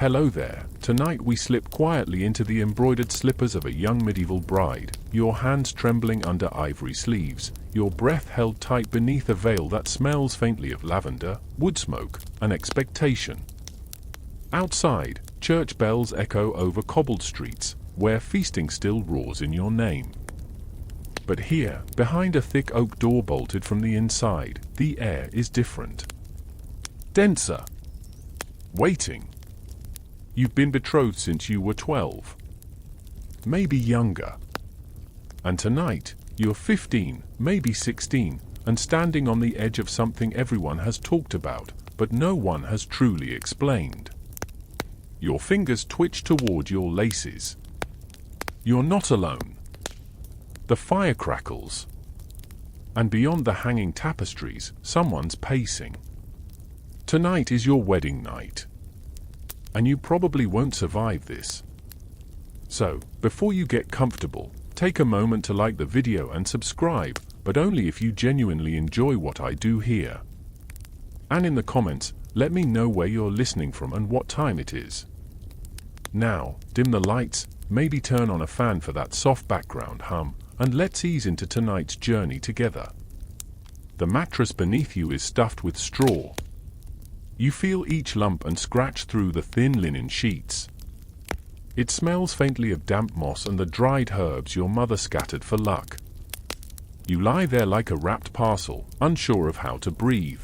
Hello there. Tonight we slip quietly into the embroidered slippers of a young medieval bride, your hands trembling under ivory sleeves, your breath held tight beneath a veil that smells faintly of lavender, wood smoke, and expectation. Outside, church bells echo over cobbled streets, where feasting still roars in your name. But here, behind a thick oak door bolted from the inside, the air is different. Denser. Waiting. You've been betrothed since you were 12. Maybe younger. And tonight, you're 15, maybe 16, and standing on the edge of something everyone has talked about, but no one has truly explained. Your fingers twitch toward your laces. You're not alone. The fire crackles. And beyond the hanging tapestries, someone's pacing. Tonight is your wedding night. And you probably won't survive this. So, before you get comfortable, take a moment to like the video and subscribe, but only if you genuinely enjoy what I do here. And in the comments, let me know where you're listening from and what time it is. Now, dim the lights, maybe turn on a fan for that soft background hum, and let's ease into tonight's journey together. The mattress beneath you is stuffed with straw. You feel each lump and scratch through the thin linen sheets. It smells faintly of damp moss and the dried herbs your mother scattered for luck. You lie there like a wrapped parcel, unsure of how to breathe.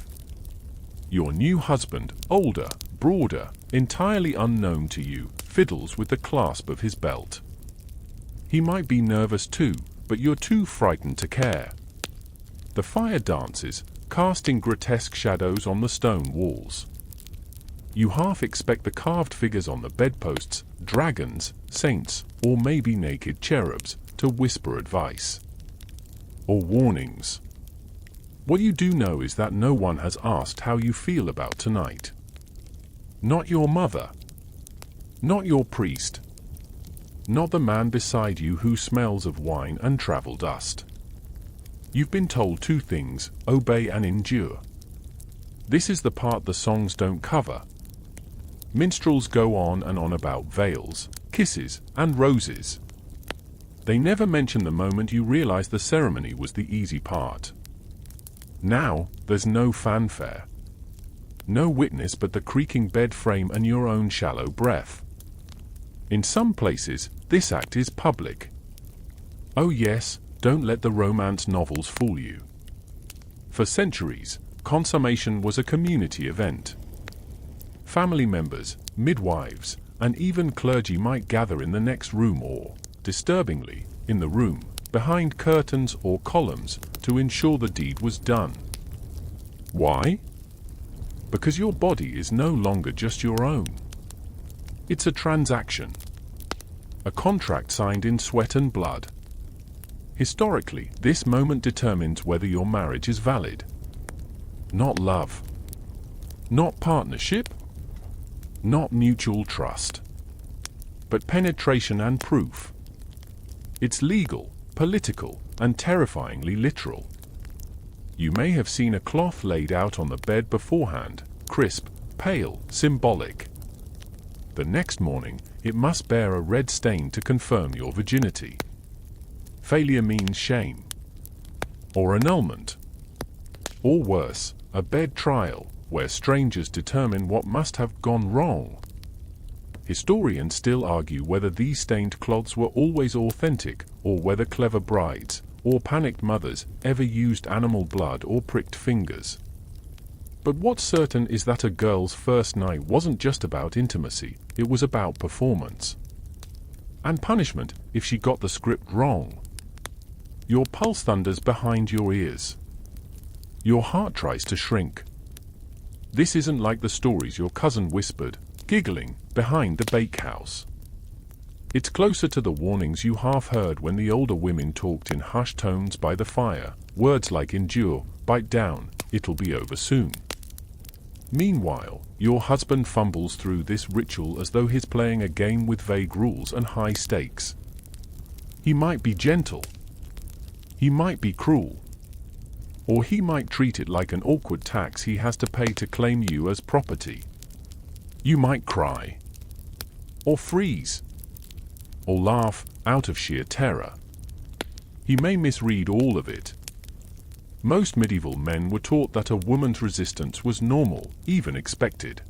Your new husband, older, broader, entirely unknown to you, fiddles with the clasp of his belt. He might be nervous too, but you're too frightened to care. The fire dances, casting grotesque shadows on the stone walls. You half expect the carved figures on the bedposts, dragons, saints, or maybe naked cherubs, to whisper advice. Or warnings. What you do know is that no one has asked how you feel about tonight. Not your mother. Not your priest. Not the man beside you who smells of wine and travel dust. You've been told two things: obey and endure. This is the part the songs don't cover. Minstrels go on and on about veils, kisses, and roses. They never mention the moment you realize the ceremony was the easy part. Now, there's no fanfare. No witness but the creaking bed frame and your own shallow breath. In some places, this act is public. Oh yes, don't let the romance novels fool you. For centuries, consummation was a community event. Family members, midwives, and even clergy might gather in the next room or, disturbingly, in the room, behind curtains or columns, to ensure the deed was done. Why? Because your body is no longer just your own. It's a transaction. A contract signed in sweat and blood. Historically, this moment determines whether your marriage is valid. Not love. Not partnership. Not mutual trust. But penetration and proof. It's legal, political, and terrifyingly literal. You may have seen a cloth laid out on the bed beforehand, crisp, pale, symbolic. The next morning, it must bear a red stain to confirm your virginity. Failure means shame. Or annulment. Or worse, a bed trial, where strangers determine what must have gone wrong. Historians still argue whether these stained cloths were always authentic, or whether clever brides, or panicked mothers, ever used animal blood or pricked fingers. But what's certain is that a girl's first night wasn't just about intimacy, it was about performance. And punishment, if she got the script wrong. Your pulse thunders behind your ears. Your heart tries to shrink. This isn't like the stories your cousin whispered, giggling, behind the bakehouse. It's closer to the warnings you half heard when the older women talked in hushed tones by the fire, words like endure, bite down, it'll be over soon. Meanwhile, your husband fumbles through this ritual as though he's playing a game with vague rules and high stakes. He might be gentle. He might be cruel. Or he might treat it like an awkward tax he has to pay to claim you as property. You might cry. or freeze, or laugh out of sheer terror. He may misread all of it. Most medieval men were taught that a woman's resistance was normal, even expected.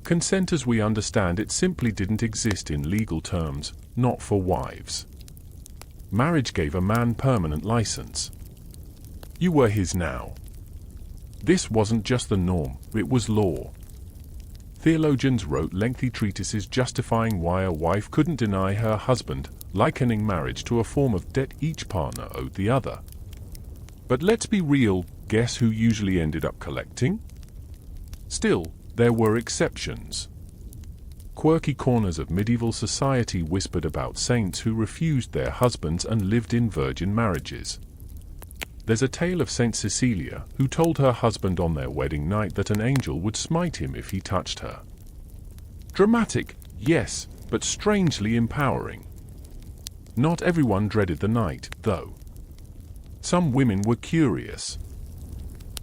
Consent as we understand it simply didn't exist in legal terms, not for wives. Marriage gave a man permanent license. You were his now. This wasn't just the norm, it was law. Theologians wrote lengthy treatises justifying why a wife couldn't deny her husband, likening marriage to a form of debt each partner owed the other. But let's be real, guess who usually ended up collecting? Still, there were exceptions. Quirky corners of medieval society whispered about saints who refused their husbands and lived in virgin marriages. There's a tale of Saint Cecilia, who told her husband on their wedding night that an angel would smite him if he touched her. Dramatic, yes, but strangely empowering. Not everyone dreaded the night, though. Some women were curious.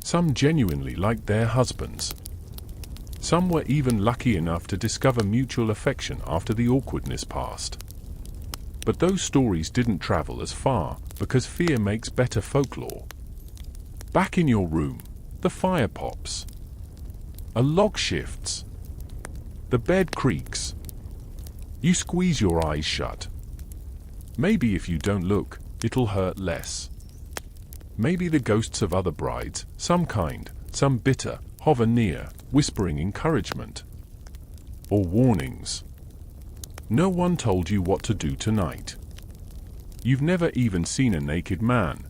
Some genuinely liked their husbands. Some were even lucky enough to discover mutual affection after the awkwardness passed. But those stories didn't travel as far, because fear makes better folklore. Back in your room, the fire pops. A lock shifts. The bed creaks. You squeeze your eyes shut. Maybe if you don't look, it'll hurt less. Maybe the ghosts of other brides, some kind, some bitter, hover near, whispering encouragement. Or warnings. No one told you what to do tonight. You've never even seen a naked man.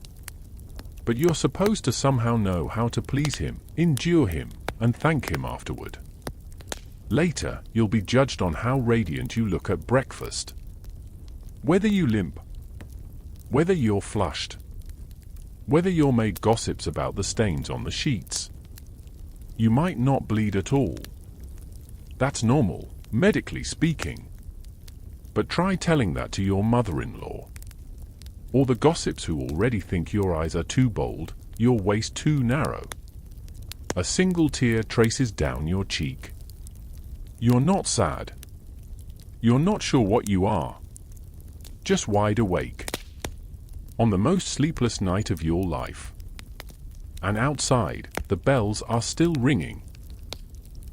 But you're supposed to somehow know how to please him, endure him, and thank him afterward. Later, you'll be judged on how radiant you look at breakfast. Whether you limp, whether you're flushed, whether you're made gossips about the stains on the sheets. You might not bleed at all. That's normal, medically speaking. But try telling that to your mother-in-law. Or the gossips who already think your eyes are too bold, your waist too narrow. A single tear traces down your cheek. You're not sad. You're not sure what you are. Just wide awake. On the most sleepless night of your life. And outside, the bells are still ringing.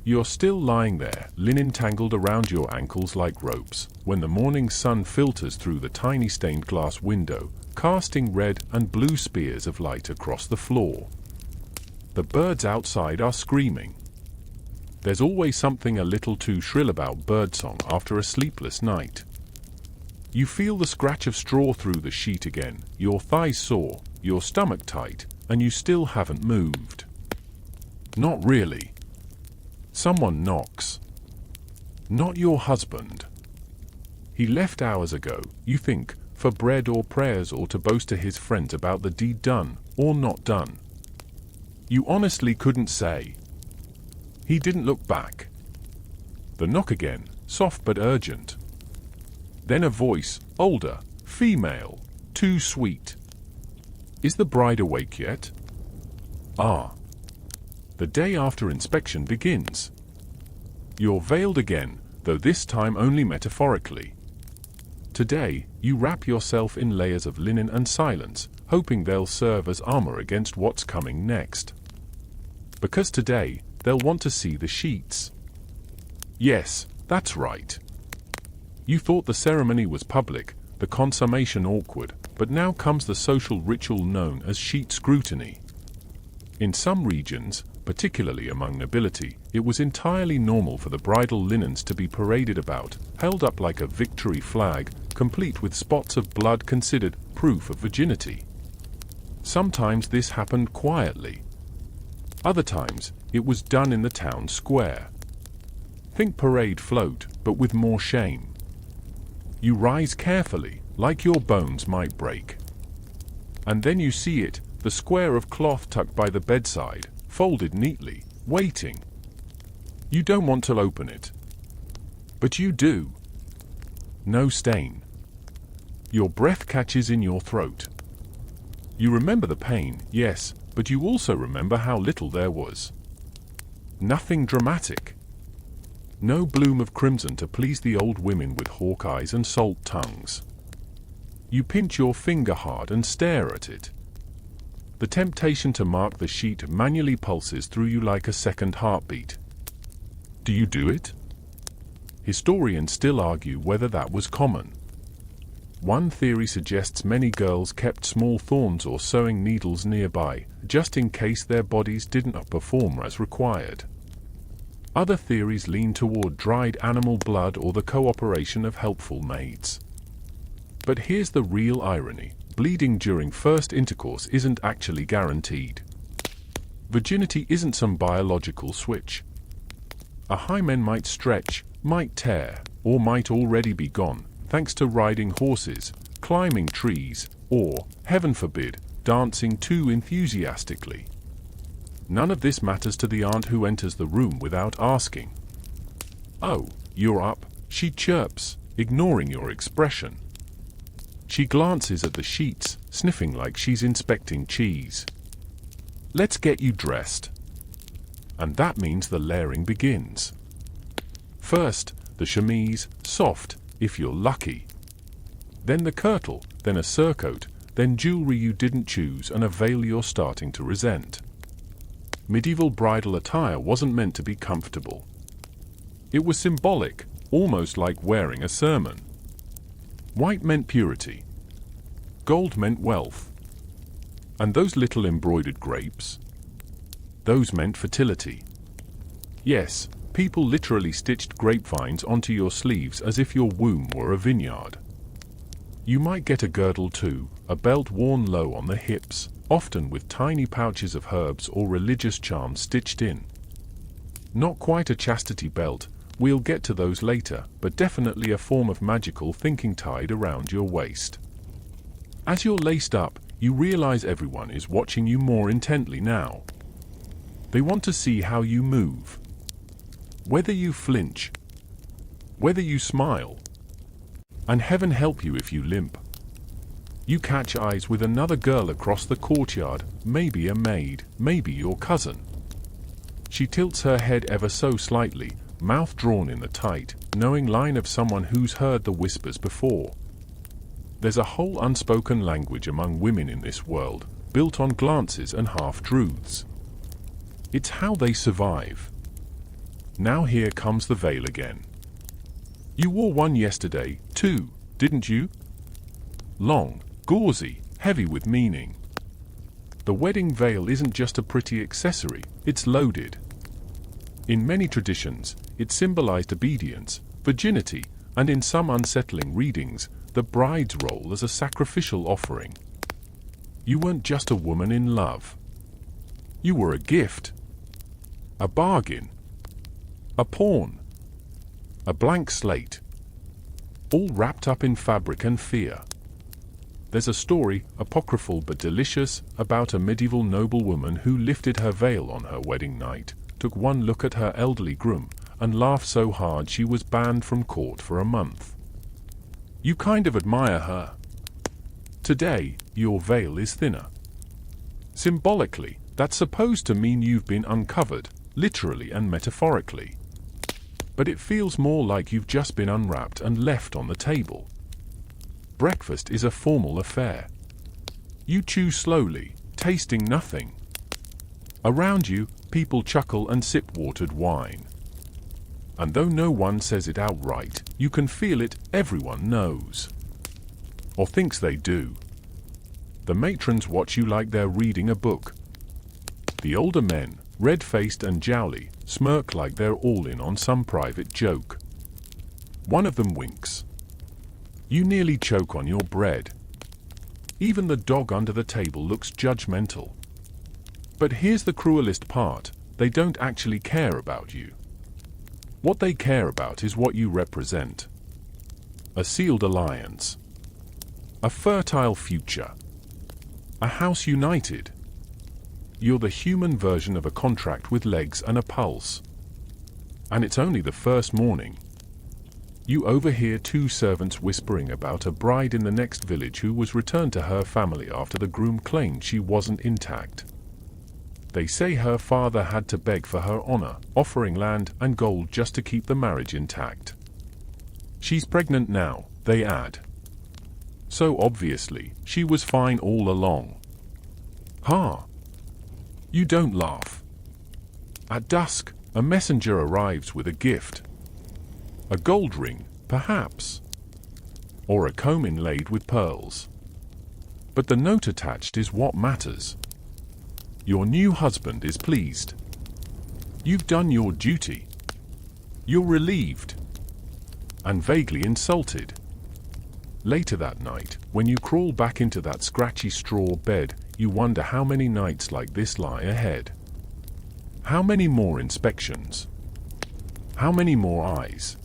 You're still lying there, linen tangled around your ankles like ropes, when the morning sun filters through the tiny stained glass window, casting red and blue spears of light across the floor. The birds outside are screaming. There's always something a little too shrill about birdsong after a sleepless night. You feel the scratch of straw through the sheet again, your thighs sore, your stomach tight, and you still haven't moved. Not really. Someone knocks. Not your husband. He left hours ago, you think, for bread or prayers or to boast to his friends about the deed done, or not done. You honestly couldn't say. He didn't look back. The knock again, soft but urgent. Then a voice, older, female, too sweet. Is the bride awake yet? Ah. The day after inspection begins. You're veiled again, though this time only metaphorically. Today, you wrap yourself in layers of linen and silence, hoping they'll serve as armor against what's coming next. Because today, they'll want to see the sheets. Yes, that's right. You thought the ceremony was public, the consummation awkward, but now comes the social ritual known as sheet scrutiny. In some regions, particularly among nobility, it was entirely normal for the bridal linens to be paraded about, held up like a victory flag, complete with spots of blood considered proof of virginity. Sometimes this happened quietly. Other times, it was done in the town square. Think parade float, but with more shame. You rise carefully, like your bones might break. And then you see it, the square of cloth tucked by the bedside, folded neatly, waiting. You don't want to open it. But you do. No stain. Your breath catches in your throat. You remember the pain, yes, but you also remember how little there was. Nothing dramatic. No bloom of crimson to please the old women with hawk eyes and salt tongues. You pinch your finger hard and stare at it. The temptation to mark the sheet manually pulses through you like a second heartbeat. Do you do it? Historians still argue whether that was common. One theory suggests many girls kept small thorns or sewing needles nearby, just in case their bodies didn't perform as required. Other theories lean toward dried animal blood or the cooperation of helpful maids. But here's the real irony. Bleeding during first intercourse isn't actually guaranteed. Virginity isn't some biological switch. A hymen might stretch, might tear, or might already be gone, thanks to riding horses, climbing trees, or, heaven forbid, dancing too enthusiastically. None of this matters to the aunt who enters the room without asking. "Oh, you're up," she chirps, ignoring your expression. She glances at the sheets, sniffing like she's inspecting cheese. "Let's get you dressed." And that means the layering begins. First, the chemise, soft, if you're lucky. Then the kirtle, then a surcoat, then jewelry you didn't choose and a veil you're starting to resent. Medieval bridal attire wasn't meant to be comfortable. It was symbolic, almost like wearing a sermon. White meant purity. Gold meant wealth. And those little embroidered grapes? Those meant fertility. Yes, people literally stitched grapevines onto your sleeves as if your womb were a vineyard. You might get a girdle too, a belt worn low on the hips, often with tiny pouches of herbs or religious charms stitched in. Not quite a chastity belt, we'll get to those later, but definitely a form of magical thinking tied around your waist. As you're laced up, you realize everyone is watching you more intently now. They want to see how you move. Whether you flinch, whether you smile, and heaven help you if you limp. You catch eyes with another girl across the courtyard, maybe a maid, maybe your cousin. She tilts her head ever so slightly, mouth drawn in the tight, knowing line of someone who's heard the whispers before. There's a whole unspoken language among women in this world, built on glances and half-truths. It's how they survive. Now here comes the veil again. You wore one yesterday, too, didn't you? Long, gauzy, heavy with meaning. The wedding veil isn't just a pretty accessory, it's loaded. In many traditions, it symbolized obedience, virginity, and in some unsettling readings, the bride's role as a sacrificial offering. You weren't just a woman in love. You were a gift. A bargain. A pawn. A blank slate. All wrapped up in fabric and fear. There's a story, apocryphal but delicious, about a medieval noblewoman who lifted her veil on her wedding night, took one look at her elderly groom, and laughed so hard she was banned from court for a month. You kind of admire her. Today, your veil is thinner. Symbolically, that's supposed to mean you've been uncovered, literally and metaphorically. But it feels more like you've just been unwrapped and left on the table. Breakfast is a formal affair. You chew slowly, tasting nothing. Around you, people chuckle and sip watered wine. And though no one says it outright, you can feel it, everyone knows. Or thinks they do. The matrons watch you like they're reading a book. The older men, red-faced and jowly, smirk like they're all in on some private joke. One of them winks. You nearly choke on your bread. Even the dog under the table looks judgmental. But here's the cruelest part, they don't actually care about you. What they care about is what you represent. A sealed alliance. A fertile future. A house united. You're the human version of a contract with legs and a pulse. And it's only the first morning. You overhear two servants whispering about a bride in the next village who was returned to her family after the groom claimed she wasn't intact. They say her father had to beg for her honor, offering land and gold just to keep the marriage intact. She's pregnant now, they add. So obviously, she was fine all along. Ha! You don't laugh. At dusk, a messenger arrives with a gift. A gold ring, perhaps. Or a comb inlaid with pearls. But the note attached is what matters. Your new husband is pleased. You've done your duty. You're relieved. And vaguely insulted. Later that night, when you crawl back into that scratchy straw bed, you wonder how many nights like this lie ahead. How many more inspections? How many more eyes?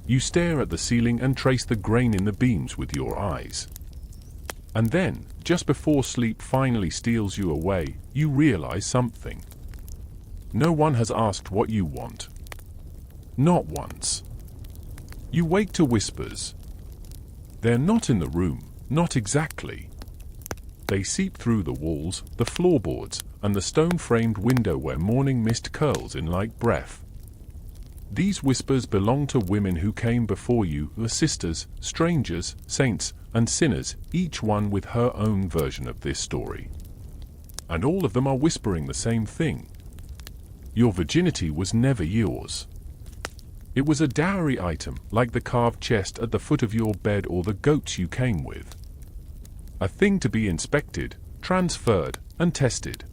You stare at the ceiling and trace the grain in the beams with your eyes. And then, just before sleep finally steals you away, you realize something. No one has asked what you want. Not once. You wake to whispers. They're not in the room, not exactly. They seep through the walls, the floorboards, and the stone-framed window where morning mist curls in light breath. These whispers belong to women who came before you, the sisters, strangers, saints, and sinners, each one with her own version of this story. And all of them are whispering the same thing. Your virginity was never yours. It was a dowry item, like the carved chest at the foot of your bed or the goats you came with. A thing to be inspected, transferred, and tested.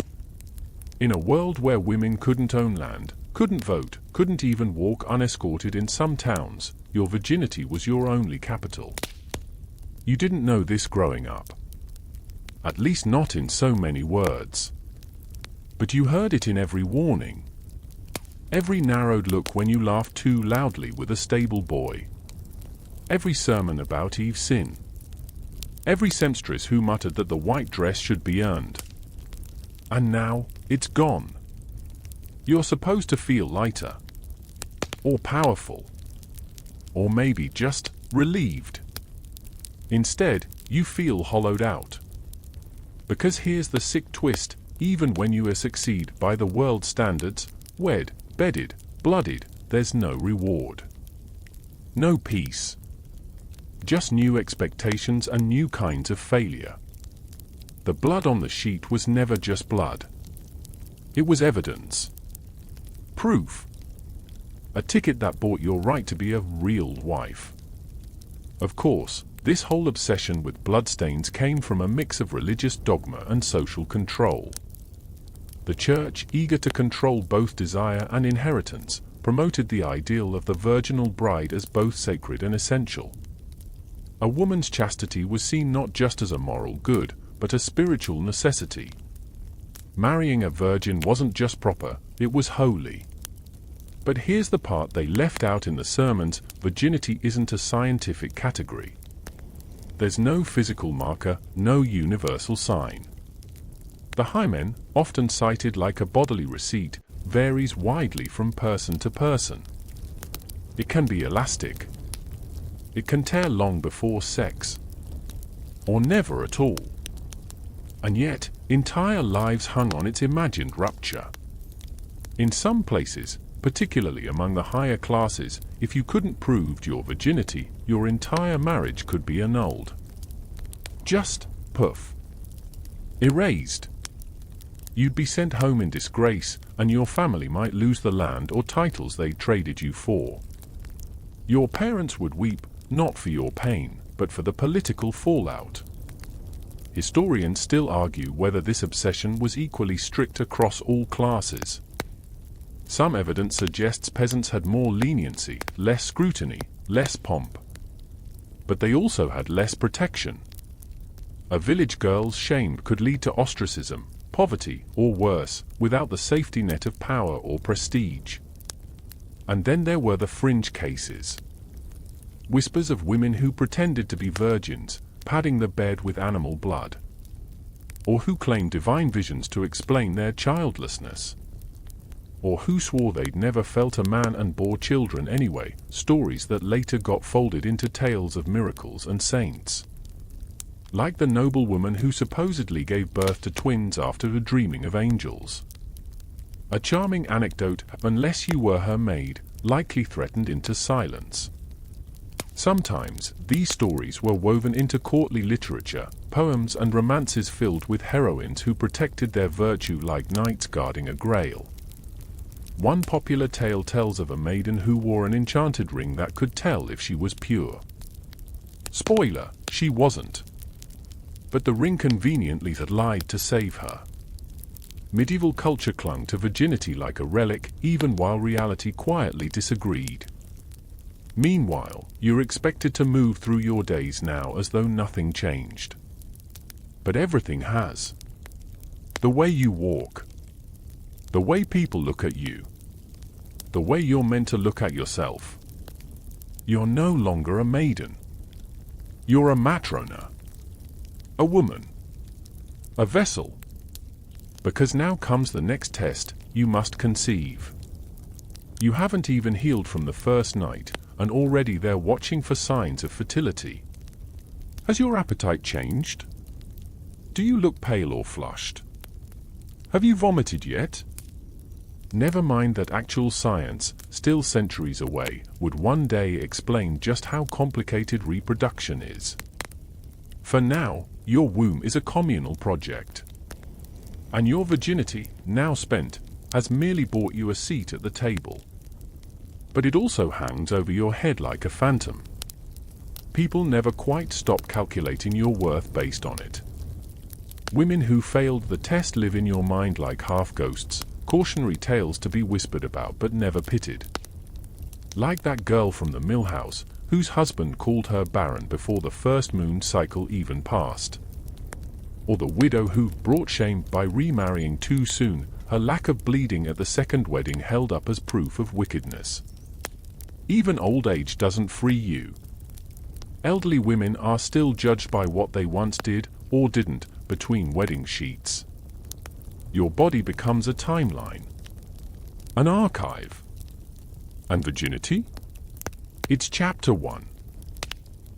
In a world where women couldn't own land, couldn't vote, couldn't even walk unescorted in some towns, your virginity was your only capital. You didn't know this growing up. At least not in so many words. But you heard it in every warning. Every narrowed look when you laughed too loudly with a stable boy. Every sermon about Eve's sin. Every seamstress who muttered that the white dress should be earned. And now, it's gone. You're supposed to feel lighter. Or powerful. Or maybe just relieved. Instead, you feel hollowed out. Because here's the sick twist, even when you succeed by the world's standards, wed, bedded, blooded, there's no reward. No peace. Just new expectations and new kinds of failure. The blood on the sheet was never just blood. It was evidence. Proof. A ticket that bought your right to be a real wife. Of course, this whole obsession with bloodstains came from a mix of religious dogma and social control. The church, eager to control both desire and inheritance, promoted the ideal of the virginal bride as both sacred and essential. A woman's chastity was seen not just as a moral good, but a spiritual necessity. Marrying a virgin wasn't just proper, it was holy. But here's the part they left out in the sermons: virginity isn't a scientific category. There's no physical marker, no universal sign. The hymen, often cited like a bodily receipt, varies widely from person to person. It can be elastic. It can tear long before sex. Or never at all. And yet, entire lives hung on its imagined rupture. In some places, particularly among the higher classes, if you couldn't prove your virginity, your entire marriage could be annulled. Just, poof. Erased. You'd be sent home in disgrace, and your family might lose the land or titles they traded you for. Your parents would weep, not for your pain, but for the political fallout. Historians still argue whether this obsession was equally strict across all classes. Some evidence suggests peasants had more leniency, less scrutiny, less pomp. But they also had less protection. A village girl's shame could lead to ostracism, poverty, or worse, without the safety net of power or prestige. And then there were the fringe cases. Whispers of women who pretended to be virgins, padding the bed with animal blood. Or who claimed divine visions to explain their childlessness. Or who swore they'd never felt a man and bore children anyway, stories that later got folded into tales of miracles and saints. Like the noblewoman who supposedly gave birth to twins after dreaming of angels. A charming anecdote, unless you were her maid, likely threatened into silence. Sometimes, these stories were woven into courtly literature, poems and romances filled with heroines who protected their virtue like knights guarding a grail. One popular tale tells of a maiden who wore an enchanted ring that could tell if she was pure. Spoiler, she wasn't. But the ring conveniently had lied to save her. Medieval culture clung to virginity like a relic, even while reality quietly disagreed. Meanwhile, you're expected to move through your days now as though nothing changed. But everything has. The way you walk. The way people look at you. The way you're meant to look at yourself. You're no longer a maiden. You're a matrona. A woman. A vessel. Because now comes the next test, you must conceive. You haven't even healed from the first night, and already they're watching for signs of fertility. Has your appetite changed? Do you look pale or flushed? Have you vomited yet? Never mind that actual science, still centuries away, would one day explain just how complicated reproduction is. For now, your womb is a communal project. And your virginity, now spent, has merely bought you a seat at the table. But it also hangs over your head like a phantom. People never quite stop calculating your worth based on it. Women who failed the test live in your mind like half-ghosts, cautionary tales to be whispered about but never pitted. Like that girl from the mill house, whose husband called her barren before the first moon cycle even passed. Or the widow who brought shame by remarrying too soon, her lack of bleeding at the second wedding held up as proof of wickedness. Even old age doesn't free you. Elderly women are still judged by what they once did, or didn't, between wedding sheets. Your body becomes a timeline. An archive. And virginity? It's chapter 1.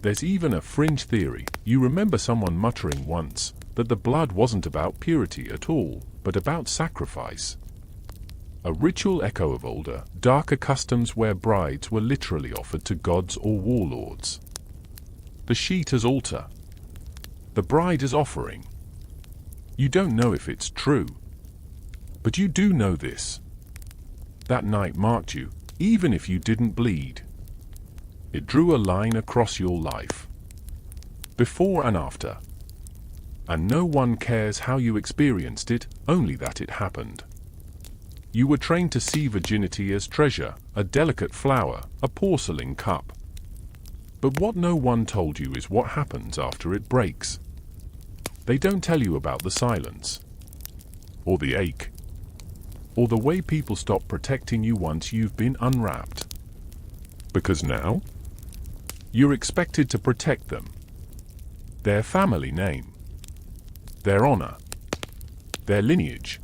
There's even a fringe theory, you remember someone muttering once, that the blood wasn't about purity at all, but about sacrifice. A ritual echo of older, darker customs where brides were literally offered to gods or warlords. The sheet as altar. The bride as offering. You don't know if it's true. But you do know this. That night marked you, even if you didn't bleed. It drew a line across your life. Before and after. And no one cares how you experienced it, only that it happened. You were trained to see virginity as treasure, a delicate flower, a porcelain cup. But what no one told you is what happens after it breaks. They don't tell you about the silence. Or the ache. Or the way people stop protecting you once you've been unwrapped. Because now, you're expected to protect them. Their family name. Their honor. Their lineage.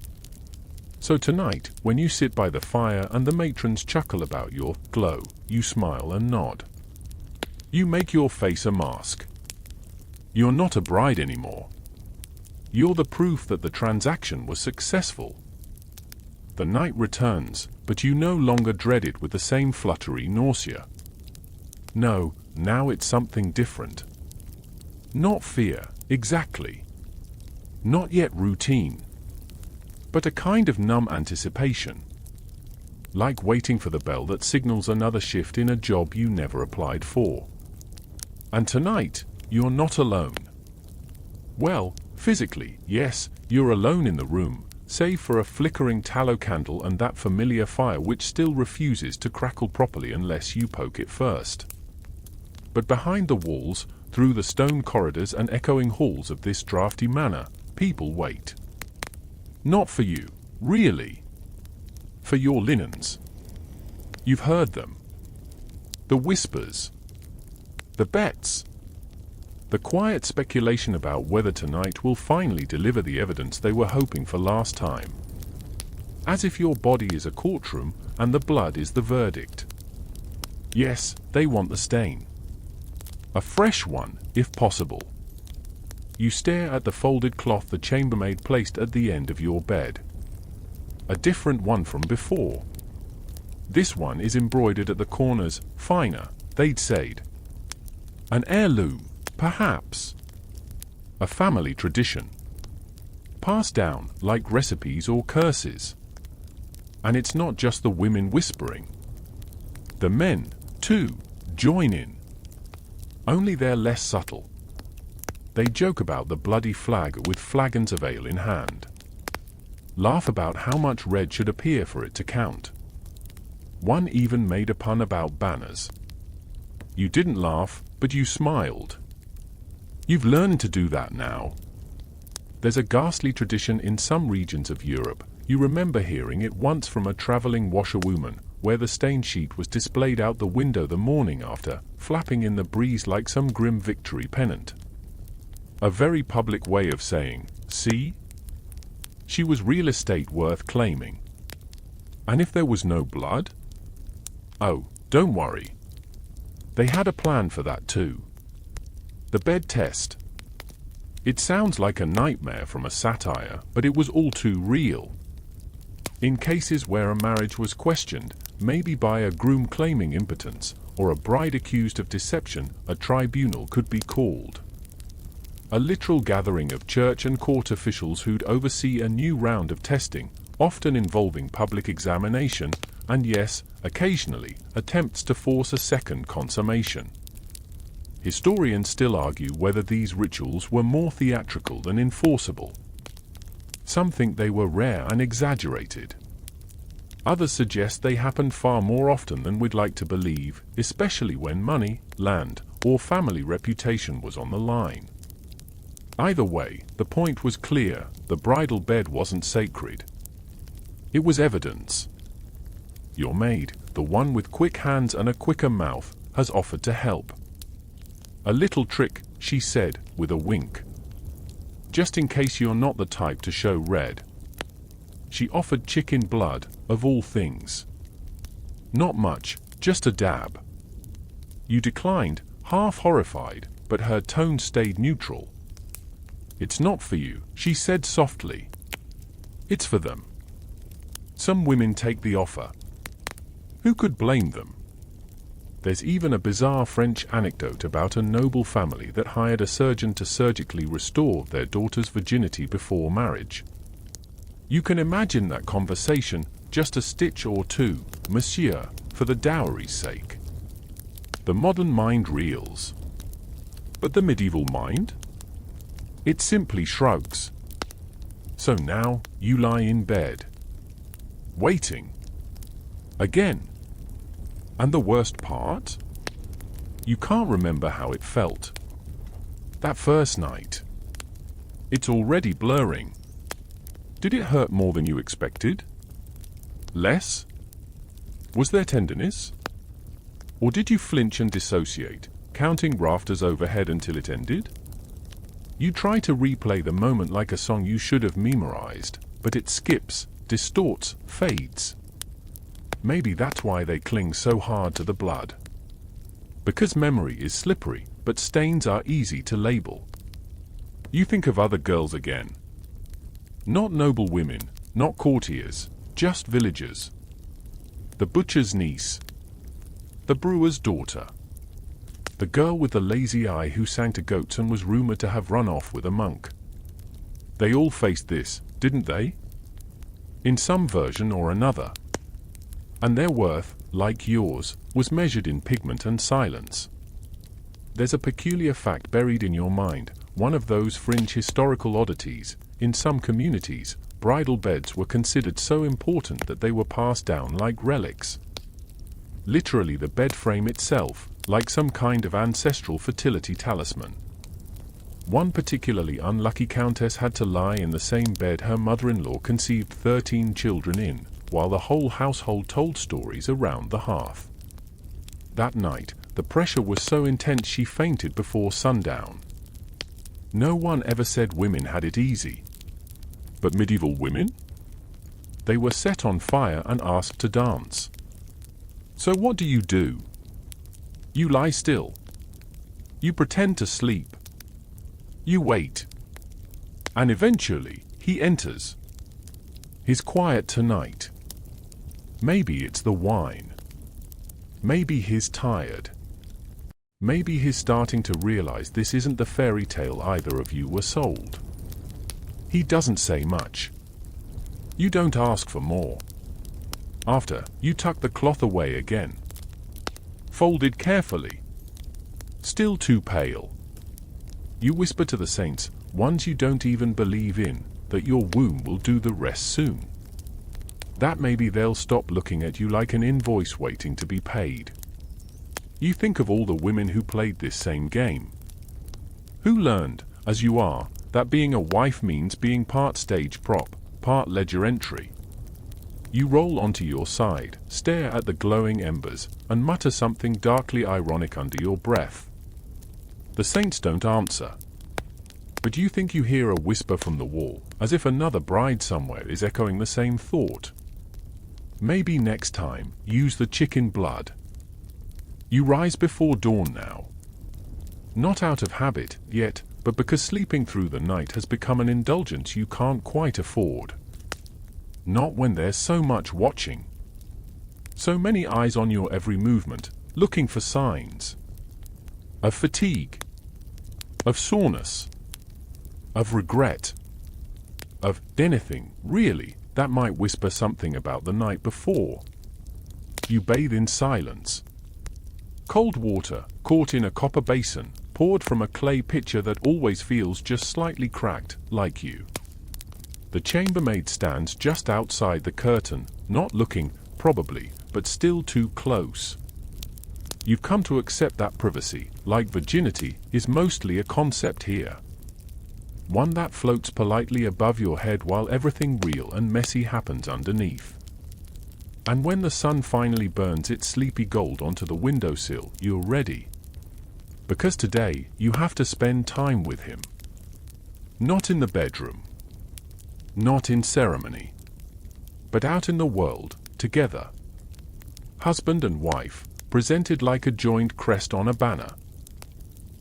So tonight, when you sit by the fire and the matrons chuckle about your glow, you smile and nod. You make your face a mask. You're not a bride anymore. You're the proof that the transaction was successful. The night returns, but you no longer dread it with the same fluttery nausea. No, now it's something different. Not fear, exactly. Not yet routine. But a kind of numb anticipation. Like waiting for the bell that signals another shift in a job you never applied for. And tonight, you're not alone. Well, physically, yes, you're alone in the room, save for a flickering tallow candle and that familiar fire which still refuses to crackle properly unless you poke it first. But behind the walls, through the stone corridors and echoing halls of this drafty manor, people wait. Not for you, really. For your linens. You've heard them. The whispers. The bets. The quiet speculation about whether tonight will finally deliver the evidence they were hoping for last time. As if your body is a courtroom and the blood is the verdict. Yes, they want the stain. A fresh one, if possible. You stare at the folded cloth the chambermaid placed at the end of your bed. A different one from before. This one is embroidered at the corners, finer, they'd said. An heirloom, perhaps. A family tradition. Passed down like recipes or curses. And it's not just the women whispering. The men, too, join in. Only they're less subtle. They joke about the bloody flag with flagons of ale in hand. Laugh about how much red should appear for it to count. One even made a pun about banners. You didn't laugh, but you smiled. You've learned to do that now. There's a ghastly tradition in some regions of Europe. You remember hearing it once from a traveling washerwoman, where the stained sheet was displayed out the window the morning after, flapping in the breeze like some grim victory pennant. A very public way of saying, see? She was real estate worth claiming. And if there was no blood? Oh, don't worry. They had a plan for that too. The bed test. It sounds like a nightmare from a satire, but it was all too real. In cases where a marriage was questioned, maybe by a groom claiming impotence, or a bride accused of deception, a tribunal could be called. A literal gathering of church and court officials who'd oversee a new round of testing, often involving public examination, and yes, occasionally, attempts to force a second consummation. Historians still argue whether these rituals were more theatrical than enforceable. Some think they were rare and exaggerated. Others suggest they happened far more often than we'd like to believe, especially when money, land, or family reputation was on the line. Either way, the point was clear: the bridal bed wasn't sacred. It was evidence. Your maid, the one with quick hands and a quicker mouth, has offered to help. A little trick, she said, with a wink. Just in case you're not the type to show red. She offered chicken blood, of all things. Not much, just a dab. You declined, half horrified, but her tone stayed neutral. It's not for you, she said softly. It's for them. Some women take the offer. Who could blame them? There's even a bizarre French anecdote about a noble family that hired a surgeon to surgically restore their daughter's virginity before marriage. You can imagine that conversation, just a stitch or two, monsieur, for the dowry's sake. The modern mind reels. But the medieval mind? It simply shrugs. So now, you lie in bed. Waiting. Again. And the worst part? You can't remember how it felt. That first night. It's already blurring. Did it hurt more than you expected? Less? Was there tenderness? Or did you flinch and dissociate, counting rafters overhead until it ended? You try to replay the moment like a song you should have memorized, but it skips, distorts, fades. Maybe that's why they cling so hard to the blood. Because memory is slippery, but stains are easy to label. You think of other girls again. Not noble women, not courtiers, just villagers. The butcher's niece. The brewer's daughter. The girl with the lazy eye who sang to goats and was rumored to have run off with a monk. They all faced this, didn't they? In some version or another. And their worth, like yours, was measured in pigment and silence. There's a peculiar fact buried in your mind, one of those fringe historical oddities. In some communities, bridal beds were considered so important that they were passed down like relics. Literally the bed frame itself, like some kind of ancestral fertility talisman. One particularly unlucky countess had to lie in the same bed her mother-in-law conceived 13 children in, while the whole household told stories around the hearth. That night, the pressure was so intense she fainted before sundown. No one ever said women had it easy. But medieval women? They were set on fire and asked to dance. So what do? You lie still. You pretend to sleep. You wait. And eventually, he enters. He's quiet tonight. Maybe it's the wine. Maybe he's tired. Maybe he's starting to realize this isn't the fairy tale either of you were sold. He doesn't say much. You don't ask for more. After, you tuck the cloth away again. Folded carefully. Still too pale. You whisper to the saints, ones you don't even believe in, that your womb will do the rest soon. That maybe they'll stop looking at you like an invoice waiting to be paid. You think of all the women who played this same game. Who learned, as you are, that being a wife means being part stage prop, part ledger entry. You roll onto your side, stare at the glowing embers, and mutter something darkly ironic under your breath. The saints don't answer. But you think you hear a whisper from the wall, as if another bride somewhere is echoing the same thought. Maybe next time, use the chicken blood. You rise before dawn now. Not out of habit, yet, but because sleeping through the night has become an indulgence you can't quite afford. Not when there's so much watching. So many eyes on your every movement, looking for signs. Of fatigue. Of soreness. Of regret. Of anything, really, that might whisper something about the night before. You bathe in silence. Cold water, caught in a copper basin, poured from a clay pitcher that always feels just slightly cracked, like you. The chambermaid stands just outside the curtain, not looking, probably, but still too close. You've come to accept that privacy, like virginity, is mostly a concept here. One that floats politely above your head while everything real and messy happens underneath. And when the sun finally burns its sleepy gold onto the windowsill, you're ready. Because today, you have to spend time with him. Not in the bedroom. Not in ceremony. But out in the world, together. Husband and wife, presented like a joined crest on a banner.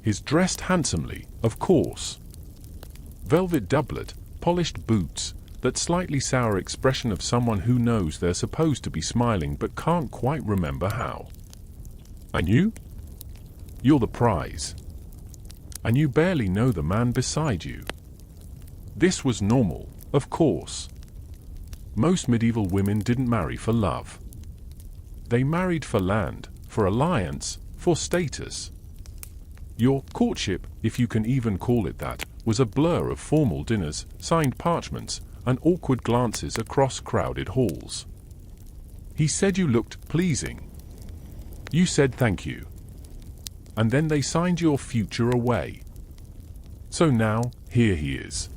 He's dressed handsomely, of course. Velvet doublet, polished boots, that slightly sour expression of someone who knows they're supposed to be smiling but can't quite remember how. And you? You're the prize. And you barely know the man beside you. This was normal, of course. Most medieval women didn't marry for love. They married for land, for alliance, for status. Your courtship, if you can even call it that, was a blur of formal dinners, signed parchments, and awkward glances across crowded halls. He said you looked pleasing. You said thank you. And then they signed your future away. So now, here he is.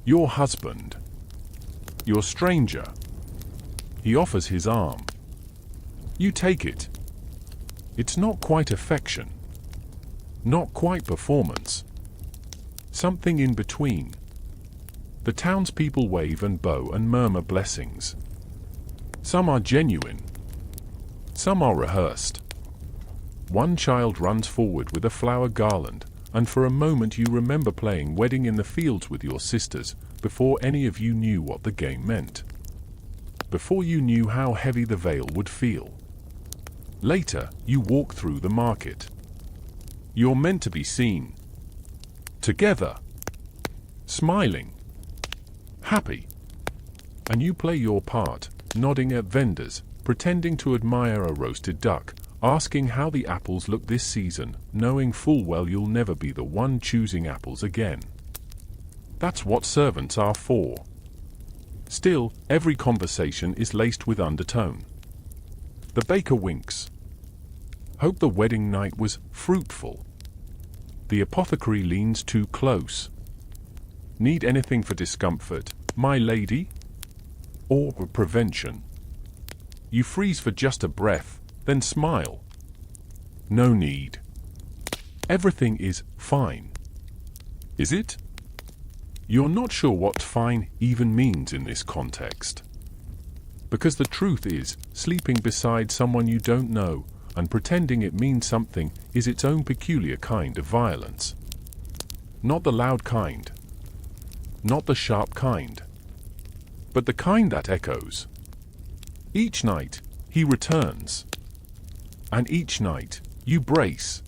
Your husband. Your stranger. He offers his arm. You take it. It's not quite affection. Not quite performance. Something in between. The townspeople wave and bow and murmur blessings. Some are genuine. Some are rehearsed. One child runs forward with a flower garland, and for a moment you remember playing Wedding in the Fields with your sisters, before any of you knew what the game meant. Before you knew how heavy the veil would feel. Later, you walk through the market. You're meant to be seen. Together. Smiling. Happy. And you play your part, nodding at vendors, pretending to admire a roasted duck, asking how the apples look this season, knowing full well you'll never be the one choosing apples again. That's what servants are for. Still, every conversation is laced with undertone. The baker winks. Hope the wedding night was fruitful. The apothecary leans too close. Need anything for discomfort, my lady? Or prevention? You freeze for just a breath, then smile. No need. Everything is fine. Is it? You're not sure what fine even means in this context. Because the truth is, sleeping beside someone you don't know and pretending it means something is its own peculiar kind of violence. Not the loud kind. not the sharp kind, but the kind that echoes. Each night, he returns. And each night, you brace.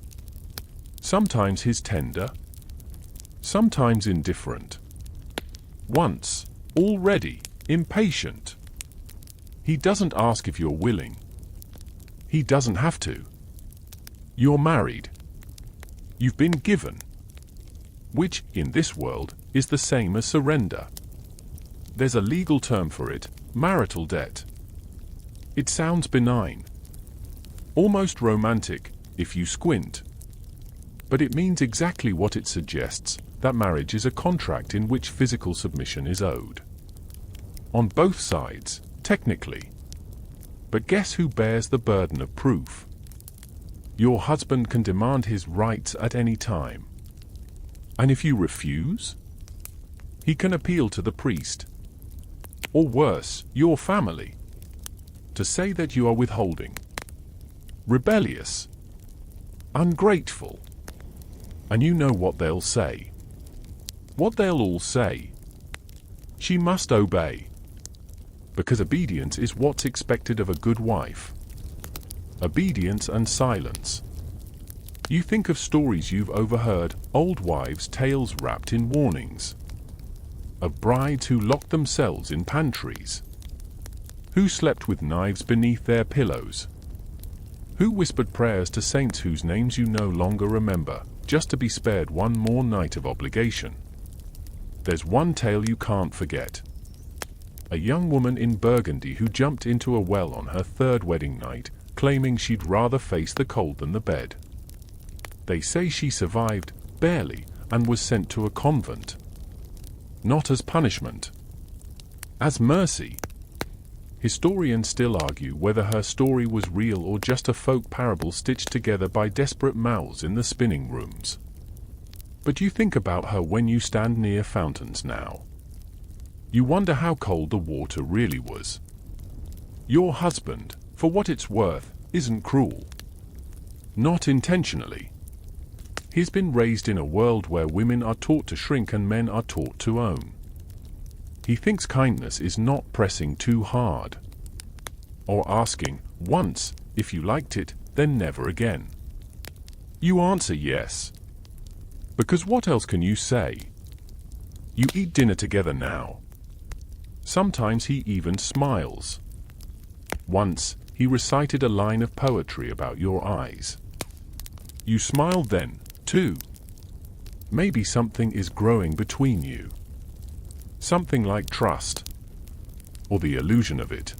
Sometimes he's tender, sometimes indifferent. Once, already, impatient. He doesn't ask if you're willing. He doesn't have to. You're married. You've been given. Which, in this world, is the same as surrender. There's a legal term for it, marital debt. It sounds benign. Almost romantic, if you squint. But it means exactly what it suggests, that marriage is a contract in which physical submission is owed. On both sides, technically. But guess who bears the burden of proof? Your husband can demand his rights at any time. And if you refuse, he can appeal to the priest. Or worse, your family. To say that you are withholding. Rebellious. Ungrateful. And you know what they'll say. What they'll all say. She must obey. Because obedience is what's expected of a good wife. Obedience and silence. You think of stories you've overheard, old wives' tales wrapped in warnings. Of brides who locked themselves in pantries. Who slept with knives beneath their pillows. Who whispered prayers to saints whose names you no longer remember, just to be spared one more night of obligation. There's one tale you can't forget. A young woman in Burgundy who jumped into a well on her third wedding night, claiming she'd rather face the cold than the bed. They say she survived, barely, and was sent to a convent. Not as punishment. As mercy. Historians still argue whether her story was real or just a folk parable stitched together by desperate mouths in the spinning rooms. But you think about her when you stand near fountains now. You wonder how cold the water really was. Your husband, for what it's worth, isn't cruel. Not intentionally. He's been raised in a world where women are taught to shrink and men are taught to own. He thinks kindness is not pressing too hard. Or asking, once, if you liked it, then never again. You answer yes. Because what else can you say? You eat dinner together now. Sometimes he even smiles. Once, he recited a line of poetry about your eyes. You smiled then, too. Maybe something is growing between you. Something like trust. Or the illusion of it.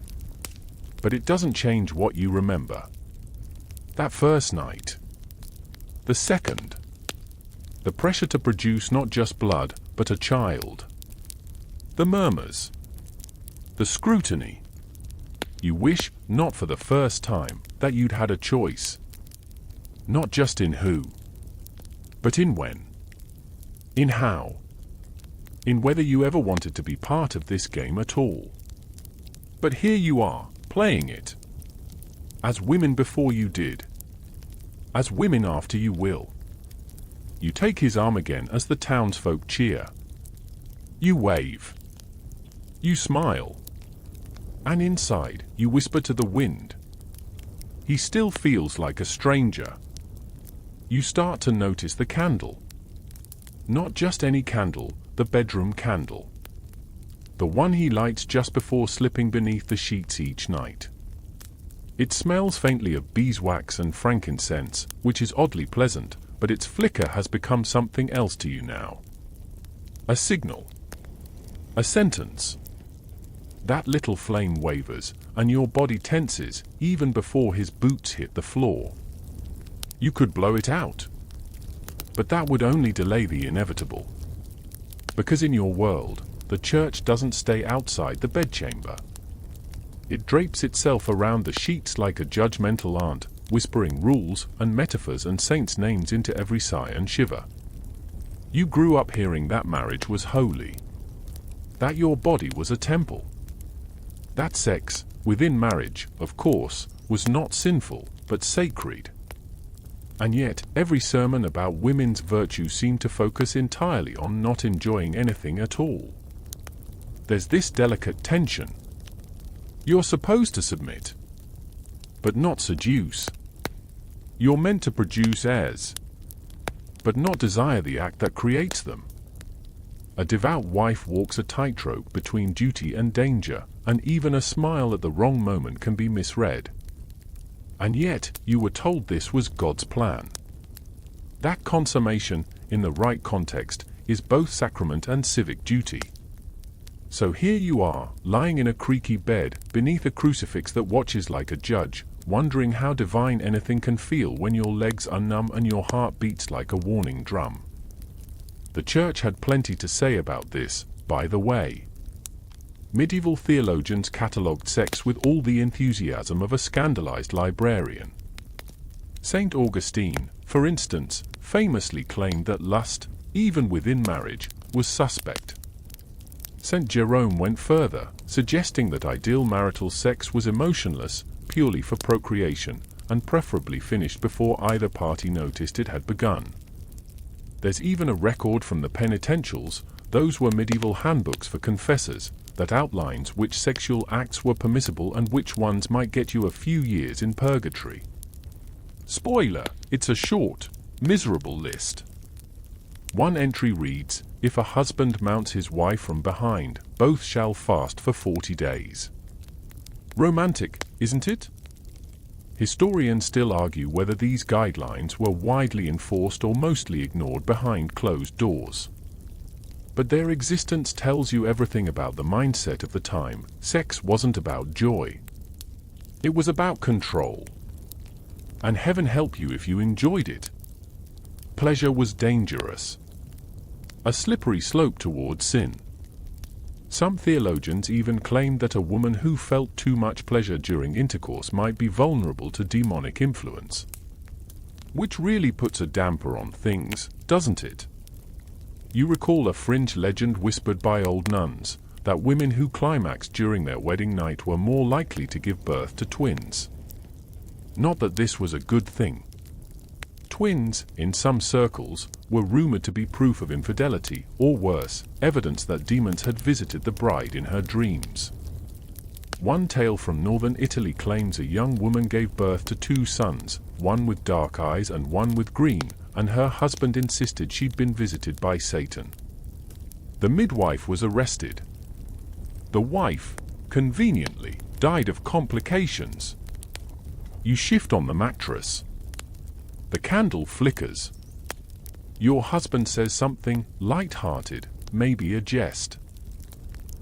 But it doesn't change what you remember. That first night. The second. The pressure to produce not just blood, but a child. The murmurs. The scrutiny. You wish, not for the first time, that you'd had a choice. Not just in who, but in when. In how. In whether you ever wanted to be part of this game at all. But here you are, playing it. As women before you did. As women after you will. You take his arm again as the townsfolk cheer. You wave. You smile. And inside, you whisper to the wind. He still feels like a stranger. You start to notice the candle. Not just any candle, the bedroom candle. The one he lights just before slipping beneath the sheets each night. It smells faintly of beeswax and frankincense, which is oddly pleasant, but its flicker has become something else to you now. A signal. A sentence. That little flame wavers, and your body tenses, even before his boots hit the floor. You could blow it out. But that would only delay the inevitable. Because in your world, the church doesn't stay outside the bedchamber. It drapes itself around the sheets like a judgmental aunt, whispering rules and metaphors and saints' names into every sigh and shiver. You grew up hearing that marriage was holy. That your body was a temple. That sex, within marriage, of course, was not sinful, but sacred. And yet, every sermon about women's virtue seemed to focus entirely on not enjoying anything at all. There's this delicate tension. You're supposed to submit, but not seduce. You're meant to produce heirs, but not desire the act that creates them. A devout wife walks a tightrope between duty and danger, and even a smile at the wrong moment can be misread. And yet, you were told this was God's plan. That consummation, in the right context, is both sacrament and civic duty. So here you are, lying in a creaky bed, beneath a crucifix that watches like a judge, wondering how divine anything can feel when your legs are numb and your heart beats like a warning drum. The Church had plenty to say about this, by the way. Medieval theologians catalogued sex with all the enthusiasm of a scandalized librarian. Saint Augustine, for instance, famously claimed that lust, even within marriage, was suspect. Saint Jerome went further, suggesting that ideal marital sex was emotionless, purely for procreation, and preferably finished before either party noticed it had begun. There's even a record from the penitentials, those were medieval handbooks for confessors, that outlines which sexual acts were permissible and which ones might get you a few years in purgatory. Spoiler, it's a short, miserable list. One entry reads, "If a husband mounts his wife from behind, both shall fast for 40 days. Romantic, isn't it? Historians still argue whether these guidelines were widely enforced or mostly ignored behind closed doors. But their existence tells you everything about the mindset of the time. Sex wasn't about joy. It was about control. And heaven help you if you enjoyed it. Pleasure was dangerous. A slippery slope towards sin. Some theologians even claimed that a woman who felt too much pleasure during intercourse might be vulnerable to demonic influence. Which really puts a damper on things, doesn't it? You recall a fringe legend whispered by old nuns, that women who climaxed during their wedding night were more likely to give birth to twins. Not that this was a good thing. Twins, in some circles, were rumored to be proof of infidelity, or worse, evidence that demons had visited the bride in her dreams. One tale from northern Italy claims a young woman gave birth to 2 sons, one with dark eyes and one with green, and her husband insisted she'd been visited by Satan. The midwife was arrested. The wife, conveniently, died of complications. You shift on the mattress. The candle flickers. Your husband says something light-hearted, maybe a jest.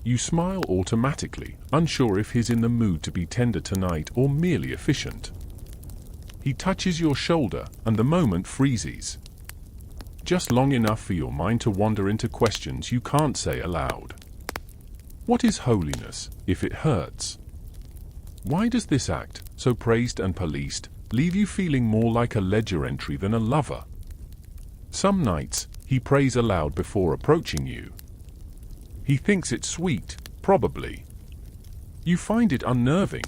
You smile automatically, unsure if he's in the mood to be tender tonight or merely efficient. He touches your shoulder, and the moment freezes. Just long enough for your mind to wander into questions you can't say aloud. What is holiness, if it hurts? Why does this act, so praised and policed, leave you feeling more like a ledger entry than a lover? Some nights, he prays aloud before approaching you. He thinks it sweet, probably. You find it unnerving.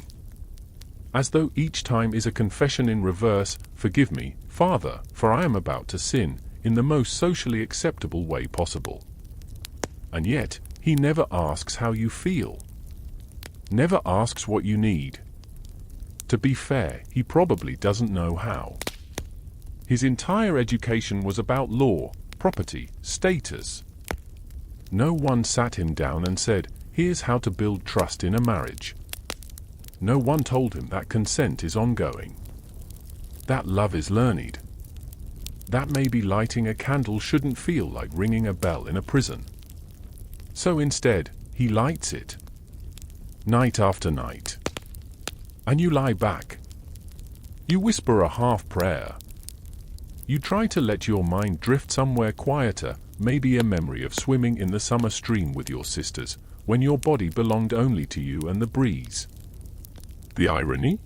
As though each time is a confession in reverse, "Forgive me, Father, for I am about to sin," in the most socially acceptable way possible. And yet, he never asks how you feel. Never asks what you need. To be fair, he probably doesn't know how. His entire education was about law, property, status. No one sat him down and said, "Here's how to build trust in a marriage." No one told him that consent is ongoing. That love is learned. That maybe lighting a candle shouldn't feel like ringing a bell in a prison. So instead, he lights it. Night after night. And you lie back. You whisper a half prayer. You try to let your mind drift somewhere quieter, maybe a memory of swimming in the summer stream with your sisters, when your body belonged only to you and the breeze. The irony?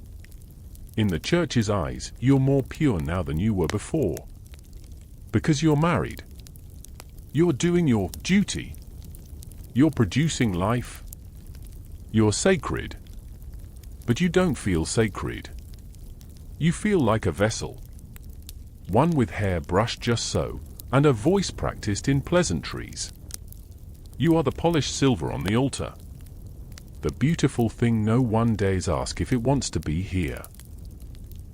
In the Church's eyes, you're more pure now than you were before. Because you're married. You're doing your duty. You're producing life. You're sacred. But you don't feel sacred. You feel like a vessel. one with hair brushed just so, and a voice practiced in pleasantries. You are the polished silver on the altar. The beautiful thing no one dares ask if it wants to be here.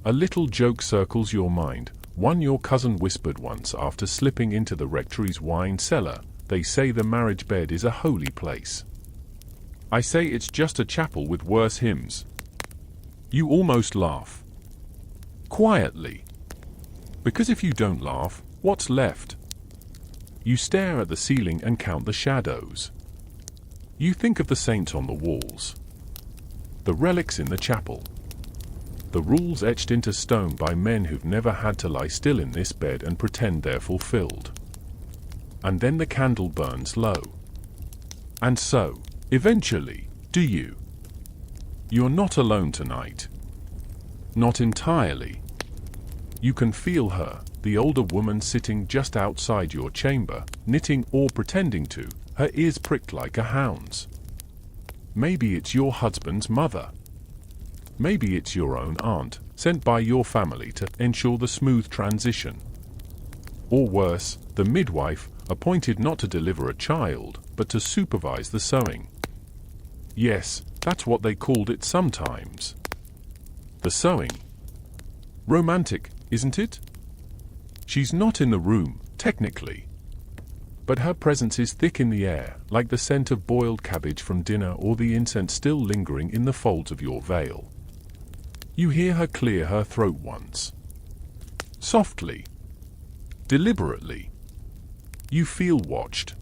A little joke circles your mind, one your cousin whispered once after slipping into the rectory's wine cellar. They say the marriage bed is a holy place. I say it's just a chapel with worse hymns. You almost laugh. Quietly. Because if you don't laugh, what's left? You stare at the ceiling and count the shadows. You think of the saints on the walls. The relics in the chapel. The rules etched into stone by men who've never had to lie still in this bed and pretend they're fulfilled. And then the candle burns low. And so, eventually, do you? You're not alone tonight. Not entirely. You can feel her, the older woman sitting just outside your chamber, knitting or pretending to, her ears pricked like a hound's. Maybe it's your husband's mother. Maybe it's your own aunt, sent by your family to ensure the smooth transition. Or worse, the midwife, appointed not to deliver a child, but to supervise the sewing. Yes, that's what they called it sometimes. The sewing. Romantic, isn't it? She's not in the room, technically. But her presence is thick in the air, like the scent of boiled cabbage from dinner or the incense still lingering in the folds of your veil. You hear her clear her throat once. Softly. Deliberately. You feel watched.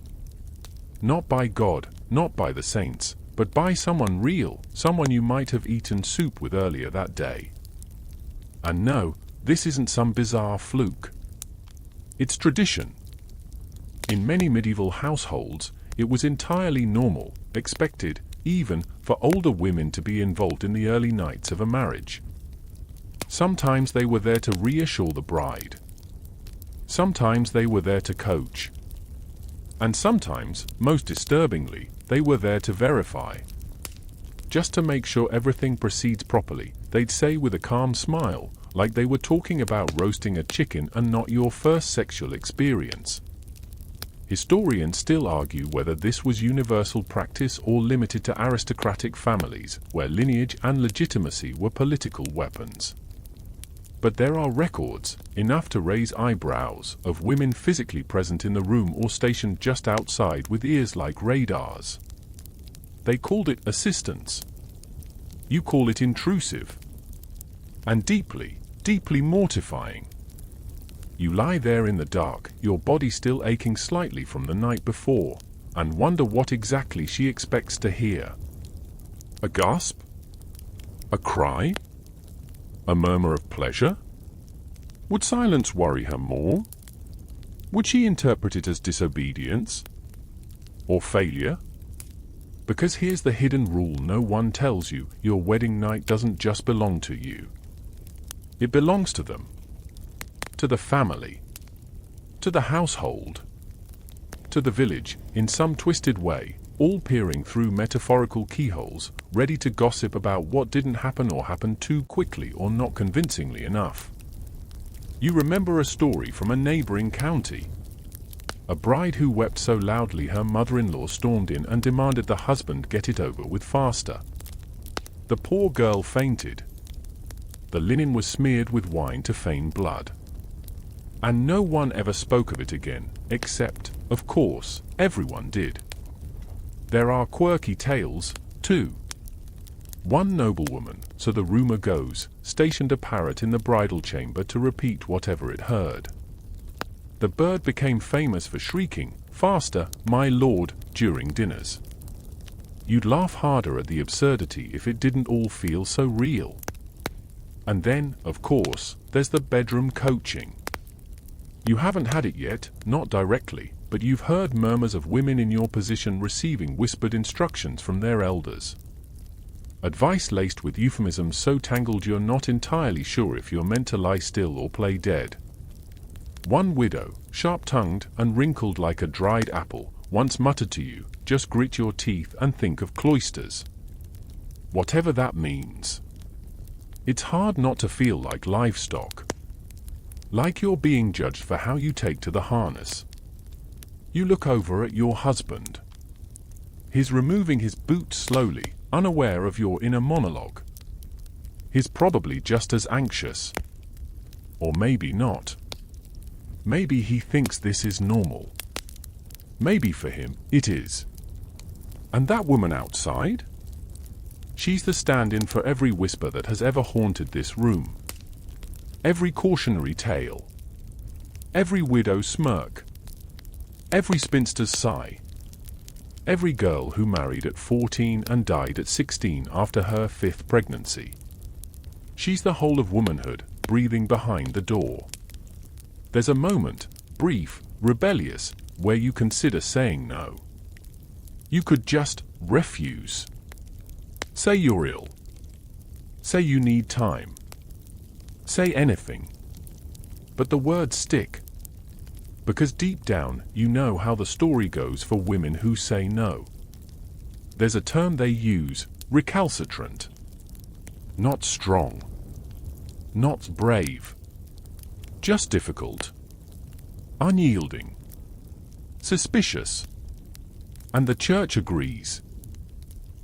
Not by God, not by the saints, but by someone real, someone you might have eaten soup with earlier that day. And no, this isn't some bizarre fluke. It's tradition. In many medieval households, it was entirely normal, expected, even, for older women to be involved in the early nights of a marriage. Sometimes they were there to reassure the bride. Sometimes they were there to coach. And sometimes, most disturbingly, they were there to verify. Just to make sure everything proceeds properly, they'd say with a calm smile, like they were talking about roasting a chicken and not your first sexual experience. Historians still argue whether this was universal practice or limited to aristocratic families, where lineage and legitimacy were political weapons. But there are records, enough to raise eyebrows, of women physically present in the room or stationed just outside with ears like radars. They called it assistance. You call it intrusive. And deeply, deeply mortifying. You lie there in the dark, your body still aching slightly from the night before, and wonder what exactly she expects to hear. A gasp? A cry? A murmur of pleasure? Would silence worry her more? Would she interpret it as disobedience? Or failure? Because here's the hidden rule no one tells you, your wedding night doesn't just belong to you. It belongs to them. To the family. To the household. To the village, in some twisted way, all peering through metaphorical keyholes, ready to gossip about what didn't happen or happened too quickly or not convincingly enough. You remember a story from a neighboring county. A bride who wept so loudly her mother-in-law stormed in and demanded the husband get it over with faster. The poor girl fainted. The linen was smeared with wine to feign blood. And no one ever spoke of it again, except, of course, everyone did. There are quirky tales, too. One noblewoman, so the rumor goes, stationed a parrot in the bridal chamber to repeat whatever it heard. The bird became famous for shrieking, "Faster, my lord," during dinners. You'd laugh harder at the absurdity if it didn't all feel so real. And then, of course, there's the bedroom coaching. You haven't had it yet, not directly, but you've heard murmurs of women in your position receiving whispered instructions from their elders. Advice laced with euphemisms so tangled you're not entirely sure if you're meant to lie still or play dead. One widow, sharp-tongued and wrinkled like a dried apple, once muttered to you, "Just grit your teeth and think of cloisters." Whatever that means. It's hard not to feel like livestock. Like you're being judged for how you take to the harness. You look over at your husband. He's removing his boots slowly, unaware of your inner monologue. He's probably just as anxious. Or maybe not. Maybe he thinks this is normal. Maybe for him, it is. And that woman outside? She's the stand-in for every whisper that has ever haunted this room. Every cautionary tale. Every widow's smirk. Every spinster's sigh. Every girl who married at 14 and died at 16 after her 5th pregnancy. She's the whole of womanhood, breathing behind the door. There's a moment, brief, rebellious, where you consider saying no. You could just refuse. Say you're ill. Say you need time. Say anything. But the words stick. Because deep down, you know how the story goes for women who say no. There's a term they use, recalcitrant. Not strong. Not brave. Just difficult. Unyielding. Suspicious. And the church agrees.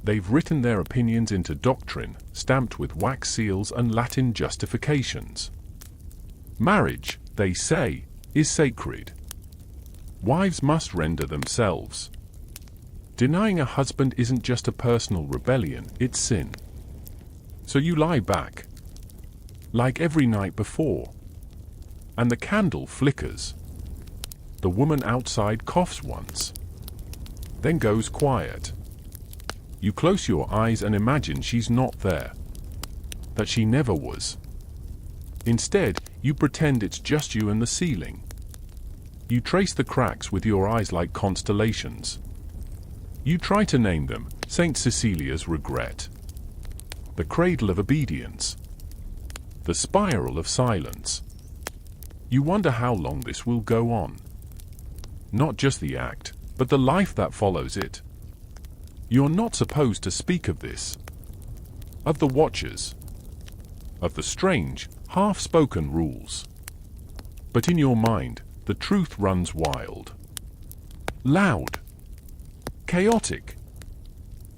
They've written their opinions into doctrine, stamped with wax seals and Latin justifications. Marriage, they say, is sacred. Wives must render themselves. Denying a husband isn't just a personal rebellion, it's sin. So you lie back. Like every night before. And the candle flickers. The woman outside coughs once. Then goes quiet. You close your eyes and imagine she's not there. That she never was. Instead, you pretend it's just you and the ceiling. You trace the cracks with your eyes like constellations. You try to name them, Saint Cecilia's regret. The cradle of obedience. The spiral of silence. You wonder how long this will go on. Not just the act, but the life that follows it. You're not supposed to speak of this. Of the watchers. Of the strange, half-spoken rules. But in your mind, the truth runs wild. Loud. Chaotic.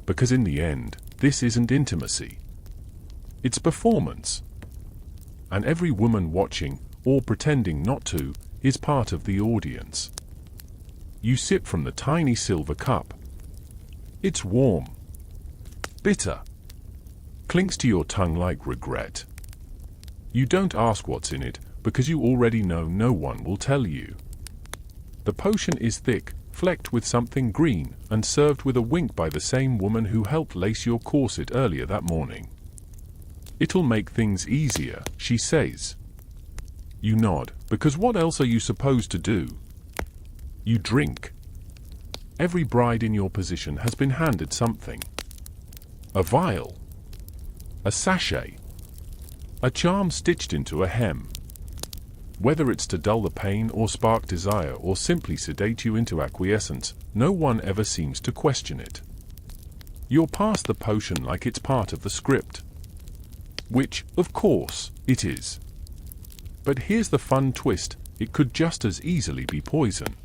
Because in the end, this isn't intimacy. It's performance. And every woman watching, or pretending not to, is part of the audience. You sip from the tiny silver cup. It's warm. Bitter. Clings to your tongue like regret. You don't ask what's in it, because you already know no one will tell you. The potion is thick, flecked with something green, and served with a wink by the same woman who helped lace your corset earlier that morning. It'll make things easier, she says. You nod, because what else are you supposed to do? You drink. Every bride in your position has been handed something. A vial. A sachet. A charm stitched into a hem. Whether it's to dull the pain or spark desire or simply sedate you into acquiescence, no one ever seems to question it. You're past the potion like it's part of the script. Which, of course, it is. But here's the fun twist, it could just as easily be poison.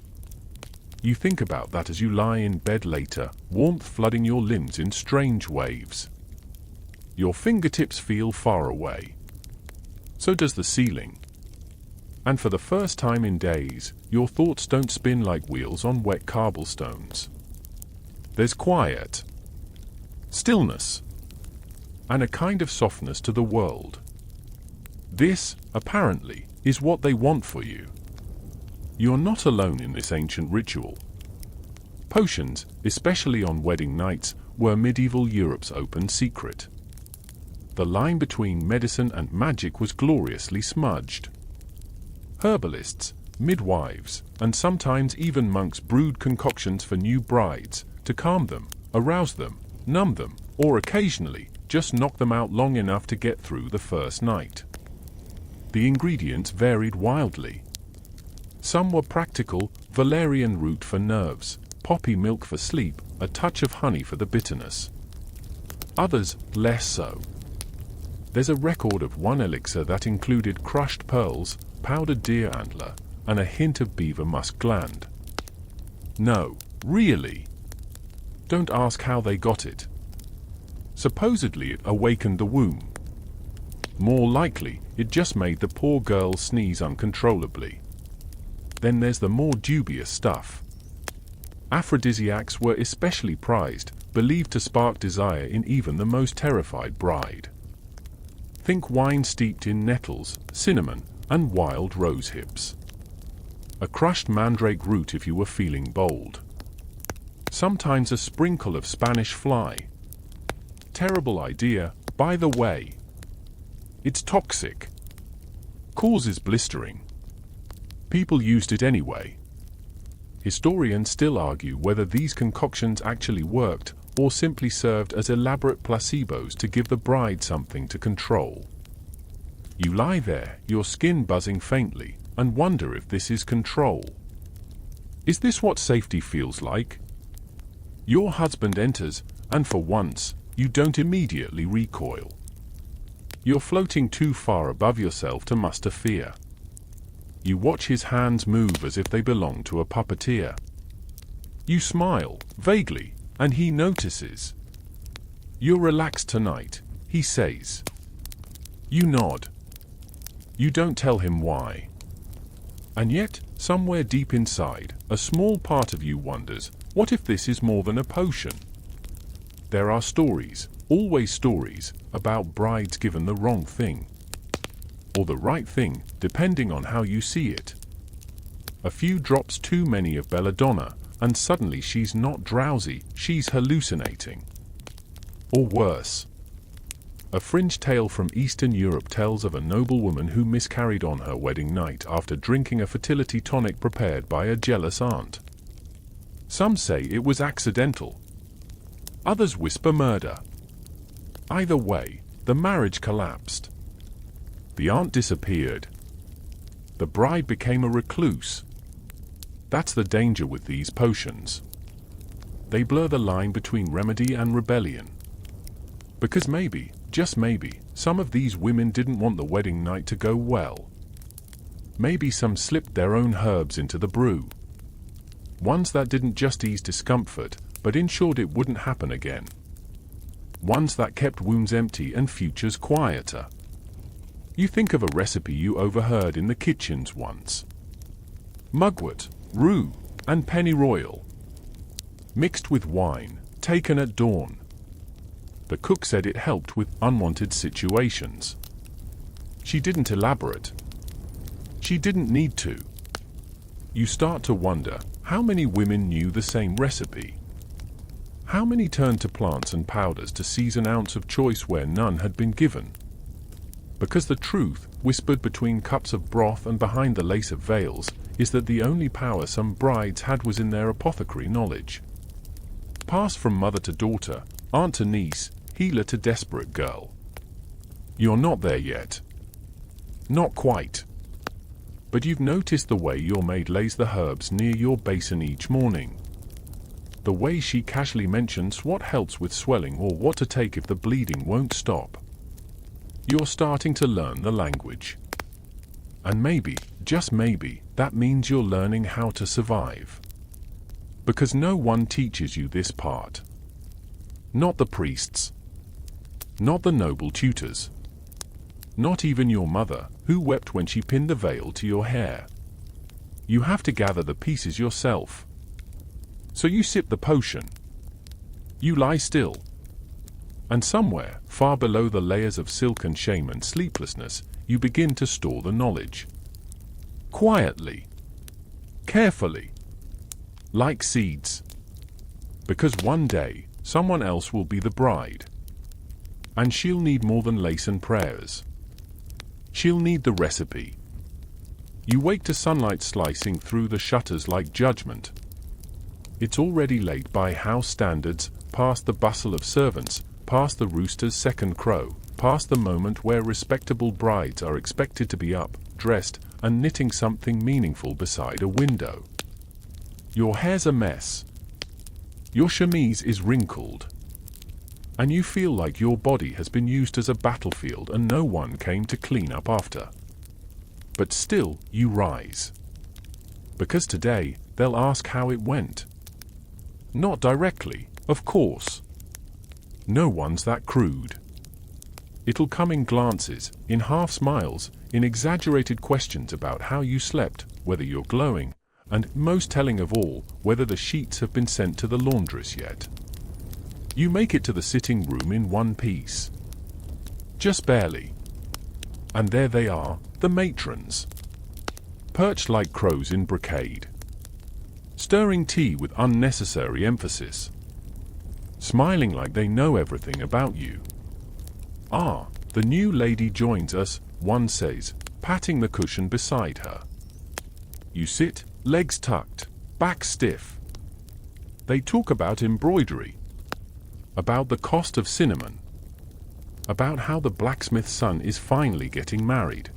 You think about that as you lie in bed later, warmth flooding your limbs in strange waves. Your fingertips feel far away. So does the ceiling. And for the first time in days, your thoughts don't spin like wheels on wet cobblestones. There's quiet. Stillness. And a kind of softness to the world. This, apparently, is what they want for you. You're not alone in this ancient ritual. Potions, especially on wedding nights, were medieval Europe's open secret. The line between medicine and magic was gloriously smudged. Herbalists, midwives, and sometimes even monks brewed concoctions for new brides, to calm them, arouse them, numb them, or occasionally, just knock them out long enough to get through the first night. The ingredients varied wildly. Some were practical, valerian root for nerves, poppy milk for sleep, a touch of honey for the bitterness. Others, less so. There's a record of one elixir that included crushed pearls, powdered deer antler, and a hint of beaver musk gland. No, really. Don't ask how they got it. Supposedly it awakened the womb. More likely, it just made the poor girl sneeze uncontrollably. Then there's the more dubious stuff. Aphrodisiacs were especially prized, believed to spark desire in even the most terrified bride. Think wine steeped in nettles, cinnamon, and wild rose hips. A crushed mandrake root if you were feeling bold. Sometimes a sprinkle of Spanish fly. Terrible idea, by the way. It's toxic. Causes blistering. People used it anyway. Historians still argue whether these concoctions actually worked or simply served as elaborate placebos to give the bride something to control. You lie there, your skin buzzing faintly, and wonder if this is control. Is this what safety feels like? Your husband enters, and for once, you don't immediately recoil. You're floating too far above yourself to muster fear. You watch his hands move as if they belong to a puppeteer. You smile, vaguely, and he notices. You're relaxed tonight, he says. You nod. You don't tell him why. And yet, somewhere deep inside, a small part of you wonders, what if this is more than a potion? There are stories, always stories, about brides given the wrong thing. Or the right thing, depending on how you see it. A few drops too many of belladonna, and suddenly she's not drowsy, she's hallucinating. Or worse. A fringe tale from Eastern Europe tells of a noblewoman who miscarried on her wedding night after drinking a fertility tonic prepared by a jealous aunt. Some say it was accidental. Others whisper murder. Either way, the marriage collapsed. The aunt disappeared. The bride became a recluse. That's the danger with these potions. They blur the line between remedy and rebellion. Because maybe, just maybe, some of these women didn't want the wedding night to go well. Maybe some slipped their own herbs into the brew. Ones that didn't just ease discomfort, but ensured it wouldn't happen again. Ones that kept wounds empty and futures quieter. You think of a recipe you overheard in the kitchens once. Mugwort, rue, and pennyroyal. Mixed with wine, taken at dawn. The cook said it helped with unwanted situations. She didn't elaborate. She didn't need to. You start to wonder, how many women knew the same recipe? How many turned to plants and powders to seize an ounce of choice where none had been given? Because the truth, whispered between cups of broth and behind the lace of veils, is that the only power some brides had was in their apothecary knowledge. Passed from mother to daughter, aunt to niece, healer to desperate girl. You're not there yet. Not quite. But you've noticed the way your maid lays the herbs near your basin each morning. The way she casually mentions what helps with swelling or what to take if the bleeding won't stop. You're starting to learn the language. And maybe, just maybe, that means you're learning how to survive. Because no one teaches you this part. Not the priests. Not the noble tutors. Not even your mother, who wept when she pinned the veil to your hair. You have to gather the pieces yourself. So you sip the potion. You lie still. And somewhere, far below the layers of silk and shame and sleeplessness, you begin to store the knowledge. Quietly. Carefully. Like seeds. Because one day, someone else will be the bride. And she'll need more than lace and prayers. She'll need the recipe. You wake to sunlight slicing through the shutters like judgment. It's already late by house standards, past the bustle of servants, past the rooster's second crow, past the moment where respectable brides are expected to be up, dressed, and knitting something meaningful beside a window. Your hair's a mess. Your chemise is wrinkled. And you feel like your body has been used as a battlefield and no one came to clean up after. But still, you rise. Because today, they'll ask how it went. Not directly, of course. No one's that crude. It'll come in glances, in half smiles, in exaggerated questions about how you slept, whether you're glowing, and, most telling of all, whether the sheets have been sent to the laundress yet. You make it to the sitting room in one piece. Just barely. And there they are, the matrons. Perched like crows in brocade. Stirring tea with unnecessary emphasis. Smiling like they know everything about you. "Ah, the new lady joins us," one says, patting the cushion beside her. You sit, legs tucked, back stiff. They talk about embroidery, about the cost of cinnamon, about how the blacksmith's son is finally getting married.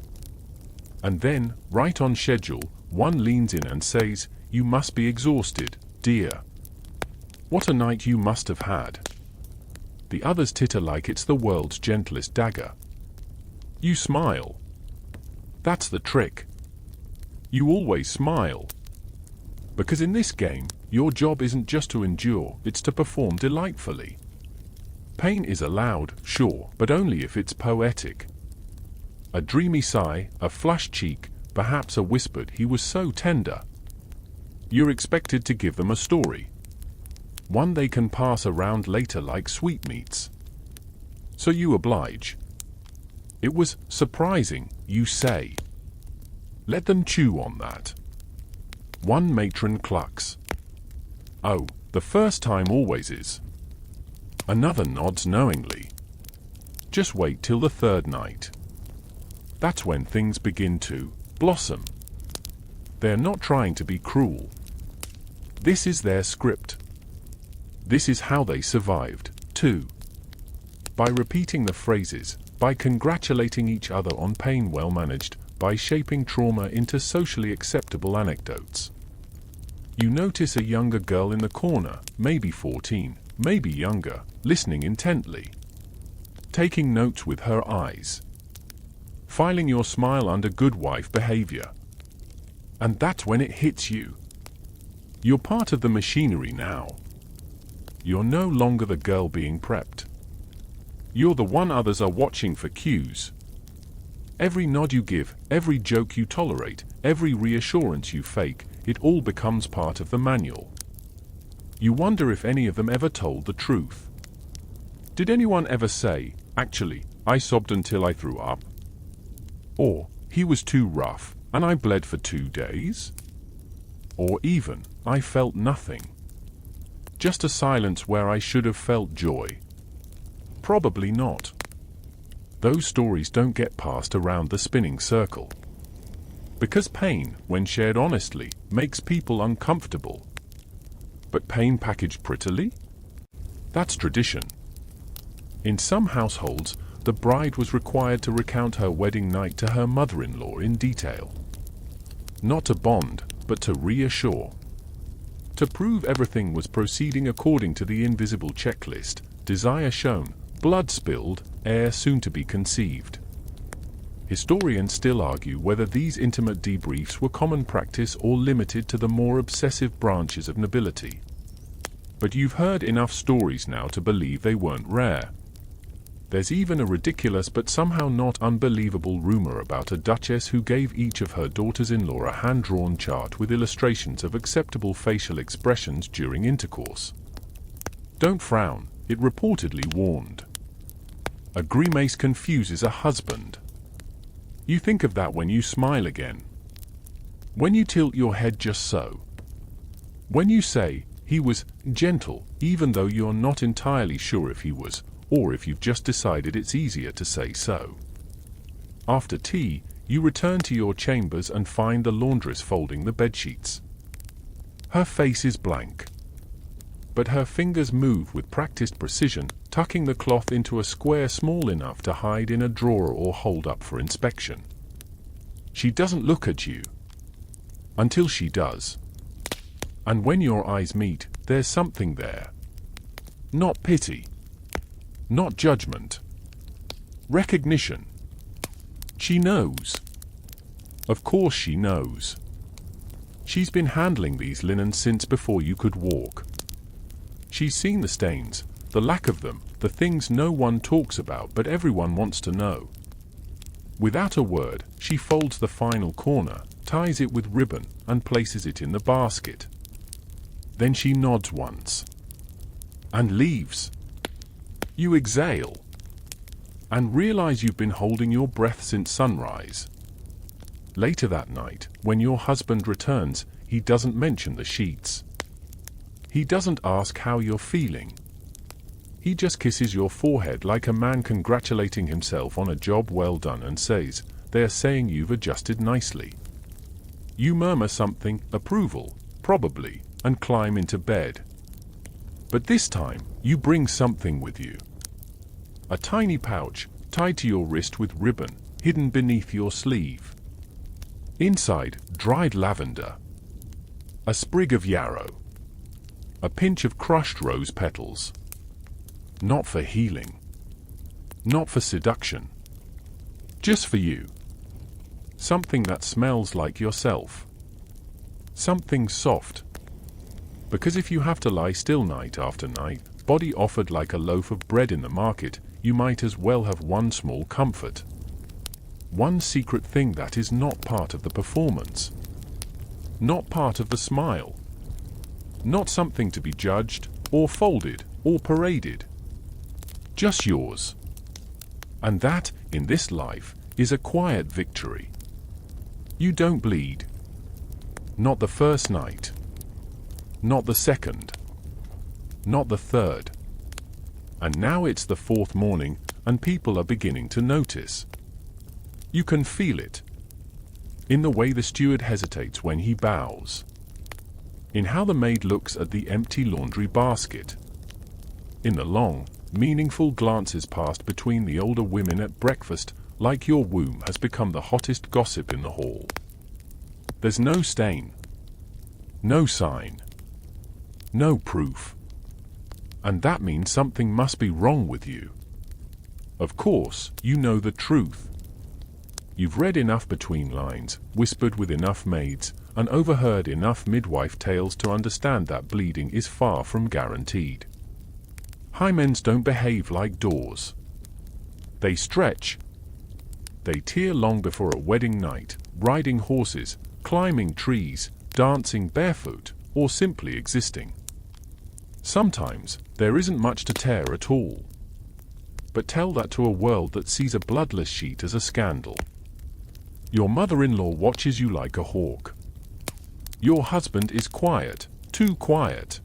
And then, right on schedule, one leans in and says, "You must be exhausted, dear. What a night you must have had." The others titter like it's the world's gentlest dagger. You smile. That's the trick. You always smile. Because in this game, your job isn't just to endure, it's to perform delightfully. Pain is allowed, sure, but only if it's poetic. A dreamy sigh, a flushed cheek, perhaps a whispered "he was so tender." You're expected to give them a story. One they can pass around later like sweetmeats. So you oblige. "It was surprising," you say. Let them chew on that. One matron clucks. "Oh, the first time always is." Another nods knowingly. Just wait till the third night. That's when things begin to blossom. They're not trying to be cruel. This is their script. This is how they survived, too. By repeating the phrases, by congratulating each other on pain well managed, by shaping trauma into socially acceptable anecdotes. You notice a younger girl in the corner, maybe 14, maybe younger, listening intently. Taking notes with her eyes. Filing your smile under good wife behavior. And that's when it hits you. You're part of the machinery now. You're no longer the girl being prepped. You're the one others are watching for cues. Every nod you give, every joke you tolerate, every reassurance you fake, it all becomes part of the manual. You wonder if any of them ever told the truth. Did anyone ever say, "Actually, I sobbed until I threw up"? Or, "He was too rough, and I bled for 2 days"? Or even, "I felt nothing. Just a silence where I should have felt joy"? Probably not. Those stories don't get passed around the spinning circle. Because pain, when shared honestly, makes people uncomfortable. But pain packaged prettily? That's tradition. In some households, the bride was required to recount her wedding night to her mother-in-law in detail. Not to bond, but to reassure. To prove everything was proceeding according to the invisible checklist: desire shown, blood spilled, heir soon to be conceived. Historians still argue whether these intimate debriefs were common practice or limited to the more obsessive branches of nobility. But you've heard enough stories now to believe they weren't rare. There's even a ridiculous but somehow not unbelievable rumor about a duchess who gave each of her daughters-in-law a hand-drawn chart with illustrations of acceptable facial expressions during intercourse. Don't frown, it reportedly warned. A grimace confuses a husband. You think of that when you smile again. When you tilt your head just so. When you say, "He was gentle," even though you're not entirely sure if he was, or if you've just decided it's easier to say so. After tea, you return to your chambers and find the laundress folding the bedsheets. Her face is blank. But her fingers move with practiced precision, tucking the cloth into a square small enough to hide in a drawer or hold up for inspection. She doesn't look at you. Until she does. And when your eyes meet, there's something there. Not pity. Not judgment. Recognition. She knows. Of course she knows. She's been handling these linens since before you could walk. She's seen the stains, the lack of them, the things no one talks about but everyone wants to know. Without a word, she folds the final corner, ties it with ribbon, and places it in the basket. Then she nods once. And leaves. You exhale. And realize you've been holding your breath since sunrise. Later that night, when your husband returns, he doesn't mention the sheets. He doesn't ask how you're feeling. He just kisses your forehead like a man congratulating himself on a job well done and says, "They're saying you've adjusted nicely." You murmur something, approval, probably, and climb into bed. But this time, you bring something with you. A tiny pouch, tied to your wrist with ribbon, hidden beneath your sleeve. Inside, dried lavender. A sprig of yarrow. A pinch of crushed rose petals. Not for healing. Not for seduction. Just for you. Something that smells like yourself. Something soft. Because if you have to lie still night after night, body offered like a loaf of bread in the market, you might as well have one small comfort. One secret thing that is not part of the performance. Not part of the smile. Not something to be judged, or folded, or paraded. Just yours. And that, in this life, is a quiet victory. You don't bleed. Not the first night. Not the second. Not the third. And now it's the fourth morning, and people are beginning to notice. You can feel it. In the way the steward hesitates when he bows. In how the maid looks at the empty laundry basket. In the long, meaningful glances passed between the older women at breakfast, like your womb has become the hottest gossip in the hall. There's no stain. No sign. No proof. And that means something must be wrong with you. Of course, you know the truth. You've read enough between lines, whispered with enough maids, and overheard enough midwife tales to understand that bleeding is far from guaranteed. Hymens don't behave like doors. They stretch. They tear long before a wedding night, riding horses, climbing trees, dancing barefoot, or simply existing. Sometimes, there isn't much to tear at all. But tell that to a world that sees a bloodless sheet as a scandal. Your mother-in-law watches you like a hawk. Your husband is quiet, too quiet.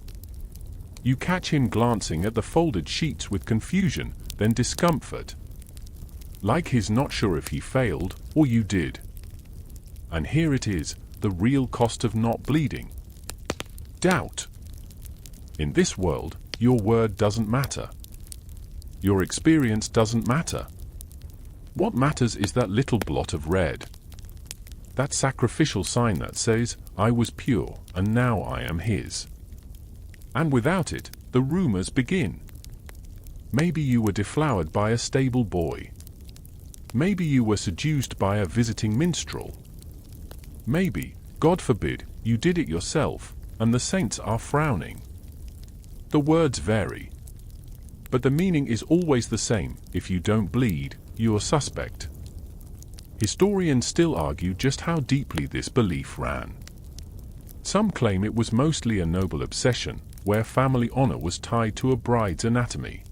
You catch him glancing at the folded sheets with confusion, then discomfort. Like he's not sure if he failed, or you did. And here it is, the real cost of not bleeding. Doubt. In this world, your word doesn't matter. Your experience doesn't matter. What matters is that little blot of red. That sacrificial sign that says, "I was pure, and now I am his." And without it, the rumors begin. Maybe you were deflowered by a stable boy. Maybe you were seduced by a visiting minstrel. Maybe, God forbid, you did it yourself, and the saints are frowning. The words vary. But the meaning is always the same: if you don't bleed, you're suspect. Historians still argue just how deeply this belief ran. Some claim it was mostly a noble obsession, where family honor was tied to a bride's anatomy.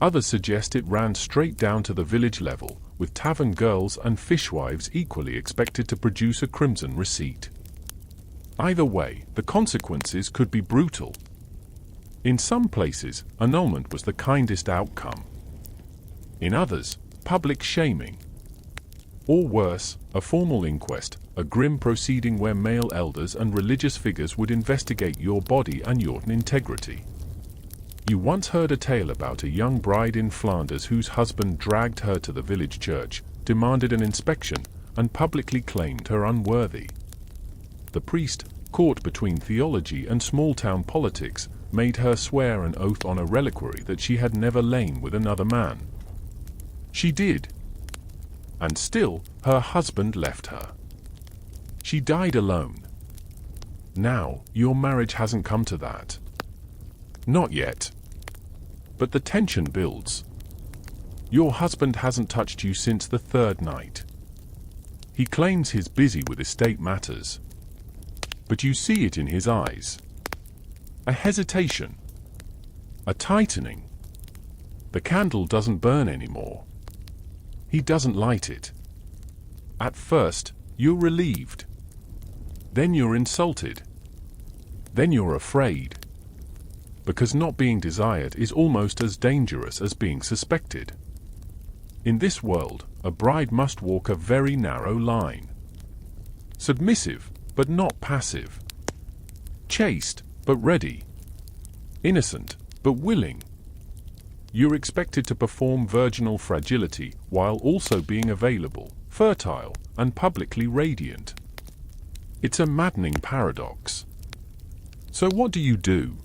Others suggest it ran straight down to the village level, with tavern girls and fishwives equally expected to produce a crimson receipt. Either way, the consequences could be brutal. In some places, annulment was the kindest outcome. In others, public shaming. Or worse, a formal inquest, a grim proceeding where male elders and religious figures would investigate your body and your integrity. You once heard a tale about a young bride in Flanders whose husband dragged her to the village church, demanded an inspection, and publicly claimed her unworthy. The priest, caught between theology and small-town politics, made her swear an oath on a reliquary that she had never lain with another man. She did. And still, her husband left her. She died alone. Now, your marriage hasn't come to that. Not yet. But the tension builds. Your husband hasn't touched you since the third night. He claims he's busy with estate matters. But you see it in his eyes. A hesitation. A tightening. The candle doesn't burn anymore. He doesn't light it. At first, you're relieved. Then you're insulted. Then you're afraid. Because not being desired is almost as dangerous as being suspected. In this world, a bride must walk a very narrow line. Submissive, but not passive. Chaste, but ready. Innocent, but willing. You're expected to perform virginal fragility while also being available, fertile, and publicly radiant. It's a maddening paradox. So what do?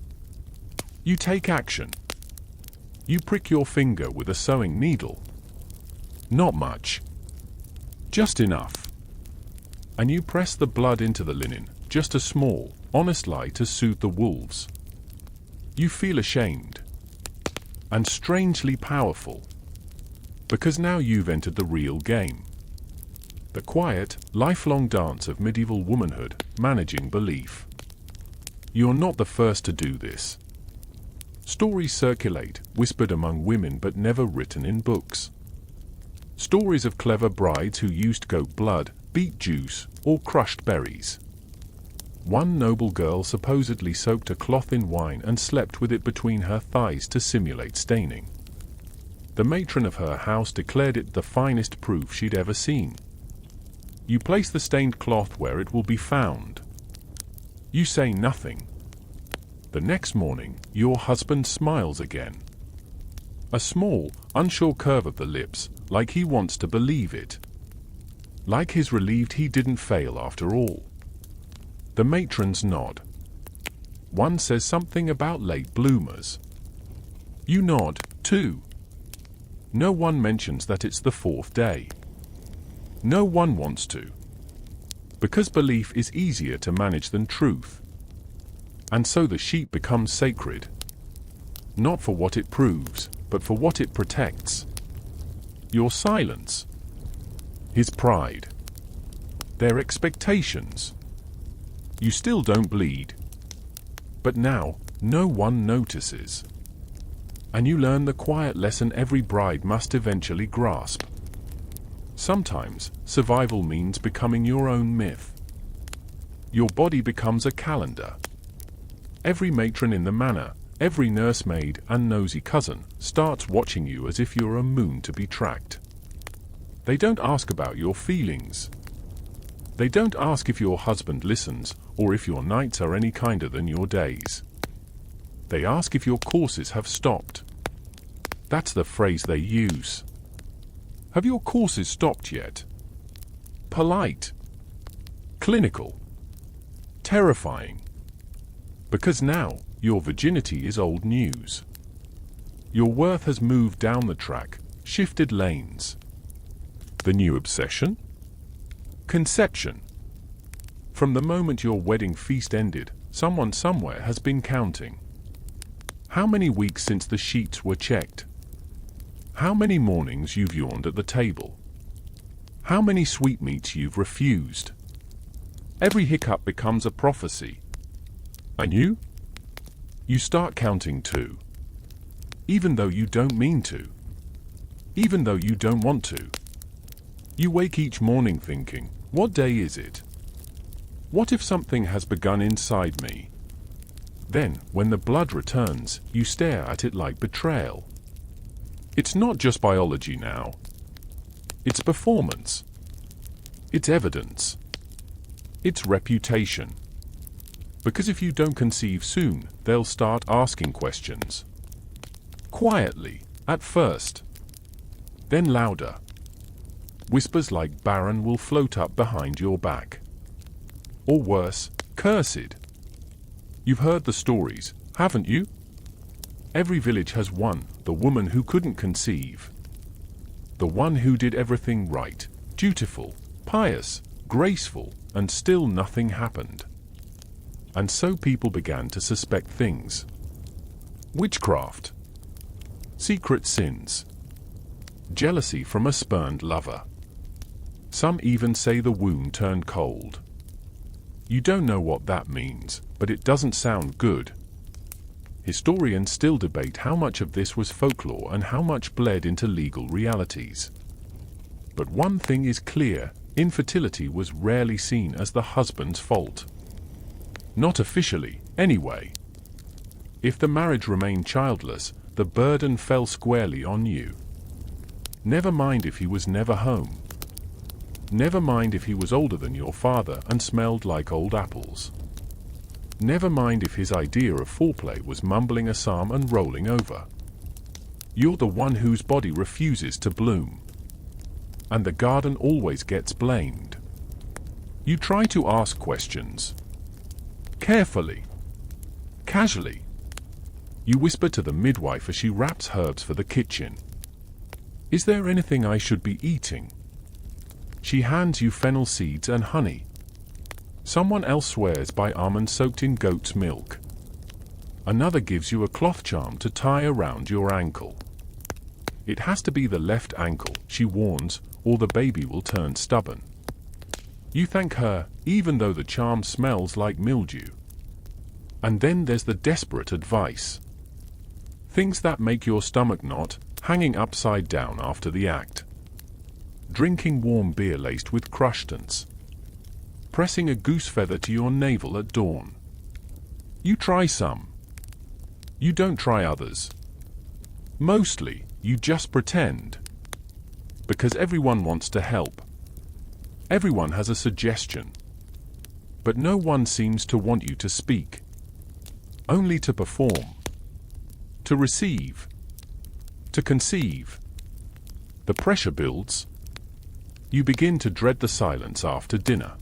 You take action. You prick your finger with a sewing needle. Not much. Just enough. And you press the blood into the linen, just a small, honest lie to soothe the wolves. You feel ashamed. And strangely powerful. Because now you've entered the real game. The quiet, lifelong dance of medieval womanhood, managing belief. You're not the first to do this. Stories circulate, whispered among women but never written in books. Stories of clever brides who used goat blood, beet juice, or crushed berries. One noble girl supposedly soaked a cloth in wine and slept with it between her thighs to simulate staining. The matron of her house declared it the finest proof she'd ever seen. You place the stained cloth where it will be found. You say nothing. The next morning, your husband smiles again. A small, unsure curve of the lips, like he wants to believe it. Like he's relieved he didn't fail after all. The matrons nod. One says something about late bloomers. You nod, too. No one mentions that it's the fourth day. No one wants to. Because belief is easier to manage than truth. And so the sheep becomes sacred. Not for what it proves, but for what it protects. Your silence. His pride. Their expectations. You still don't bleed. But now, no one notices. And you learn the quiet lesson every bride must eventually grasp. Sometimes, survival means becoming your own myth. Your body becomes a calendar. Every matron in the manor, every nursemaid and nosy cousin starts watching you as if you're a moon to be tracked. They don't ask about your feelings. They don't ask if your husband listens or if your nights are any kinder than your days. They ask if your courses have stopped. That's the phrase they use. Have your courses stopped yet? Polite. Clinical. Terrifying. Because now, your virginity is old news. Your worth has moved down the track, shifted lanes. The new obsession? Conception. From the moment your wedding feast ended, someone somewhere has been counting. How many weeks since the sheets were checked? How many mornings you've yawned at the table? How many sweetmeats you've refused? Every hiccup becomes a prophecy. And you? You start counting too. Even though you don't mean to. Even though you don't want to. You wake each morning thinking, what day is it? What if something has begun inside me? Then, when the blood returns, you stare at it like betrayal. It's not just biology now. It's performance. It's evidence. It's reputation. Because if you don't conceive soon, they'll start asking questions. Quietly, at first. Then louder. Whispers like "Baron" will float up behind your back. Or worse, "Cursed." You've heard the stories, haven't you? Every village has one, the woman who couldn't conceive. The one who did everything right, dutiful, pious, graceful, and still nothing happened. And so people began to suspect things. Witchcraft, secret sins, jealousy from a spurned lover. Some even say the womb turned cold. You don't know what that means, but it doesn't sound good. Historians still debate how much of this was folklore and how much bled into legal realities. But one thing is clear, infertility was rarely seen as the husband's fault. Not officially, anyway. If the marriage remained childless, the burden fell squarely on you. Never mind if he was never home. Never mind if he was older than your father and smelled like old apples. Never mind if his idea of foreplay was mumbling a psalm and rolling over. You're the one whose body refuses to bloom. And the garden always gets blamed. You try to ask questions. Carefully. Casually. You whisper to the midwife as she wraps herbs for the kitchen. Is there anything I should be eating? She hands you fennel seeds and honey. Someone else swears by almonds soaked in goat's milk. Another gives you a cloth charm to tie around your ankle. It has to be the left ankle, she warns, or the baby will turn stubborn. You thank her, even though the charm smells like mildew. And then there's the desperate advice. Things that make your stomach knot, hanging upside down after the act. Drinking warm beer laced with crushton's. Pressing a goose feather to your navel at dawn. You try some. You don't try others. Mostly, you just pretend. Because everyone wants to help. Everyone has a suggestion. But no one seems to want you to speak. Only to perform. To receive. To conceive. The pressure builds. You begin to dread the silence after dinner.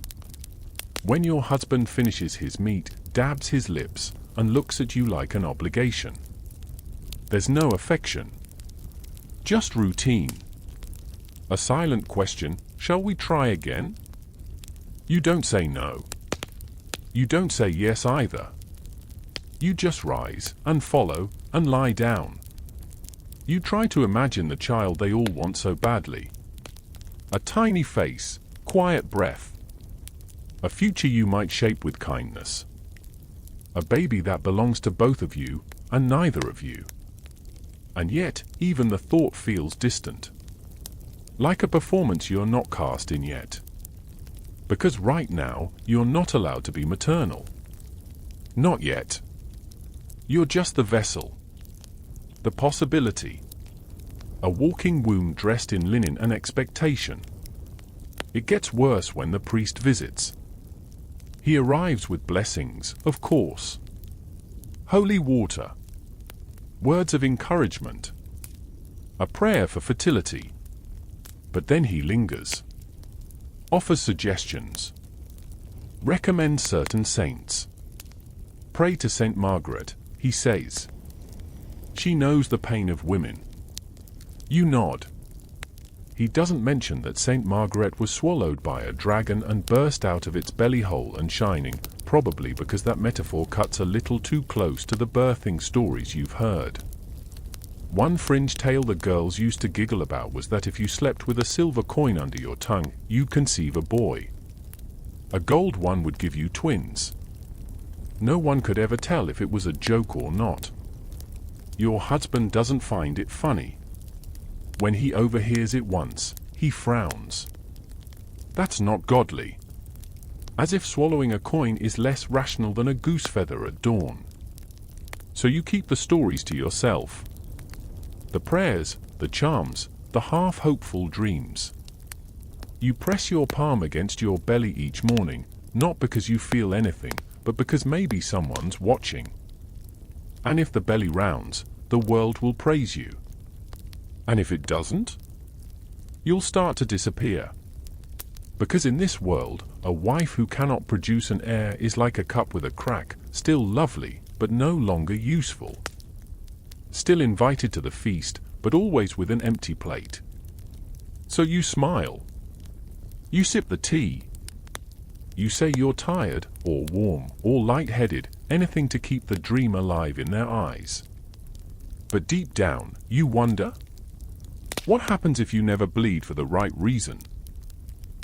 When your husband finishes his meat, dabs his lips, and looks at you like an obligation. There's no affection. Just routine. A silent question, shall we try again? You don't say no. You don't say yes either. You just rise, and follow, and lie down. You try to imagine the child they all want so badly. A tiny face, quiet breath. A future you might shape with kindness. A baby that belongs to both of you, and neither of you. And yet, even the thought feels distant. Like a performance you're not cast in yet. Because right now, you're not allowed to be maternal. Not yet. You're just the vessel. The possibility. A walking womb dressed in linen and expectation. It gets worse when the priest visits. He arrives with blessings, of course. Holy water. Words of encouragement. A prayer for fertility. But then he lingers. Offers suggestions. Recommends certain saints. Pray to Saint Margaret, he says. She knows the pain of women. You nod. He doesn't mention that Saint Margaret was swallowed by a dragon and burst out of its belly whole and shining, probably because that metaphor cuts a little too close to the birthing stories you've heard. One fringe tale the girls used to giggle about was that if you slept with a silver coin under your tongue, you'd conceive a boy. A gold one would give you twins. No one could ever tell if it was a joke or not. Your husband doesn't find it funny. When he overhears it once, he frowns. That's not godly. As if swallowing a coin is less rational than a goose feather at dawn. So you keep the stories to yourself. The prayers, the charms, the half-hopeful dreams. You press your palm against your belly each morning, not because you feel anything, but because maybe someone's watching. And if the belly rounds, the world will praise you. And if it doesn't, you'll start to disappear. Because in this world, a wife who cannot produce an heir is like a cup with a crack, still lovely, but no longer useful. Still invited to the feast, but always with an empty plate. So you smile. You sip the tea. You say you're tired, or warm, or light-headed, anything to keep the dream alive in their eyes. But deep down, you wonder? What happens if you never bleed for the right reason?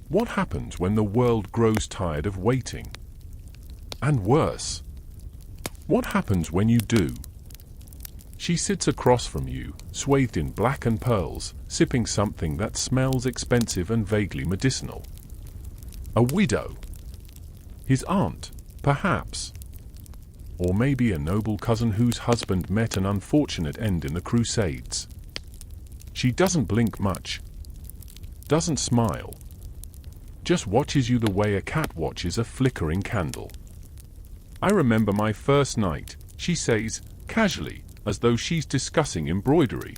What happens when the world grows tired of waiting? And worse, what happens when you do? She sits across from you, swathed in black and pearls, sipping something that smells expensive and vaguely medicinal. A widow. His aunt, perhaps. Or maybe a noble cousin whose husband met an unfortunate end in the Crusades. She doesn't blink much, doesn't smile, just watches you the way a cat watches a flickering candle. I remember my first night, she says, casually, as though she's discussing embroidery.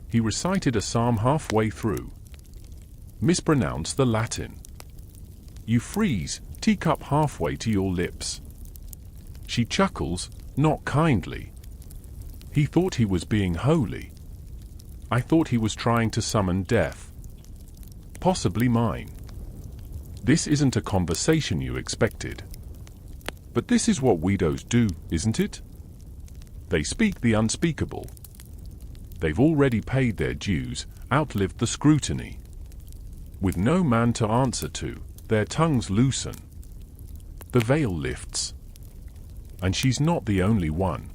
He recited a psalm halfway through. Mispronounced the Latin. You freeze, teacup halfway to your lips. She chuckles, not kindly. He thought he was being holy. I thought he was trying to summon death. Possibly mine. This isn't a conversation you expected. But this is what widows do, isn't it? They speak the unspeakable. They've already paid their dues, outlived the scrutiny. With no man to answer to, their tongues loosen. The veil lifts. And she's not the only one.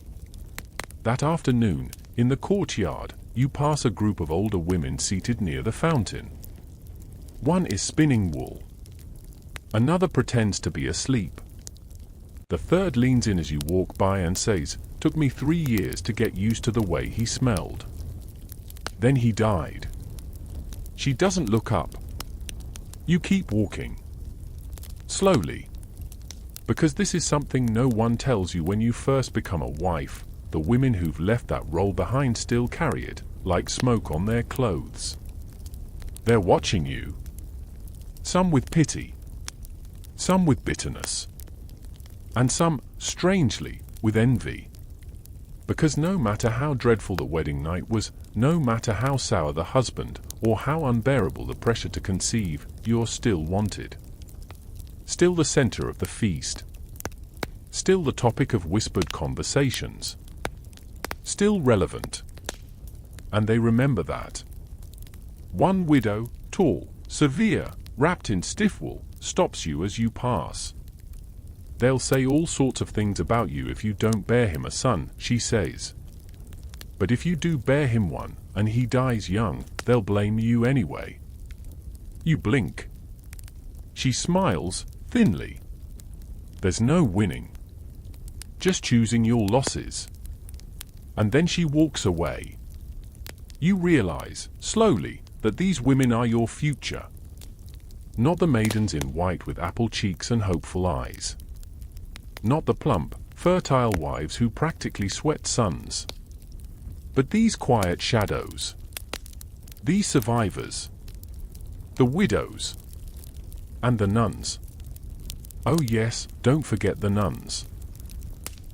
That afternoon, in the courtyard, you pass a group of older women seated near the fountain. One is spinning wool. Another pretends to be asleep. The third leans in as you walk by and says, "Took me 3 years to get used to the way he smelled. Then he died." She doesn't look up. You keep walking. Slowly. Because this is something no one tells you when you first become a wife. The women who've left that role behind still carry it, like smoke on their clothes. They're watching you. Some with pity. Some with bitterness. And some, strangely, with envy. Because no matter how dreadful the wedding night was, no matter how sour the husband, or how unbearable the pressure to conceive, you're still wanted. Still the center of the feast. Still the topic of whispered conversations. Still relevant. And they remember that. One widow, tall, severe, wrapped in stiff wool, stops you as you pass. They'll say all sorts of things about you if you don't bear him a son, she says. But if you do bear him one, and he dies young, they'll blame you anyway. You blink. She smiles, thinly. There's no winning. Just choosing your losses. And then she walks away. You realize, slowly, that these women are your future. Not the maidens in white with apple cheeks and hopeful eyes. Not the plump, fertile wives who practically sweat sons. But these quiet shadows. These survivors. The widows. And the nuns. Oh yes, don't forget the nuns.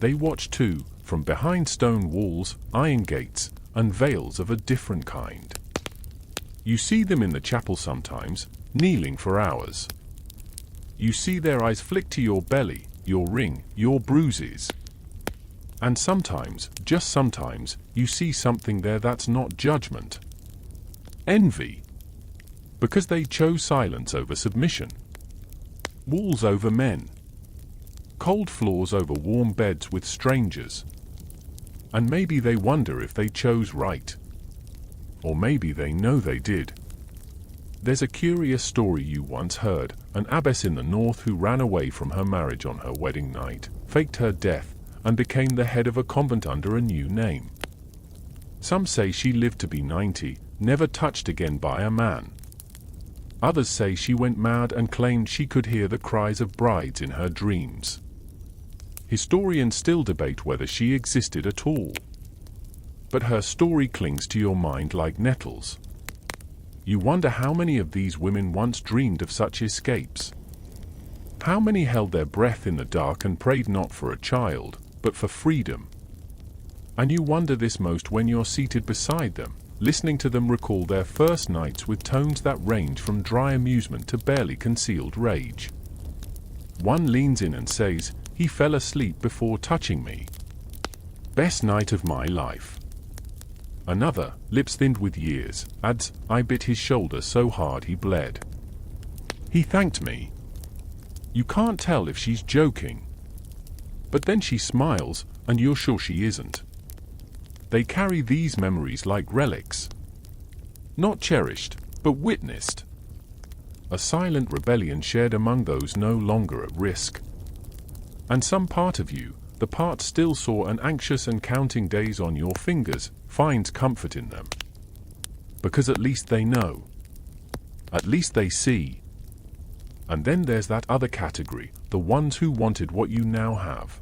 They watch too, from behind stone walls, iron gates, and veils of a different kind. You see them in the chapel sometimes, kneeling for hours. You see their eyes flick to your belly, your ring, your bruises. And sometimes, just sometimes, you see something there that's not judgment. Envy. Because they chose silence over submission. Walls over men. Cold floors over warm beds with strangers. And maybe they wonder if they chose right. Or maybe they know they did. There's a curious story you once heard, an abbess in the north who ran away from her marriage on her wedding night, faked her death, and became the head of a convent under a new name. Some say she lived to be 90, never touched again by a man. Others say she went mad and claimed she could hear the cries of brides in her dreams. Historians still debate whether she existed at all. But her story clings to your mind like nettles. You wonder how many of these women once dreamed of such escapes. How many held their breath in the dark and prayed not for a child, but for freedom. And you wonder this most when you're seated beside them, listening to them recall their first nights with tones that range from dry amusement to barely concealed rage. One leans in and says, "He fell asleep before touching me. Best night of my life." Another, lips thinned with years, adds, "I bit his shoulder so hard he bled. He thanked me." You can't tell if she's joking. But then she smiles, and you're sure she isn't. They carry these memories like relics. Not cherished, but witnessed. A silent rebellion shared among those no longer at risk. And some part of you, the part still sore and anxious and counting days on your fingers, finds comfort in them. Because at least they know. At least they see. And then there's that other category, the ones who wanted what you now have.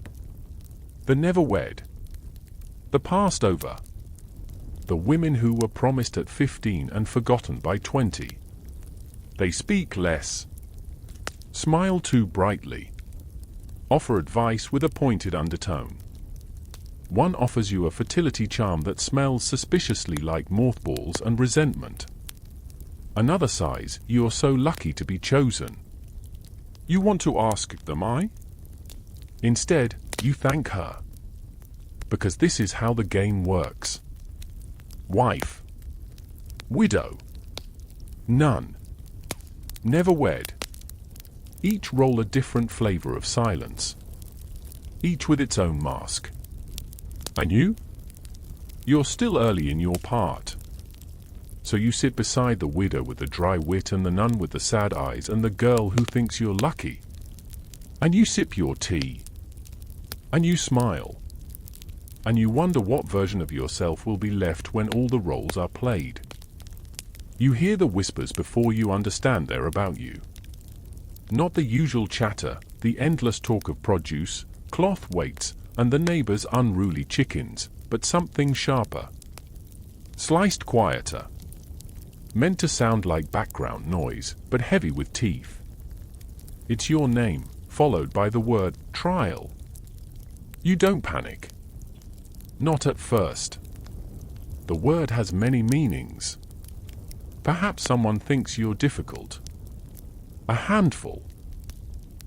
The never wed. The passed over. The women who were promised at 15 and forgotten by 20. They speak less. Smile too brightly. Offer advice with a pointed undertone. One offers you a fertility charm that smells suspiciously like mothballs and resentment. Another sighs, "You're so lucky to be chosen." You want to ask, "Am I?" Instead, you thank her. Because this is how the game works. Wife. Widow. Nun. Never wed. Each roll a different flavor of silence. Each with its own mask. And you? You're still early in your part. So you sit beside the widow with the dry wit and the nun with the sad eyes and the girl who thinks you're lucky. And you sip your tea. And you smile. And you wonder what version of yourself will be left when all the roles are played. You hear the whispers before you understand they're about you. Not the usual chatter, the endless talk of produce, cloth weights, and the neighbor's unruly chickens, but something sharper. Sliced quieter. Meant to sound like background noise, but heavy with teeth. It's your name, followed by the word trial. You don't panic. Not at first. The word has many meanings. Perhaps someone thinks you're difficult. A handful.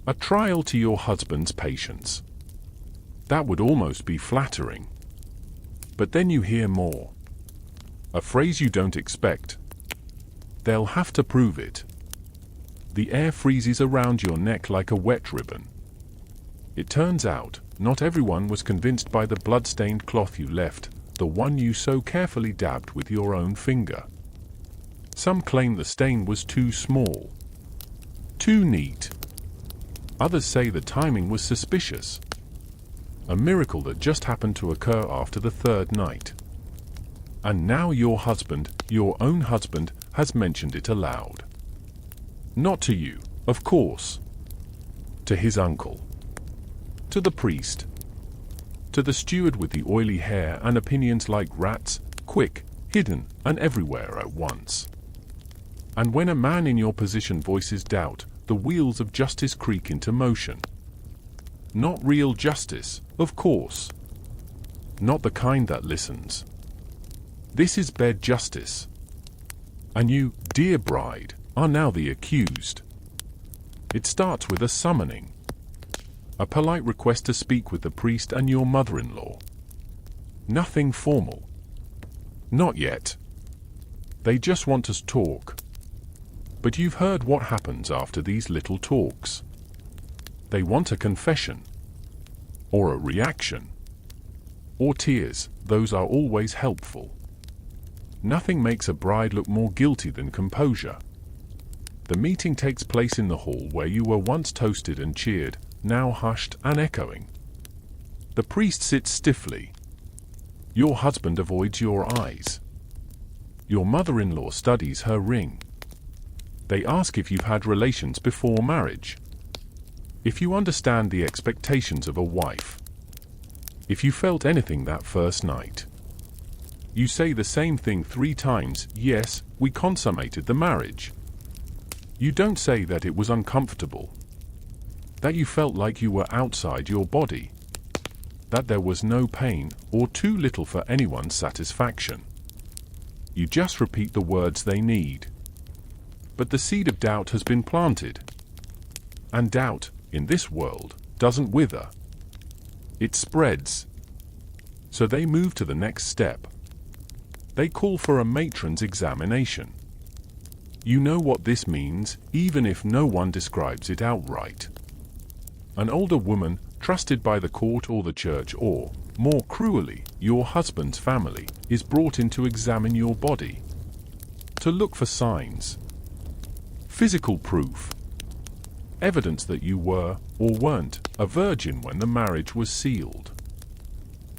A trial to your husband's patience. That would almost be flattering. But then you hear more. A phrase you don't expect. They'll have to prove it. The air freezes around your neck like a wet ribbon. It turns out, not everyone was convinced by the blood-stained cloth you left, the one you so carefully dabbed with your own finger. Some claim the stain was too small. Too neat. Others say the timing was suspicious. A miracle that just happened to occur after the third night. And now your husband, your own husband, has mentioned it aloud. Not to you, of course. To his uncle. To the priest. To the steward with the oily hair and opinions like rats, quick, hidden, and everywhere at once. And when a man in your position voices doubt, the wheels of justice creak into motion. Not real justice, of course. Not the kind that listens. This is bed justice. And you, dear bride, are now the accused. It starts with a summoning. A polite request to speak with the priest and your mother-in-law. Nothing formal. Not yet. They just want to talk. But you've heard what happens after these little talks. They want a confession. Or a reaction. Or tears, those are always helpful. Nothing makes a bride look more guilty than composure. The meeting takes place in the hall where you were once toasted and cheered, now hushed and echoing. The priest sits stiffly. Your husband avoids your eyes. Your mother-in-law studies her ring. They ask if you've had relations before marriage. If you understand the expectations of a wife. If you felt anything that first night. You say the same thing 3 times, yes, we consummated the marriage. You don't say that it was uncomfortable. That you felt like you were outside your body. That there was no pain, or too little for anyone's satisfaction. You just repeat the words they need. But the seed of doubt has been planted. And doubt, in this world, doesn't wither. It spreads. So they move to the next step. They call for a matron's examination. You know what this means, even if no one describes it outright. An older woman, trusted by the court or the church or, more cruelly, your husband's family, is brought in to examine your body. To look for signs. Physical proof. Evidence that you were, or weren't, a virgin when the marriage was sealed.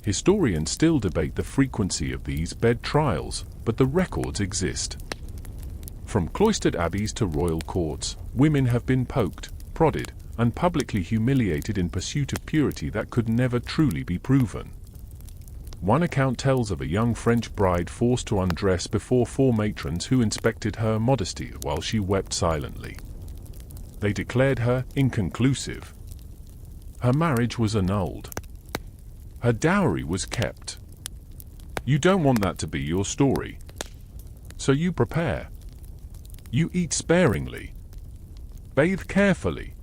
Historians still debate the frequency of these bed trials, but the records exist. From cloistered abbeys to royal courts, women have been poked, prodded, and publicly humiliated in pursuit of purity that could never truly be proven. One account tells of a young French bride forced to undress before 4 matrons who inspected her modesty while she wept silently. They declared her inconclusive. Her marriage was annulled. Her dowry was kept. You don't want that to be your story. So you prepare. You eat sparingly. Bathe carefully.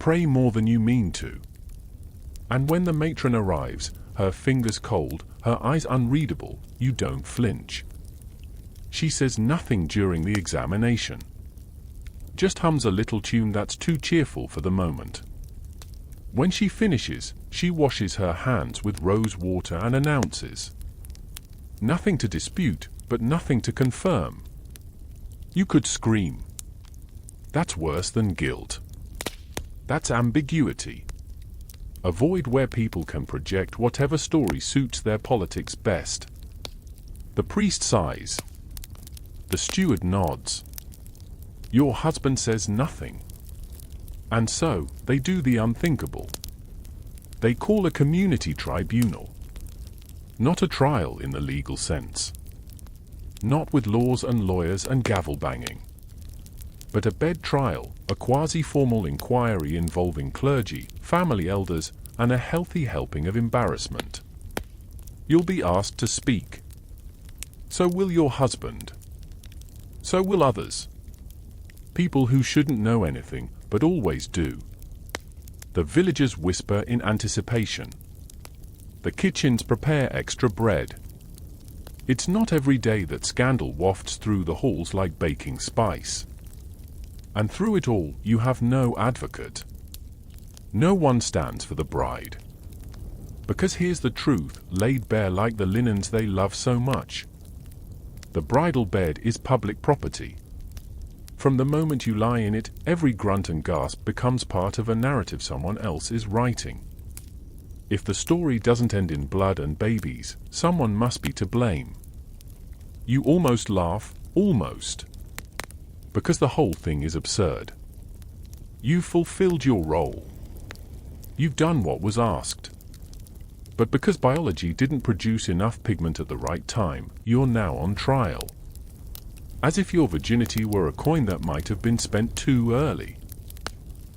Pray more than you mean to. And when the matron arrives, her fingers cold, her eyes unreadable, you don't flinch. She says nothing during the examination. Just hums a little tune that's too cheerful for the moment. When she finishes, she washes her hands with rose water and announces, "Nothing to dispute, but nothing to confirm." You could scream. That's worse than guilt. That's ambiguity. Avoid where people can project whatever story suits their politics best. The priest sighs. The steward nods. Your husband says nothing. And so, they do the unthinkable. They call a community tribunal. Not a trial in the legal sense. Not with laws and lawyers and gavel banging. But a bed trial, a quasi-formal inquiry involving clergy, family elders, and a healthy helping of embarrassment. You'll be asked to speak. So will your husband. So will others. People who shouldn't know anything, but always do. The villagers whisper in anticipation. The kitchens prepare extra bread. It's not every day that scandal wafts through the halls like baking spice. And through it all, you have no advocate. No one stands for the bride. Because here's the truth, laid bare like the linens they love so much. The bridal bed is public property. From the moment you lie in it, every grunt and gasp becomes part of a narrative someone else is writing. If the story doesn't end in blood and babies, someone must be to blame. You almost laugh, almost. Because the whole thing is absurd. You've fulfilled your role. You've done what was asked. But because biology didn't produce enough pigment at the right time, you're now on trial. As if your virginity were a coin that might have been spent too early.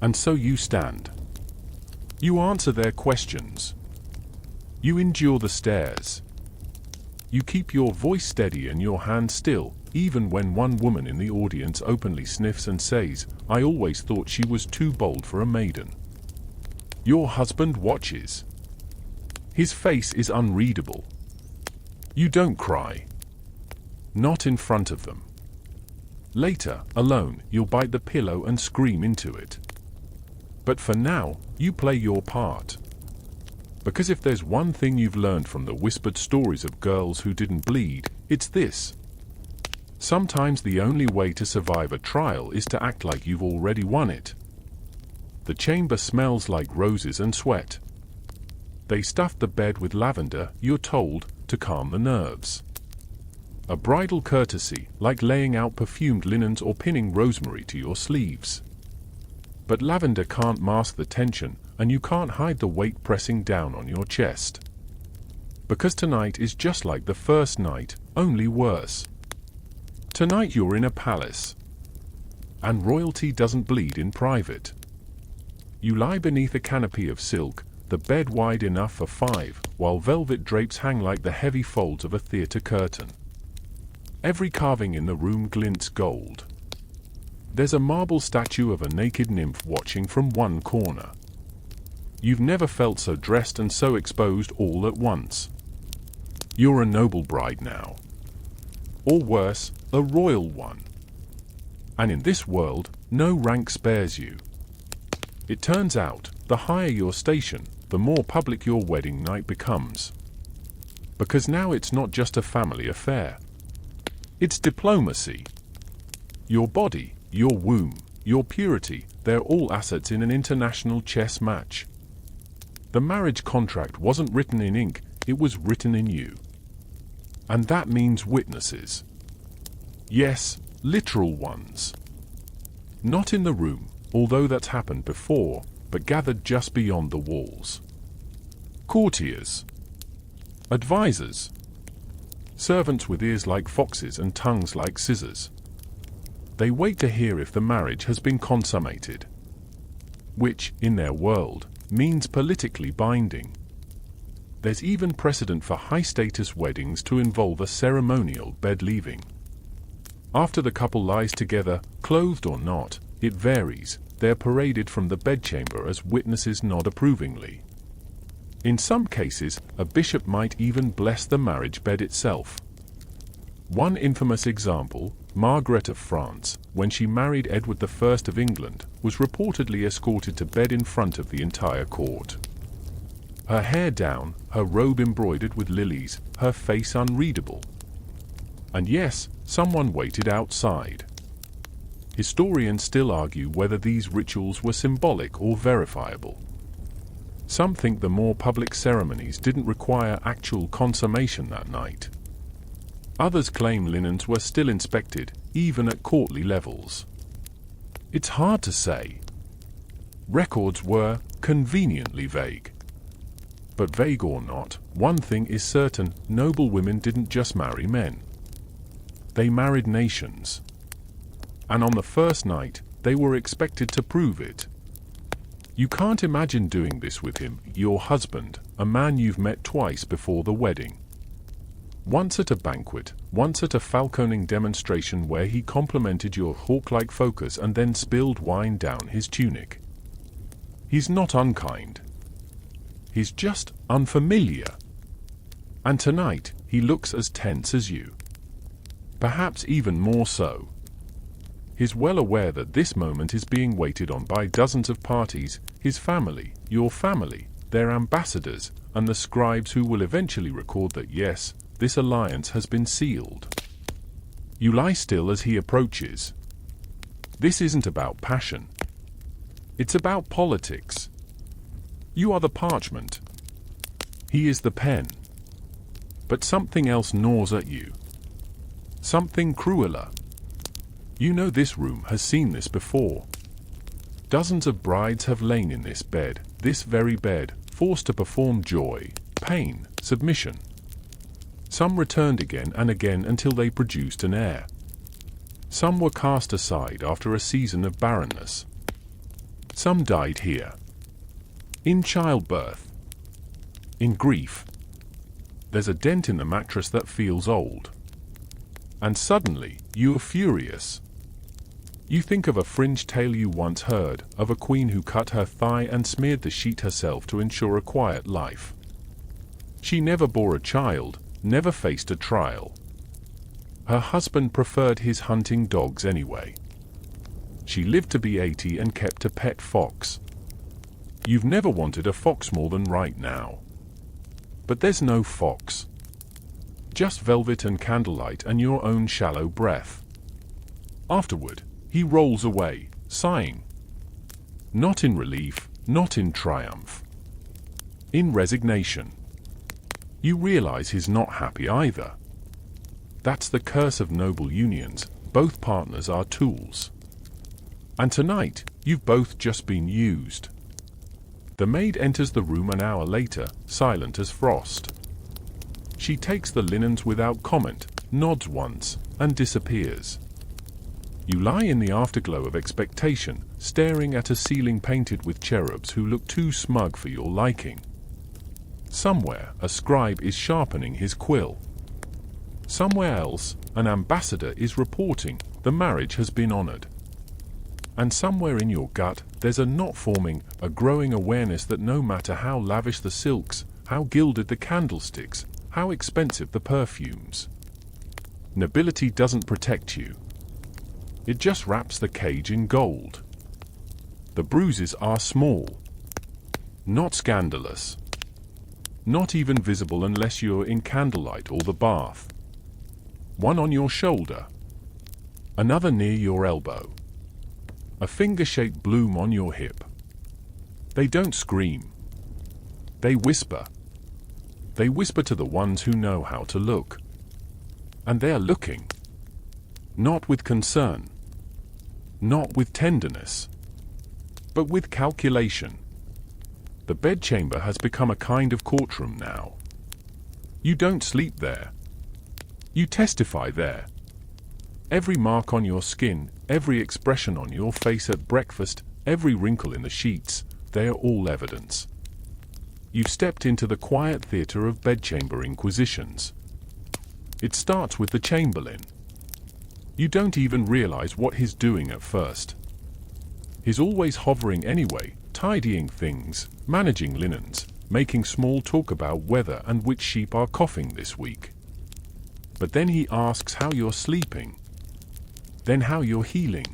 And so you stand. You answer their questions. You endure the stares. You keep your voice steady and your hand still, even when one woman in the audience openly sniffs and says, "I always thought she was too bold for a maiden." Your husband watches. His face is unreadable. You don't cry. Not in front of them. Later, alone, you'll bite the pillow and scream into it. But for now, you play your part. Because if there's one thing you've learned from the whispered stories of girls who didn't bleed, it's this. Sometimes the only way to survive a trial is to act like you've already won it. The chamber smells like roses and sweat. They stuffed the bed with lavender, you're told, to calm the nerves. A bridal courtesy, like laying out perfumed linens or pinning rosemary to your sleeves. But lavender can't mask the tension, and you can't hide the weight pressing down on your chest. Because tonight is just like the first night, only worse. Tonight you're in a palace. And royalty doesn't bleed in private. You lie beneath a canopy of silk, the bed wide enough for 5, while velvet drapes hang like the heavy folds of a theatre curtain. Every carving in the room glints gold. There's a marble statue of a naked nymph watching from one corner. You've never felt so dressed and so exposed all at once. You're a noble bride now. Or worse, a royal one. And in this world, no rank spares you. It turns out, the higher your station, the more public your wedding night becomes. Because now it's not just a family affair. It's diplomacy. Your body, your womb, your purity, they're all assets in an international chess match. The marriage contract wasn't written in ink, it was written in you. And that means witnesses. Yes, literal ones. Not in the room, although that's happened before, but gathered just beyond the walls. Courtiers. Advisors. Servants with ears like foxes and tongues like scissors. They wait to hear if the marriage has been consummated. Which, in their world, means politically binding. There's even precedent for high-status weddings to involve a ceremonial bed leaving. After the couple lies together, clothed or not, it varies, they're paraded from the bedchamber as witnesses nod approvingly. In some cases, a bishop might even bless the marriage bed itself. One infamous example, Margaret of France, when she married Edward I of England, was reportedly escorted to bed in front of the entire court. Her hair down, her robe embroidered with lilies, her face unreadable. And yes, someone waited outside. Historians still argue whether these rituals were symbolic or verifiable. Some think the more public ceremonies didn't require actual consummation that night. Others claim linens were still inspected, even at courtly levels. It's hard to say. Records were conveniently vague. But vague or not, one thing is certain, noble women didn't just marry men. They married nations. And on the first night, they were expected to prove it. You can't imagine doing this with him, your husband, a man you've met twice before the wedding. Once at a banquet, once at a falconing demonstration where he complimented your hawk-like focus and then spilled wine down his tunic. He's not unkind. He's just unfamiliar. And tonight, he looks as tense as you. Perhaps even more so. He's well aware that this moment is being waited on by dozens of parties, his family, your family, their ambassadors, and the scribes who will eventually record that yes, this alliance has been sealed. You lie still as he approaches. This isn't about passion. It's about politics. You are the parchment. He is the pen. But something else gnaws at you. Something crueler. You know this room has seen this before. Dozens of brides have lain in this bed, this very bed, forced to perform joy, pain, submission. Some returned again and again until they produced an heir. Some were cast aside after a season of barrenness. Some died here. In childbirth. In grief. There's a dent in the mattress that feels old. And suddenly, you are furious. You think of a fringe tale you once heard, of a queen who cut her thigh and smeared the sheet herself to ensure a quiet life. She never bore a child, never faced a trial. Her husband preferred his hunting dogs anyway. She lived to be 80 and kept a pet fox. You've never wanted a fox more than right now. But there's no fox. Just velvet and candlelight and your own shallow breath. Afterward, he rolls away, sighing. Not in relief, not in triumph. In resignation. You realize he's not happy either. That's the curse of noble unions, both partners are tools. And tonight, you've both just been used. The maid enters the room an hour later, silent as frost. She takes the linens without comment, nods once, and disappears. You lie in the afterglow of expectation, staring at a ceiling painted with cherubs who look too smug for your liking. Somewhere, a scribe is sharpening his quill. Somewhere else, an ambassador is reporting the marriage has been honored. And somewhere in your gut, there's a knot forming, a growing awareness that no matter how lavish the silks, how gilded the candlesticks, how expensive the perfumes, nobility doesn't protect you. It just wraps the cage in gold. The bruises are small, not scandalous, not even visible unless you're in candlelight or the bath. One on your shoulder, another near your elbow, a finger-shaped bloom on your hip. They don't scream. They whisper. They whisper to the ones who know how to look. And they're looking. Not with concern. Not with tenderness. But with calculation. The bedchamber has become a kind of courtroom now. You don't sleep there. You testify there. Every mark on your skin, every expression on your face at breakfast, every wrinkle in the sheets, they are all evidence. You've stepped into the quiet theater of bedchamber inquisitions. It starts with the chamberlain. You don't even realize what he's doing at first. He's always hovering anyway, tidying things, managing linens, making small talk about weather and which sheep are coughing this week. But then he asks how you're sleeping. Then how you're healing.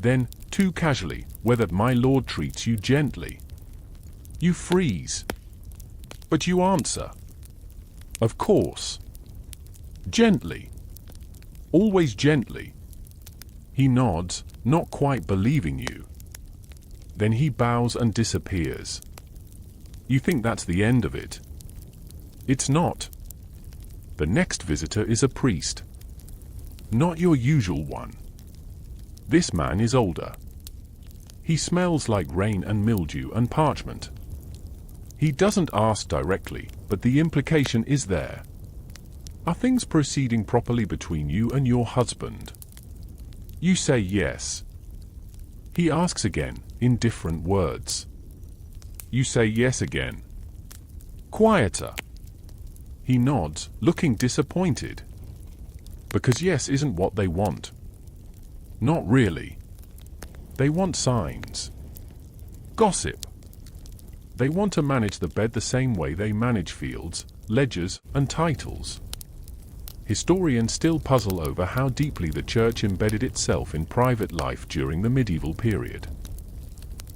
Then, too casually, whether my lord treats you gently. You freeze. But you answer. Of course. Gently. Always gently. He nods, not quite believing you. Then he bows and disappears. You think that's the end of it. It's not. The next visitor is a priest. Not your usual one. This man is older. He smells like rain and mildew and parchment. He doesn't ask directly, but the implication is there. Are things proceeding properly between you and your husband? You say yes. He asks again, in different words. You say yes again. Quieter. He nods, looking disappointed. Because yes isn't what they want. Not really. They want signs. Gossip. They want to manage the bed the same way they manage fields, ledgers, and titles. Historians still puzzle over how deeply the church embedded itself in private life during the medieval period.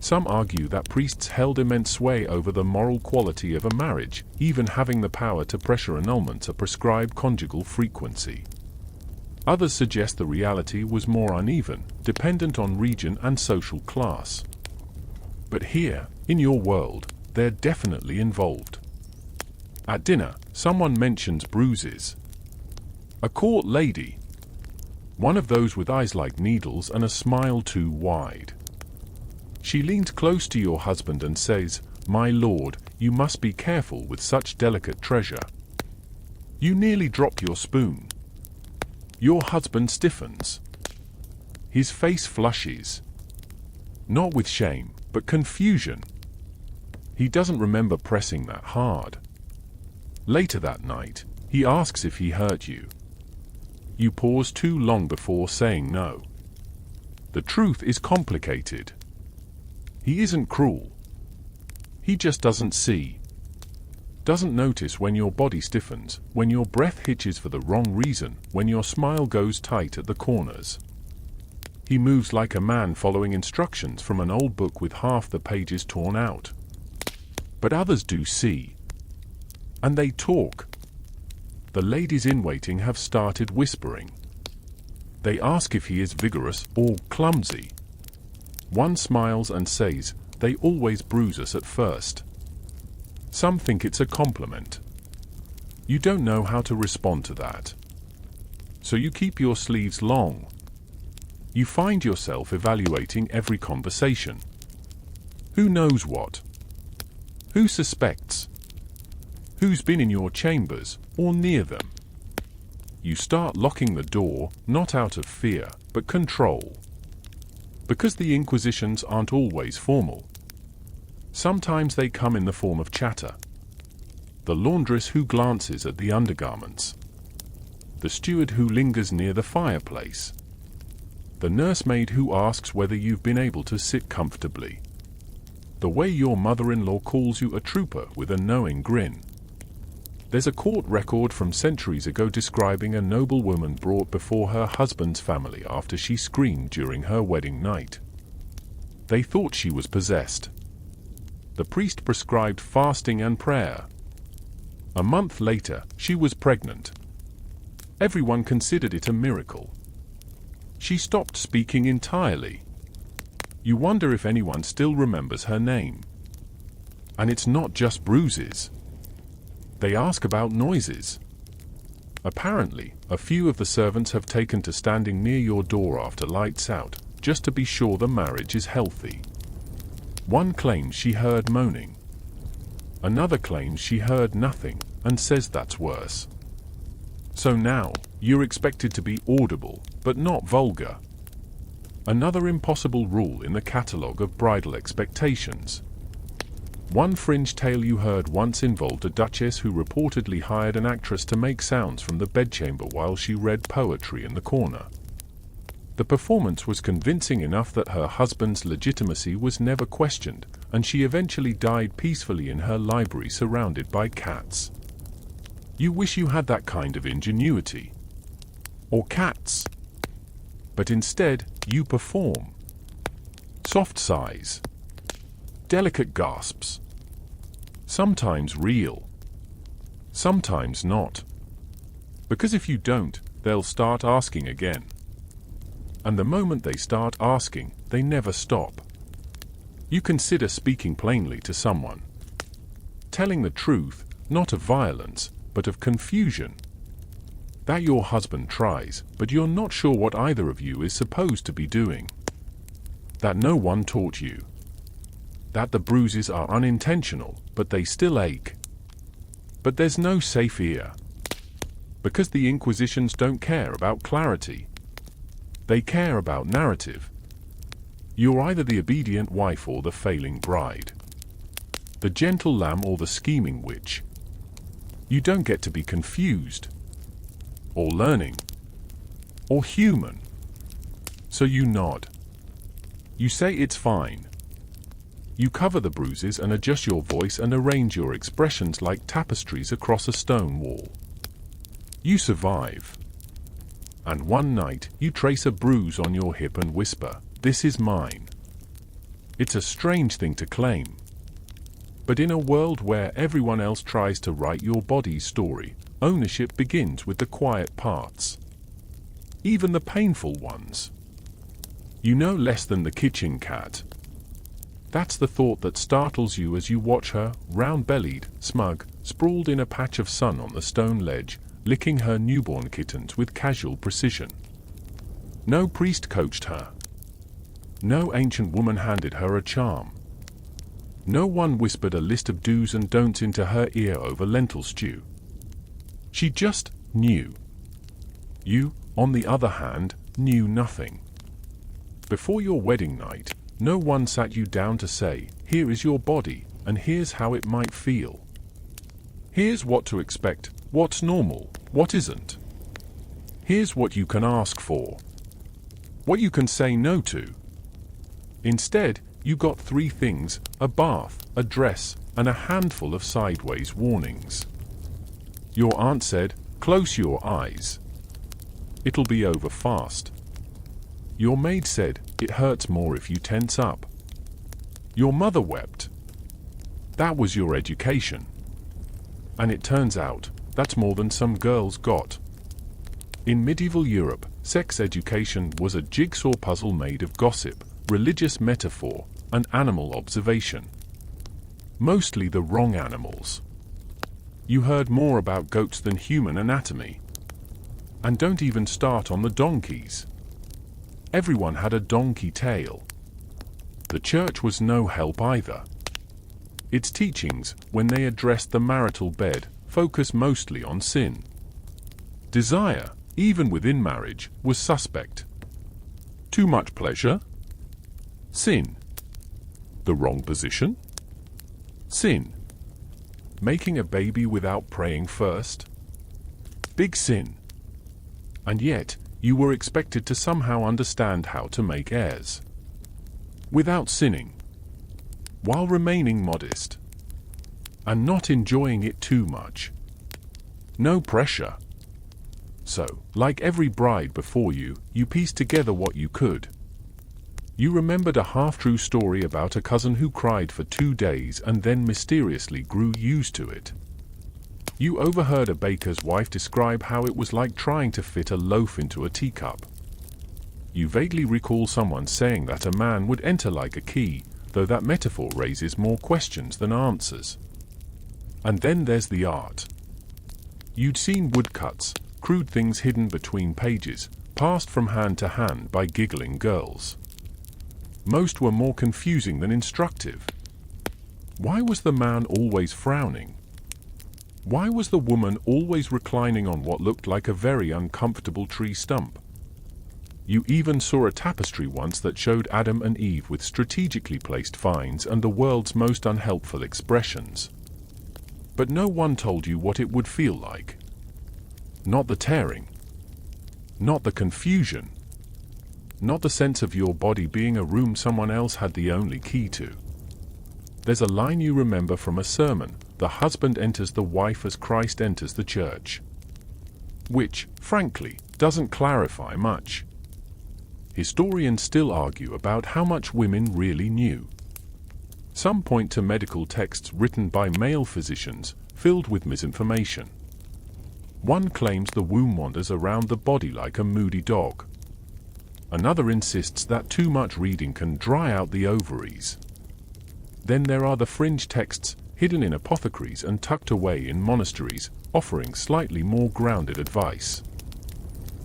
Some argue that priests held immense sway over the moral quality of a marriage, even having the power to pressure annulment a prescribed conjugal frequency. Others suggest the reality was more uneven, dependent on region and social class. But here, in your world, they're definitely involved. At dinner, someone mentions bruises. A court lady. One of those with eyes like needles and a smile too wide. She leans close to your husband and says, "My lord, you must be careful with such delicate treasure." You nearly drop your spoon. Your husband stiffens. His face flushes. Not with shame, but confusion. He doesn't remember pressing that hard. Later that night, he asks if he hurt you. You pause too long before saying no. The truth is complicated. He isn't cruel. He just doesn't see. Doesn't notice when your body stiffens, when your breath hitches for the wrong reason, when your smile goes tight at the corners. He moves like a man following instructions from an old book with half the pages torn out. But others do see. And they talk. The ladies in waiting have started whispering. They ask if he is vigorous or clumsy. One smiles and says, "They always bruise us at first." Some think it's a compliment. You don't know how to respond to that. So you keep your sleeves long. You find yourself evaluating every conversation. Who knows what? Who suspects? Who's been in your chambers, or near them? You start locking the door, not out of fear, but control. Because the inquisitions aren't always formal. Sometimes they come in the form of chatter. The laundress who glances at the undergarments. The steward who lingers near the fireplace. The nursemaid who asks whether you've been able to sit comfortably. The way your mother-in-law calls you a trooper with a knowing grin. There's a court record from centuries ago describing a noblewoman brought before her husband's family after she screamed during her wedding night. They thought she was possessed. The priest prescribed fasting and prayer. A month later, she was pregnant. Everyone considered it a miracle. She stopped speaking entirely. You wonder if anyone still remembers her name. And it's not just bruises. They ask about noises. Apparently, a few of the servants have taken to standing near your door after lights out, just to be sure the marriage is healthy. One claims she heard moaning. Another claims she heard nothing, and says that's worse. So now, you're expected to be audible, but not vulgar. Another impossible rule in the catalogue of bridal expectations. One fringe tale you heard once involved a duchess who reportedly hired an actress to make sounds from the bedchamber while she read poetry in the corner. The performance was convincing enough that her husband's legitimacy was never questioned, and she eventually died peacefully in her library surrounded by cats. You wish you had that kind of ingenuity. Or cats. But instead, you perform. Soft sighs. Delicate gasps. Sometimes real. Sometimes not. Because if you don't, they'll start asking again. And the moment they start asking, they never stop. You consider speaking plainly to someone. Telling the truth, not of violence, but of confusion. That your husband tries, but you're not sure what either of you is supposed to be doing. That no one taught you. That the bruises are unintentional, but they still ache. But there's no safe ear. Because the Inquisitions don't care about clarity. They care about narrative. You're either the obedient wife or the failing bride. The gentle lamb or the scheming witch. You don't get to be confused. Or learning. Or human. So you nod. You say it's fine. You cover the bruises and adjust your voice and arrange your expressions like tapestries across a stone wall. You survive. And one night, you trace a bruise on your hip and whisper, "This is mine." It's a strange thing to claim. But in a world where everyone else tries to write your body's story, ownership begins with the quiet parts. Even the painful ones. You know less than the kitchen cat. That's the thought that startles you as you watch her, round-bellied, smug, sprawled in a patch of sun on the stone ledge, licking her newborn kittens with casual precision. No priest coached her. No ancient woman handed her a charm. No one whispered a list of do's and don'ts into her ear over lentil stew. She just knew. You, on the other hand, knew nothing. Before your wedding night, no one sat you down to say, "Here is your body, and here's how it might feel. Here's what to expect, what's normal, what isn't. Here's what you can ask for. What you can say no to." Instead, you got three things: a bath, a dress, and a handful of sideways warnings. Your aunt said, "Close your eyes. It'll be over fast." Your maid said, "It hurts more if you tense up." Your mother wept. That was your education. And it turns out, that's more than some girls got. In medieval Europe, sex education was a jigsaw puzzle made of gossip, religious metaphor, and animal observation. Mostly the wrong animals. You heard more about goats than human anatomy. And don't even start on the donkeys. Everyone had a donkey tail. The church was no help either. Its teachings, when they addressed the marital bed, focus mostly on sin. Desire, even within marriage, was suspect. Too much pleasure? Sin. The wrong position? Sin. Making a baby without praying first? Big sin. And yet, you were expected to somehow understand how to make heirs. Without sinning. While remaining modest. And not enjoying it too much. No pressure. So, like every bride before you, you pieced together what you could. You remembered a half-true story about a cousin who cried for 2 days and then mysteriously grew used to it. You overheard a baker's wife describe how it was like trying to fit a loaf into a teacup. You vaguely recall someone saying that a man would enter like a key, though that metaphor raises more questions than answers. And then there's the art. You'd seen woodcuts, crude things hidden between pages, passed from hand to hand by giggling girls. Most were more confusing than instructive. Why was the man always frowning? Why was the woman always reclining on what looked like a very uncomfortable tree stump? You even saw a tapestry once that showed Adam and Eve with strategically placed vines and the world's most unhelpful expressions. But no one told you what it would feel like. Not the tearing. Not the confusion. Not the sense of your body being a room someone else had the only key to. There's a line you remember from a sermon: the husband enters the wife as Christ enters the church. Which, frankly, doesn't clarify much. Historians still argue about how much women really knew. Some point to medical texts written by male physicians, filled with misinformation. One claims the womb wanders around the body like a moody dog. Another insists that too much reading can dry out the ovaries. Then there are the fringe texts, hidden in apothecaries and tucked away in monasteries, offering slightly more grounded advice.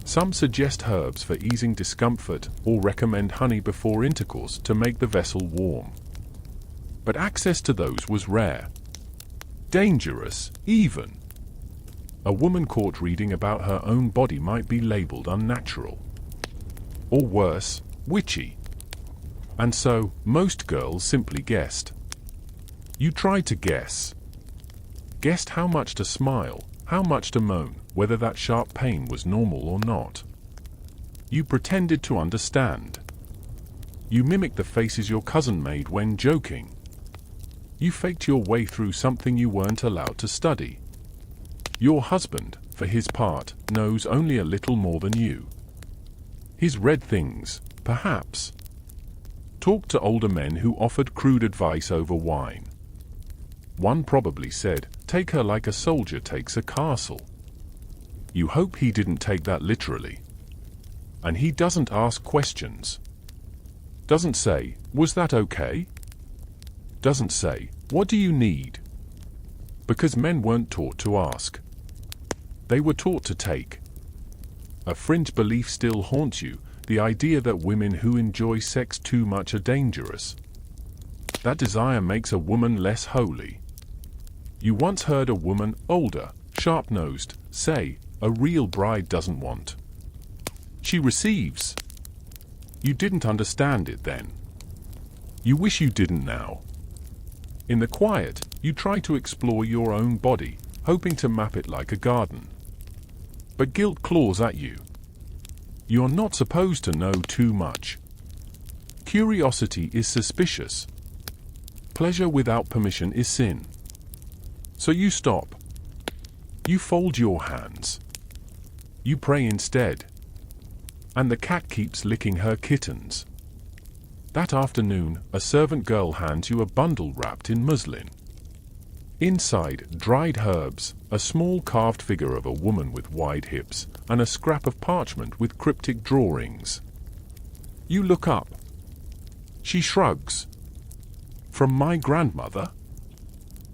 Some suggest herbs for easing discomfort or recommend honey before intercourse to make the vessel warm. But access to those was rare. Dangerous, even. A woman caught reading about her own body might be labeled unnatural. Or worse, witchy. And so, most girls simply guessed. You tried to guess. Guessed how much to smile, how much to moan, whether that sharp pain was normal or not. You pretended to understand. You mimicked the faces your cousin made when joking. You faked your way through something you weren't allowed to study. Your husband, for his part, knows only a little more than you. He's read things, perhaps. Talked to older men who offered crude advice over wine. One probably said, "Take her like a soldier takes a castle." You hope he didn't take that literally. And he doesn't ask questions. Doesn't say, "Was that okay?" Doesn't say, "What do you need?" Because men weren't taught to ask. They were taught to take. A fringe belief still haunts you, the idea that women who enjoy sex too much are dangerous. That desire makes a woman less holy. You once heard a woman, older, sharp-nosed, say, "A real bride doesn't want. She receives." You didn't understand it then. You wish you didn't now. In the quiet, you try to explore your own body, hoping to map it like a garden. But guilt claws at you. You're not supposed to know too much. Curiosity is suspicious. Pleasure without permission is sin. So you stop. You fold your hands. You pray instead. And the cat keeps licking her kittens. That afternoon, a servant girl hands you a bundle wrapped in muslin. Inside, dried herbs, a small carved figure of a woman with wide hips, and a scrap of parchment with cryptic drawings. You look up. She shrugs. "From my grandmother?"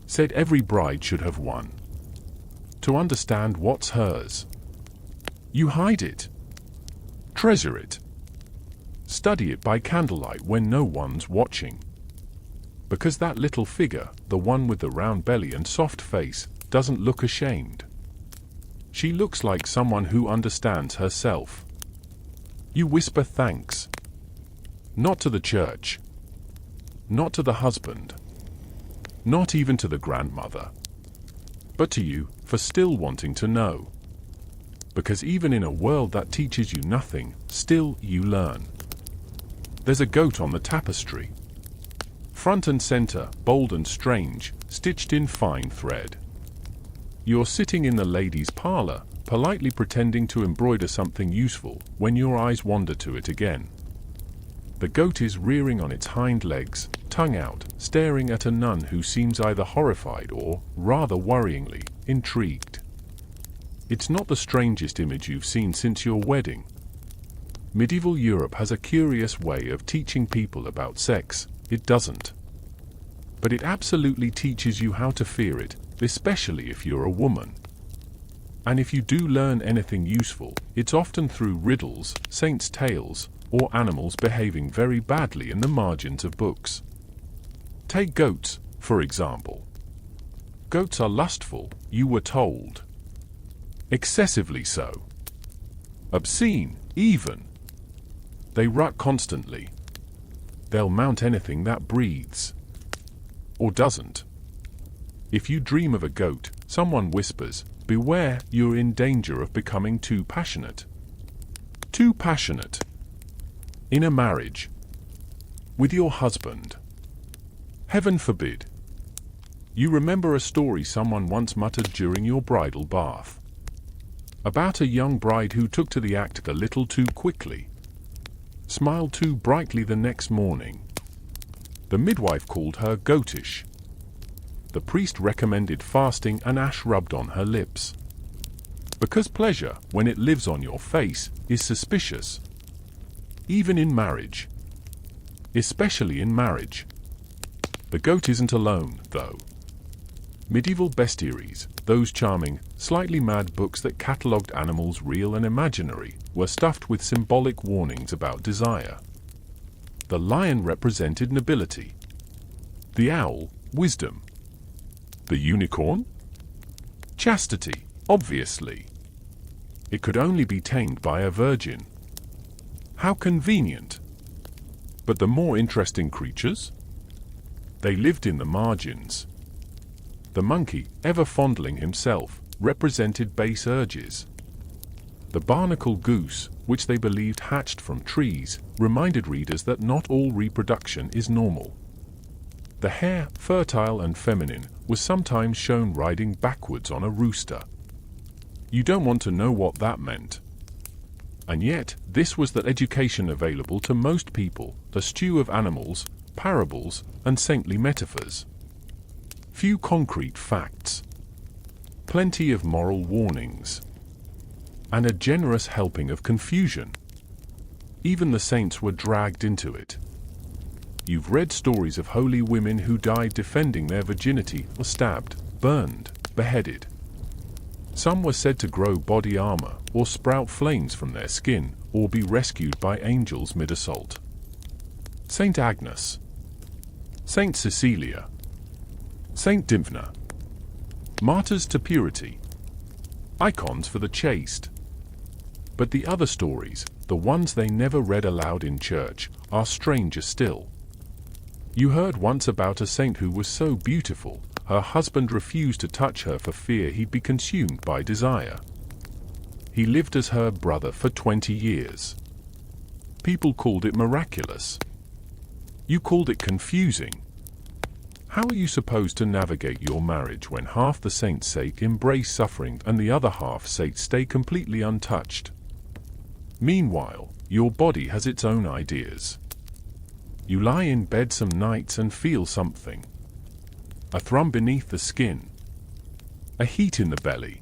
Said every bride should have one. To understand what's hers. You hide it. Treasure it. Study it by candlelight when no one's watching. Because that little figure, the one with the round belly and soft face, doesn't look ashamed. She looks like someone who understands herself. You whisper thanks. Not to the church. Not to the husband. Not even to the grandmother. But to you, for still wanting to know. because even in a world that teaches you nothing, still you learn. There's a goat on the tapestry. Front and center, bold and strange, stitched in fine thread. You're sitting in the ladies' parlor, politely pretending to embroider something useful, when your eyes wander to it again. The goat is rearing on its hind legs, tongue out, staring at a nun who seems either horrified or, rather worryingly, intrigued. It's not the strangest image you've seen since your wedding. Medieval Europe has a curious way of teaching people about sex. It doesn't. But it absolutely teaches you how to fear it, especially if you're a woman. And if you do learn anything useful, it's often through riddles, saints' tales, or animals behaving very badly in the margins of books. Take goats, for example. Goats are lustful, you were told. Excessively so. Obscene, even. They rut constantly. They'll mount anything that breathes. Or doesn't. If you dream of a goat, someone whispers, beware, you're in danger of becoming too passionate. Too passionate. In a marriage. With your husband. Heaven forbid. You remember a story someone once muttered during your bridal bath. About a young bride who took to the act a little too quickly. Smiled too brightly the next morning. The midwife called her goatish. The priest recommended fasting and ash rubbed on her lips. Because pleasure, when it lives on your face, is suspicious. Even in marriage. Especially in marriage. The goat isn't alone, though. Medieval bestiaries, those charming, slightly mad books that catalogued animals real and imaginary, were stuffed with symbolic warnings about desire. The lion represented nobility. The owl, wisdom. The unicorn? Chastity, obviously. It could only be tamed by a virgin. How convenient. But the more interesting creatures? They lived in the margins. The monkey, ever fondling himself, represented base urges. The barnacle goose, which they believed hatched from trees, reminded readers that not all reproduction is normal. The hare, fertile and feminine, was sometimes shown riding backwards on a rooster. You don't want to know what that meant. And yet, this was the education available to most people, a stew of animals, parables, and saintly metaphors. Few concrete facts. Plenty of moral warnings. And a generous helping of confusion. Even the saints were dragged into it. You've read stories of holy women who died defending their virginity, or stabbed, burned, beheaded. Some were said to grow body armor, or sprout flames from their skin, or be rescued by angels mid-assault. Saint Agnes. Saint Cecilia. Saint Dymphna. Martyrs to purity. Icons for the chaste. But the other stories, the ones they never read aloud in church, are stranger still. You heard once about a saint who was so beautiful, her husband refused to touch her for fear he'd be consumed by desire. He lived as her brother for 20 years. People called it miraculous. You called it confusing. How are you supposed to navigate your marriage when half the saints say embrace suffering and the other half say stay completely untouched? Meanwhile, your body has its own ideas. You lie in bed some nights and feel something. A thrum beneath the skin. A heat in the belly.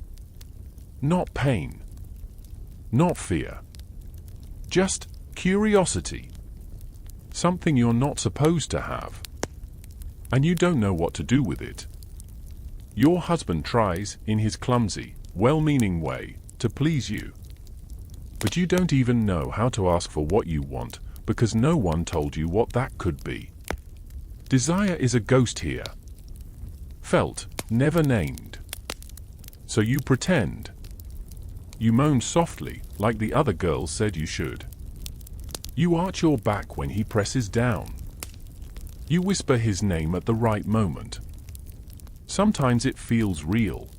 Not pain. Not fear. Just curiosity. Something you're not supposed to have. And you don't know what to do with it. Your husband tries, in his clumsy, well-meaning way, to please you. But you don't even know how to ask for what you want, because no one told you what that could be. Desire is a ghost here. Felt, never named. So you pretend. You moan softly, like the other girls said you should. You arch your back when he presses down. You whisper his name at the right moment. Sometimes it feels real.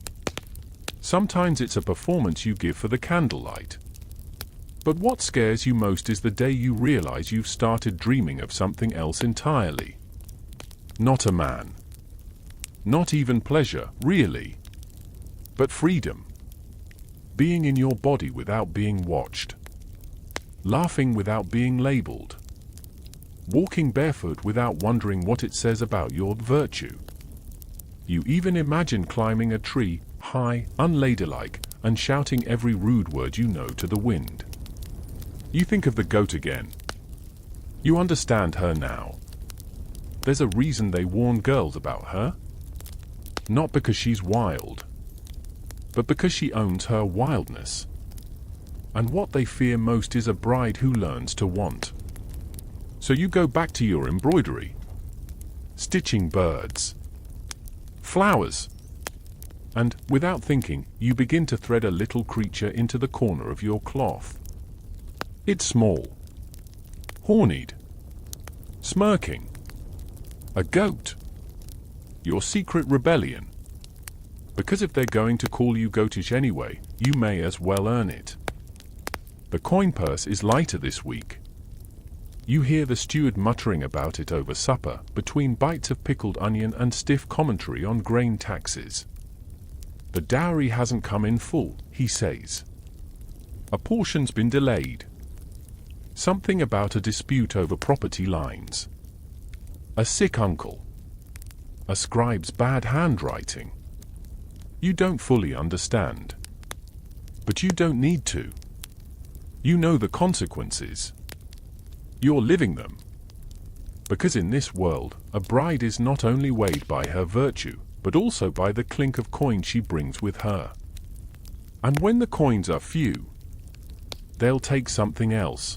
Sometimes it's a performance you give for the candlelight. But what scares you most is the day you realize you've started dreaming of something else entirely. Not a man. Not even pleasure, really. But freedom. Being in your body without being watched. Laughing without being labeled. Walking barefoot without wondering what it says about your virtue. You even imagine climbing a tree, high, unladylike, and shouting every rude word you know to the wind. You think of the goat again. You understand her now. There's a reason they warn girls about her. Not because she's wild, but because she owns her wildness. And what they fear most is a bride who learns to want. So you go back to your embroidery, stitching birds, flowers, and, without thinking, you begin to thread a little creature into the corner of your cloth. It's small, horned, smirking. A goat. Your secret rebellion. Because if they're going to call you goatish anyway, you may as well earn it. The coin purse is lighter this week. You hear the steward muttering about it over supper, between bites of pickled onion and stiff commentary on grain taxes. The dowry hasn't come in full, he says. A portion's been delayed. Something about a dispute over property lines. A sick uncle. A scribe's bad handwriting. You don't fully understand. But you don't need to. You know the consequences. You're living them. Because in this world, a bride is not only weighed by her virtue, but also by the clink of coin she brings with her. And when the coins are few, they'll take something else.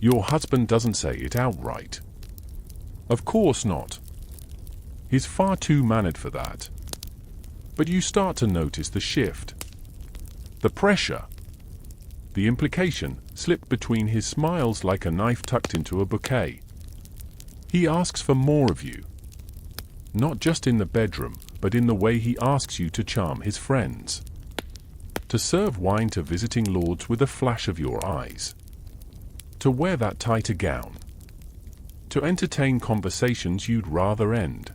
Your husband doesn't say it outright. Of course not. He's far too mannered for that. But you start to notice the shift. The pressure. The implication slipped between his smiles like a knife tucked into a bouquet. He asks for more of you. Not just in the bedroom, but in the way he asks you to charm his friends. To serve wine to visiting lords with a flash of your eyes. To wear that tighter gown. To entertain conversations you'd rather end.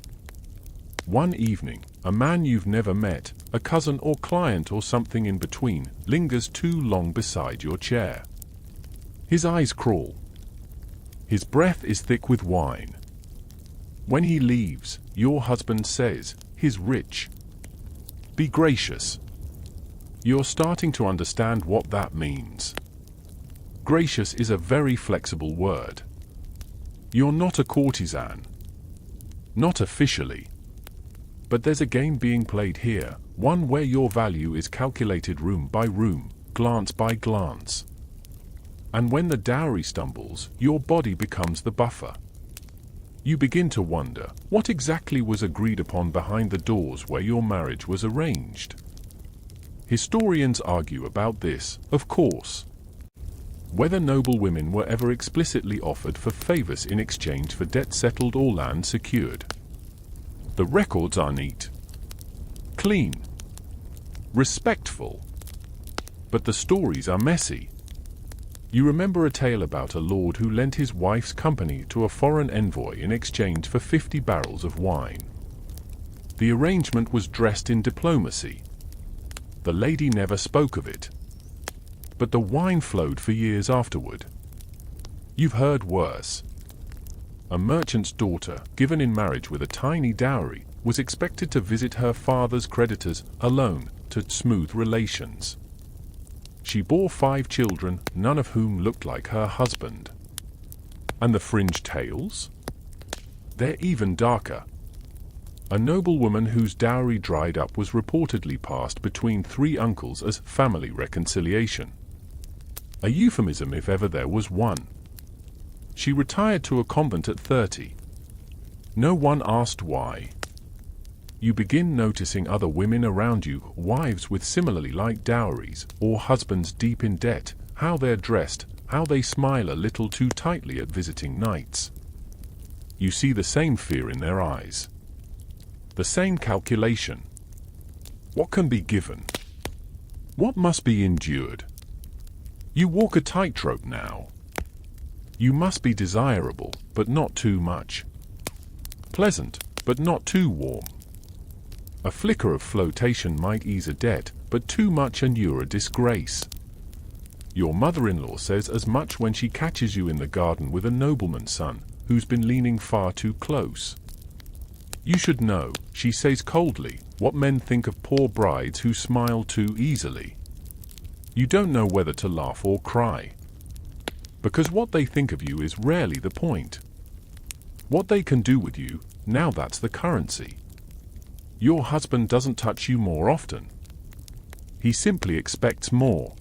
One evening, a man you've never met, a cousin or client or something in between, lingers too long beside your chair. His eyes crawl. His breath is thick with wine. When he leaves, your husband says, "He's rich. Be gracious." You're starting to understand what that means. Gracious is a very flexible word. You're not a courtesan. Not officially. But there's a game being played here, one where your value is calculated room by room, glance by glance. And when the dowry stumbles, your body becomes the buffer. You begin to wonder, what exactly was agreed upon behind the doors where your marriage was arranged? Historians argue about this, of course. Whether noble women were ever explicitly offered for favors in exchange for debt settled or land secured. The records are neat, clean, respectful. But the stories are messy. You remember a tale about a lord who lent his wife's company to a foreign envoy in exchange for 50 barrels of wine. The arrangement was dressed in diplomacy. The lady never spoke of it. But the wine flowed for years afterward. You've heard worse. A merchant's daughter, given in marriage with a tiny dowry, was expected to visit her father's creditors alone to smooth relations. She bore 5 children, none of whom looked like her husband. And the fringe tales? They're even darker. A noblewoman whose dowry dried up was reportedly passed between 3 uncles as family reconciliation. A euphemism if ever there was one. She retired to a convent at 30. No one asked why. You begin noticing other women around you, wives with similarly light dowries, or husbands deep in debt, how they're dressed, how they smile a little too tightly at visiting nights. You see the same fear in their eyes. The same calculation. What can be given? What must be endured? You walk a tightrope now. You must be desirable, but not too much. Pleasant, but not too warm. A flicker of flotation might ease a debt, but too much and you're a disgrace. Your mother-in-law says as much when she catches you in the garden with a nobleman's son, who's been leaning far too close. You should know, she says coldly, what men think of poor brides who smile too easily. You don't know whether to laugh or cry. Because what they think of you is rarely the point. What they can do with you, now that's the currency. Your husband doesn't touch you more often. He simply expects more.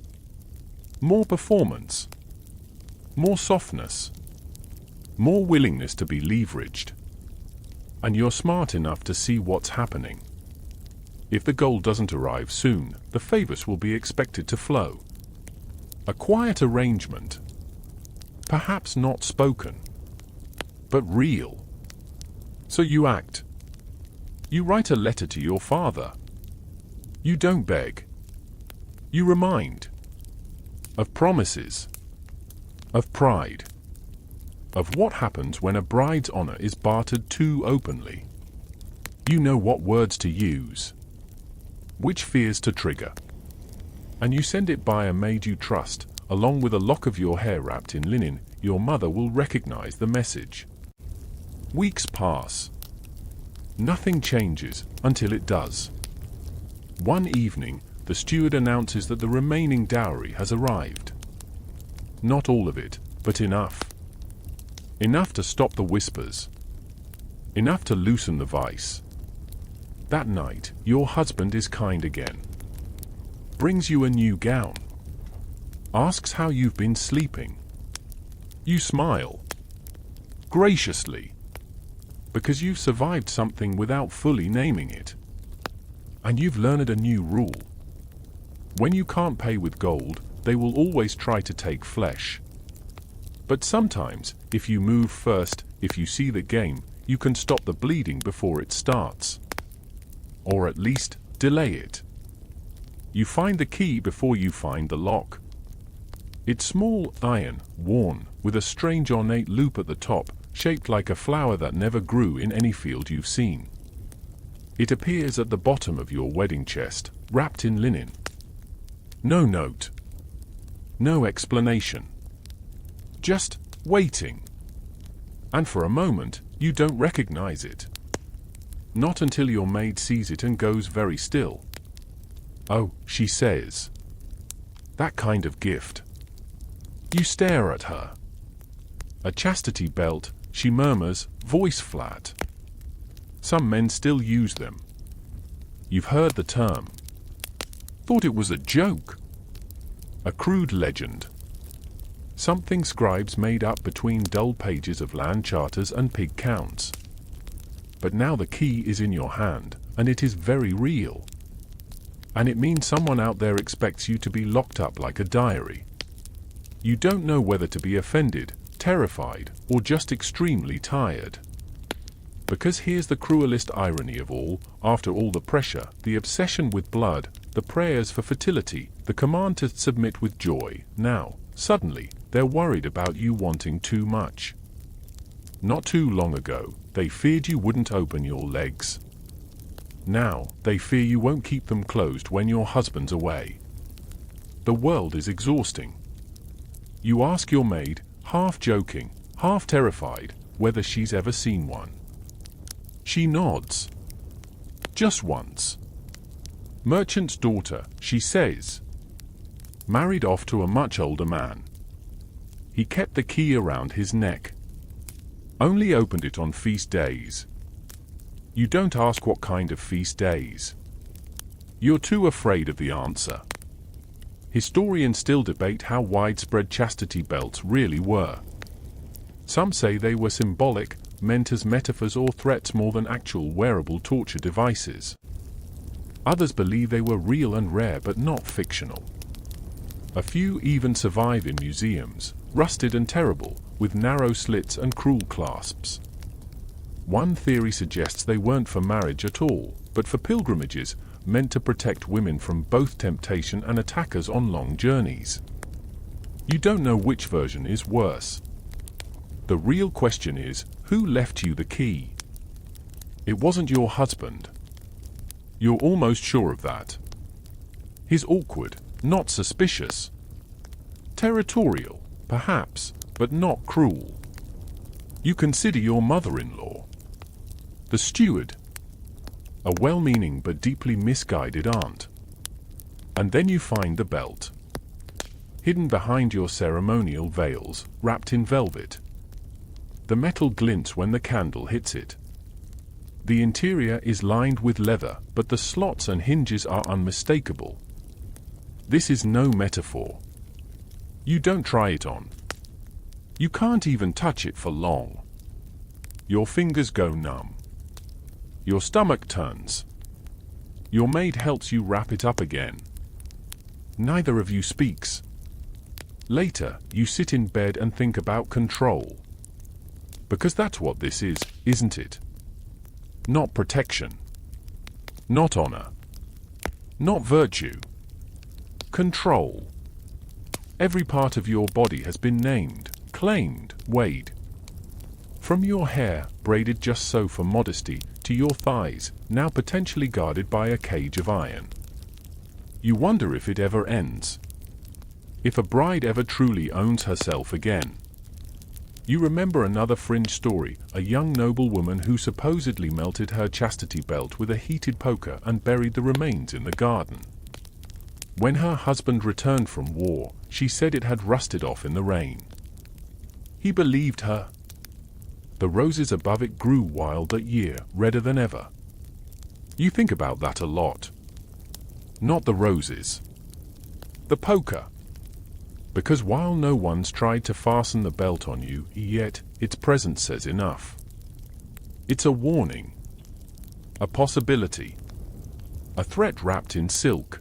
More performance. More softness. More willingness to be leveraged. And you're smart enough to see what's happening. If the gold doesn't arrive soon, the favors will be expected to flow. A quiet arrangement. Perhaps not spoken, but real. So you act. You write a letter to your father. You don't beg. You remind. Of promises. Of pride. Of what happens when a bride's honor is bartered too openly. You know what words to use. Which fears to trigger. And you send it by a maid you trust, along with a lock of your hair wrapped in linen. Your mother will recognize the message. Weeks pass. Nothing changes until it does. One evening, the steward announces that the remaining dowry has arrived. Not all of it, but enough. Enough to stop the whispers. Enough to loosen the vice. That night, your husband is kind again. Brings you a new gown. Asks how you've been sleeping. You smile. Graciously. Because you've survived something without fully naming it. And you've learned a new rule. When you can't pay with gold, they will always try to take flesh. But sometimes, if you move first, if you see the game, you can stop the bleeding before it starts. Or at least, delay it. You find the key before you find the lock. It's small iron, worn, with a strange ornate loop at the top, shaped like a flower that never grew in any field you've seen. It appears at the bottom of your wedding chest, wrapped in linen. No note. No explanation. Just waiting. And for a moment, you don't recognize it. Not until your maid sees it and goes very still. Oh, she says. That kind of gift. You stare at her. A chastity belt, she murmurs, voice flat. Some men still use them. You've heard the term. Thought it was a joke. A crude legend. Something scribes made up between dull pages of land charters and pig counts. But now the key is in your hand, and it is very real. And it means someone out there expects you to be locked up like a diary. You don't know whether to be offended, terrified, or just extremely tired. Because here's the cruelest irony of all, after all the pressure, the obsession with blood, the prayers for fertility, the command to submit with joy, now, suddenly, they're worried about you wanting too much. Not too long ago, they feared you wouldn't open your legs. Now, they fear you won't keep them closed when your husband's away. The world is exhausting. You ask your maid, half joking, half terrified, whether she's ever seen one. She nods. Just once. Merchant's daughter, she says. Married off to a much older man. He kept the key around his neck. Only opened it on feast days. You don't ask what kind of feast days. You're too afraid of the answer. Historians still debate how widespread chastity belts really were. Some say they were symbolic, meant as metaphors or threats more than actual wearable torture devices. Others believe they were real and rare but not fictional. A few even survive in museums, rusted and terrible, with narrow slits and cruel clasps. One theory suggests they weren't for marriage at all, but for pilgrimages, meant to protect women from both temptation and attackers on long journeys. You don't know which version is worse. The real question is, who left you the key? It wasn't your husband. You're almost sure of that. He's awkward, not suspicious. Territorial, perhaps, but not cruel. You consider your mother-in-law. The steward. A well-meaning but deeply misguided aunt. And then you find the belt. Hidden behind your ceremonial veils, wrapped in velvet. The metal glints when the candle hits it. The interior is lined with leather, but the slots and hinges are unmistakable. This is no metaphor. You don't try it on. You can't even touch it for long. Your fingers go numb. Your stomach turns. Your maid helps you wrap it up again. Neither of you speaks. Later, you sit in bed and think about control. Because that's what this is, isn't it? Not protection. Not honor. Not virtue. Control. Every part of your body has been named, claimed, weighed. From your hair, braided just so for modesty, to your thighs, now potentially guarded by a cage of iron. You wonder if it ever ends. If a bride ever truly owns herself again. You remember another fringe story, a young noblewoman who supposedly melted her chastity belt with a heated poker and buried the remains in the garden. When her husband returned from war, she said it had rusted off in the rain. He believed her. The roses above it grew wild that year, redder than ever. You think about that a lot. Not the roses. The poker. Because while no one's tried to fasten the belt on you, yet its presence says enough. It's a warning. A possibility. A threat wrapped in silk.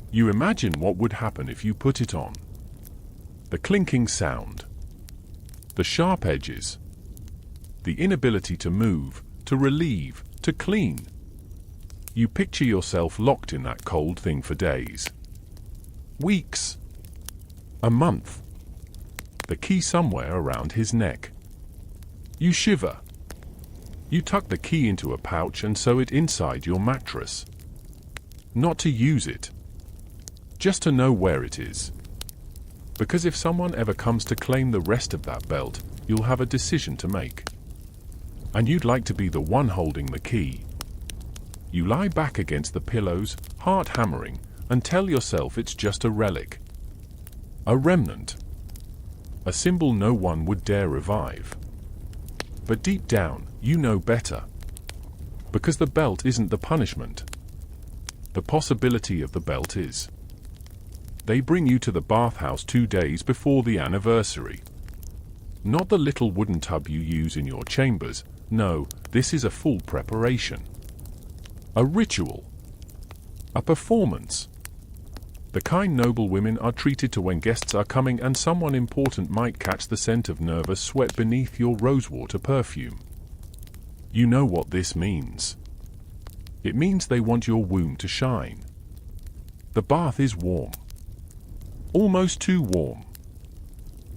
You imagine what would happen if you put it on. The clinking sound. The sharp edges. The inability to move, to relieve, to clean. You picture yourself locked in that cold thing for days. Weeks. A month. The key somewhere around his neck. You shiver. You tuck the key into a pouch and sew it inside your mattress. Not to use it. Just to know where it is. Because if someone ever comes to claim the rest of that belt, you'll have a decision to make. And you'd like to be the one holding the key. You lie back against the pillows, heart hammering, and tell yourself it's just a relic. A remnant. A symbol no one would dare revive. But deep down, you know better. Because the belt isn't the punishment. The possibility of the belt is. They bring you to the bathhouse 2 days before the anniversary. Not the little wooden tub you use in your chambers, no, this is a full preparation. A ritual. A performance. The kind noblewomen are treated to when guests are coming and someone important might catch the scent of nervous sweat beneath your rosewater perfume. You know what this means. It means they want your womb to shine. The bath is warm. Almost too warm.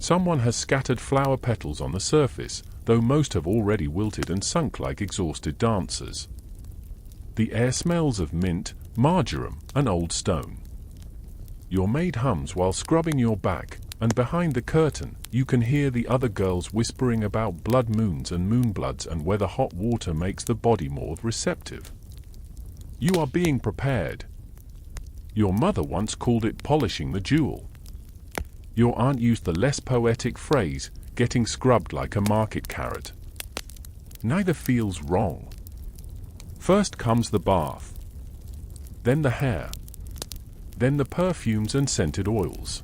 Someone has scattered flower petals on the surface, though most have already wilted and sunk like exhausted dancers. The air smells of mint, marjoram, and old stone. Your maid hums while scrubbing your back, and behind the curtain, you can hear the other girls whispering about blood moons and moonbloods and whether hot water makes the body more receptive. You are being prepared. Your mother once called it polishing the jewel. Your aunt used the less poetic phrase, getting scrubbed like a market carrot. Neither feels wrong. First comes the bath. Then the hair. Then the perfumes and scented oils.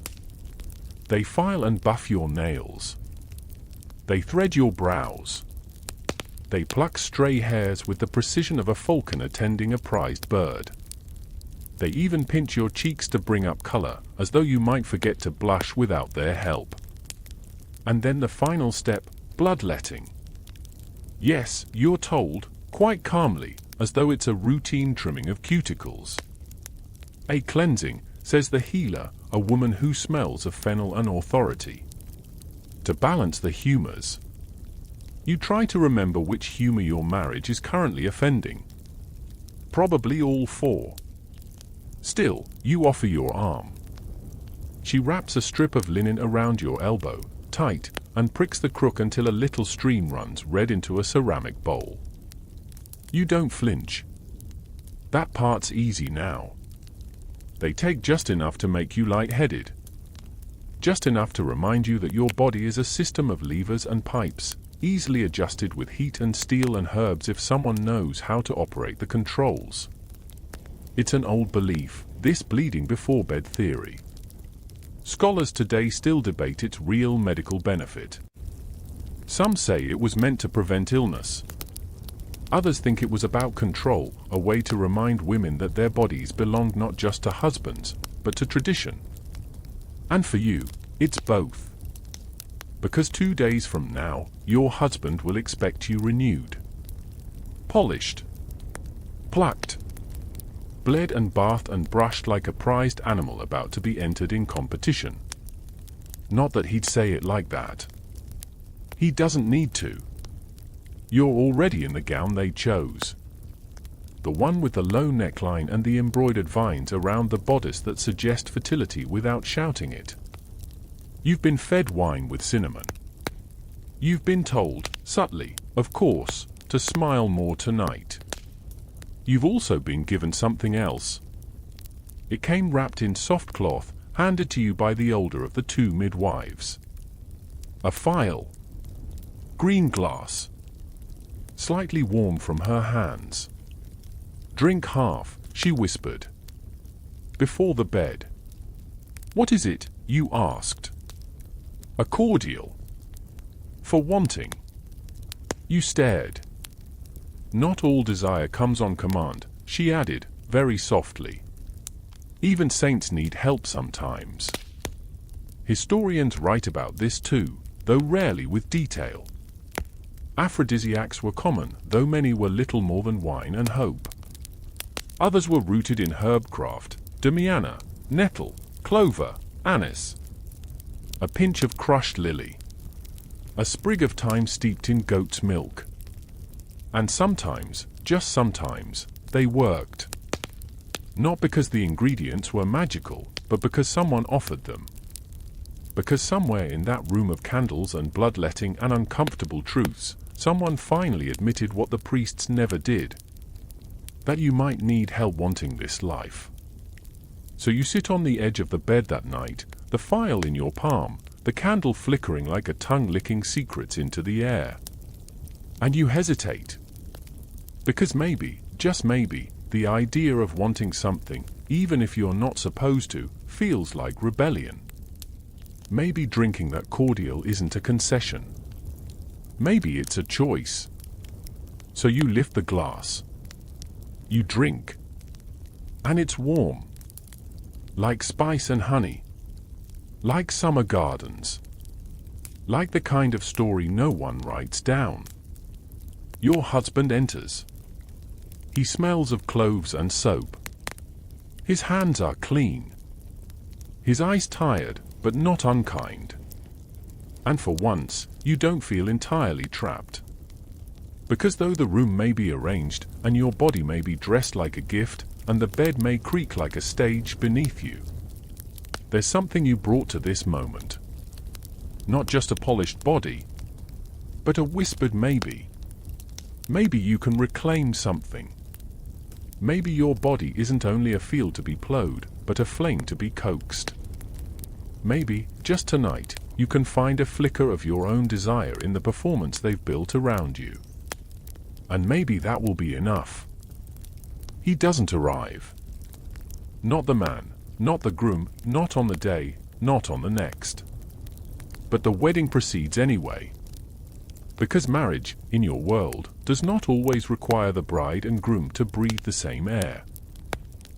They file and buff your nails. They thread your brows. They pluck stray hairs with the precision of a falcon attending a prized bird. They even pinch your cheeks to bring up color, as though you might forget to blush without their help. And then the final step, bloodletting. Yes, you're told, quite calmly, as though it's a routine trimming of cuticles. A cleansing, says the healer, a woman who smells of fennel and authority. To balance the humors. You try to remember which humor your marriage is currently offending. Probably all four. Still, you offer your arm. She wraps a strip of linen around your elbow, tight, and pricks the crook until a little stream runs red into a ceramic bowl. You don't flinch. That part's easy now. They take just enough to make you lightheaded. Just enough to remind you that your body is a system of levers and pipes, easily adjusted with heat and steel and herbs if someone knows how to operate the controls. It's an old belief, this bleeding before bed theory. Scholars today still debate its real medical benefit. Some say it was meant to prevent illness. Others think it was about control, a way to remind women that their bodies belonged not just to husbands, but to tradition. And for you, it's both. Because 2 days from now, your husband will expect you renewed. Polished. Plucked. Bled and bathed and brushed like a prized animal about to be entered in competition. Not that he'd say it like that. He doesn't need to. You're already in the gown they chose. The one with the low neckline and the embroidered vines around the bodice that suggest fertility without shouting it. You've been fed wine with cinnamon. You've been told, subtly, of course, to smile more tonight. You've also been given something else. It came wrapped in soft cloth, handed to you by the older of the two midwives. A phial. Green glass. Slightly warm from her hands. Drink half, she whispered. Before the bed. What is it, you asked? A cordial. For wanting. You stared. Not all desire comes on command, she added, very softly. Even saints need help sometimes. Historians write about this too, though rarely with detail. Aphrodisiacs were common, though many were little more than wine and hope. Others were rooted in herbcraft, damiana, nettle, clover, anise. A pinch of crushed lily. A sprig of thyme steeped in goat's milk. And sometimes, just sometimes, they worked. Not because the ingredients were magical, but because someone offered them. Because somewhere in that room of candles and bloodletting and uncomfortable truths, someone finally admitted what the priests never did. That you might need help wanting this life. So you sit on the edge of the bed that night, the phial in your palm, the candle flickering like a tongue licking secrets into the air. And you hesitate. Because maybe, just maybe, the idea of wanting something, even if you're not supposed to, feels like rebellion. Maybe drinking that cordial isn't a concession. Maybe it's a choice. So you lift the glass. You drink. And it's warm. Like spice and honey. Like summer gardens. Like the kind of story no one writes down. Your husband enters. He smells of cloves and soap. His hands are clean. His eyes tired, but not unkind. And for once, you don't feel entirely trapped. Because though the room may be arranged, and your body may be dressed like a gift, and the bed may creak like a stage beneath you, there's something you brought to this moment. Not just a polished body, but a whispered maybe. Maybe you can reclaim something. Maybe your body isn't only a field to be plowed, but a flame to be coaxed. Maybe, just tonight, you can find a flicker of your own desire in the performance they've built around you. And maybe that will be enough. He doesn't arrive. Not the man, not the groom, not on the day, not on the next. But the wedding proceeds anyway. Because marriage, in your world, does not always require the bride and groom to breathe the same air.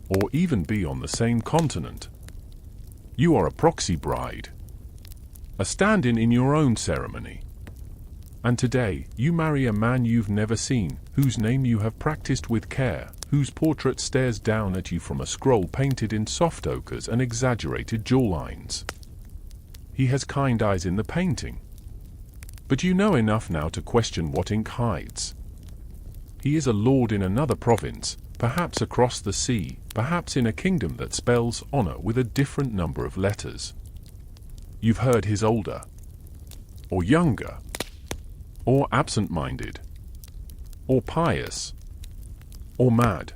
Or even be on the same continent. You are a proxy bride. A stand-in your own ceremony. And today, you marry a man you've never seen, whose name you have practiced with care, whose portrait stares down at you from a scroll painted in soft ochres and exaggerated jawlines. He has kind eyes in the painting. But you know enough now to question what ink hides. He is a lord in another province, perhaps across the sea, perhaps in a kingdom that spells honor with a different number of letters. You've heard he's older, or younger, or absent-minded, or pious, or mad.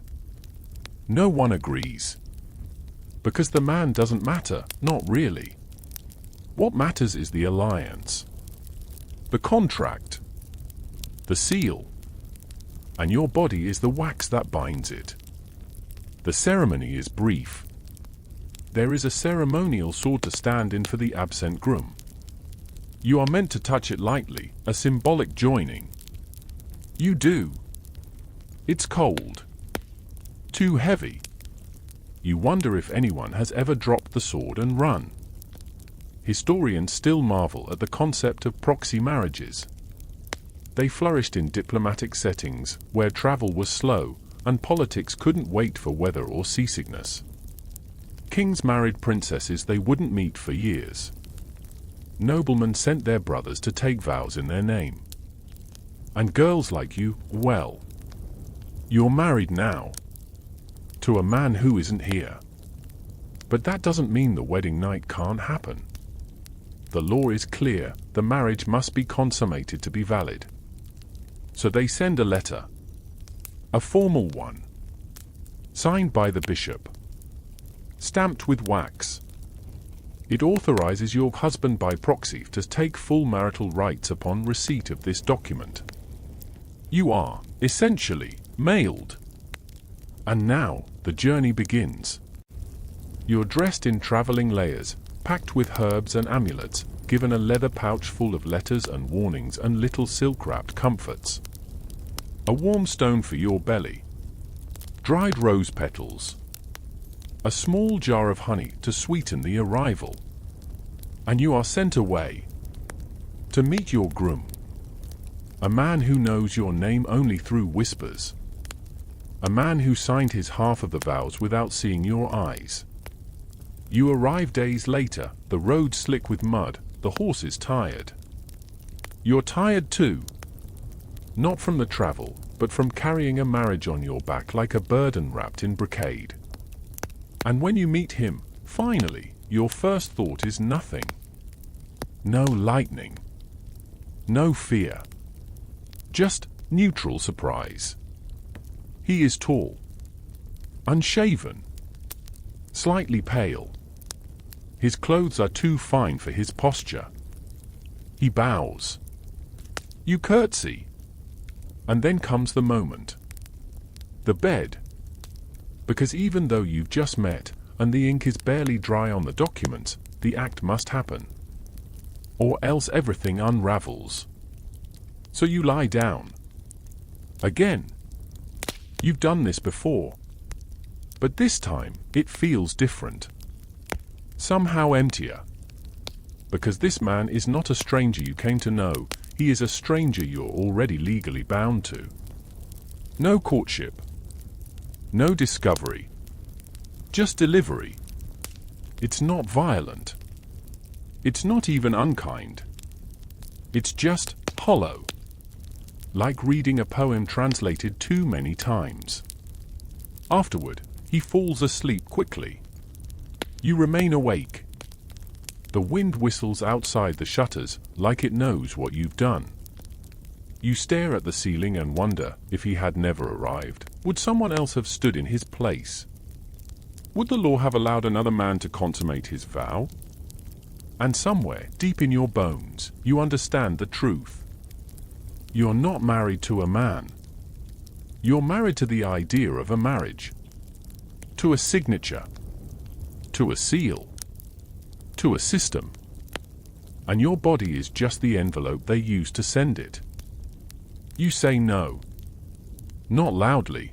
No one agrees. Because the man doesn't matter, not really. What matters is the alliance, the contract, the seal, and your body is the wax that binds it. The ceremony is brief. There is a ceremonial sword to stand in for the absent groom. You are meant to touch it lightly, a symbolic joining. You do. It's cold. Too heavy. You wonder if anyone has ever dropped the sword and run. Historians still marvel at the concept of proxy marriages. They flourished in diplomatic settings where travel was slow and politics couldn't wait for weather or seasickness. Kings married princesses they wouldn't meet for years. Noblemen sent their brothers to take vows in their name. And girls like you, well, you're married now. To a man who isn't here. But that doesn't mean the wedding night can't happen. The law is clear, the marriage must be consummated to be valid. So they send a letter. A formal one. Signed by the bishop. Stamped with wax. It authorizes your husband by proxy to take full marital rights upon receipt of this document. You are, essentially, mailed. And now, the journey begins. You're dressed in traveling layers, packed with herbs and amulets, given a leather pouch full of letters and warnings and little silk-wrapped comforts. A warm stone for your belly. Dried rose petals. A small jar of honey to sweeten the arrival. And you are sent away to meet your groom. A man who knows your name only through whispers. A man who signed his half of the vows without seeing your eyes. You arrive days later, the road slick with mud, the horses tired. You're tired too. Not from the travel, but from carrying a marriage on your back like a burden wrapped in brocade. And when you meet him, finally, your first thought is nothing. No lightning. No fear. Just neutral surprise. He is tall. Unshaven. Slightly pale. His clothes are too fine for his posture. He bows. You curtsy. And then comes the moment. The bed. Because even though you've just met, and the ink is barely dry on the documents, the act must happen. Or else everything unravels. So you lie down. Again. You've done this before. But this time, it feels different. Somehow emptier. Because this man is not a stranger you came to know, he is a stranger you're already legally bound to. No courtship. No discovery. Just delivery. It's not violent. It's not even unkind. It's just hollow. Like reading a poem translated too many times. Afterward, he falls asleep quickly. You remain awake. The wind whistles outside the shutters like it knows what you've done. You stare at the ceiling and wonder, if he had never arrived, would someone else have stood in his place? Would the law have allowed another man to consummate his vow? And somewhere, deep in your bones, you understand the truth. You're not married to a man. You're married to the idea of a marriage. To a signature. To a seal. To a system. And your body is just the envelope they use to send it. You say no. Not loudly.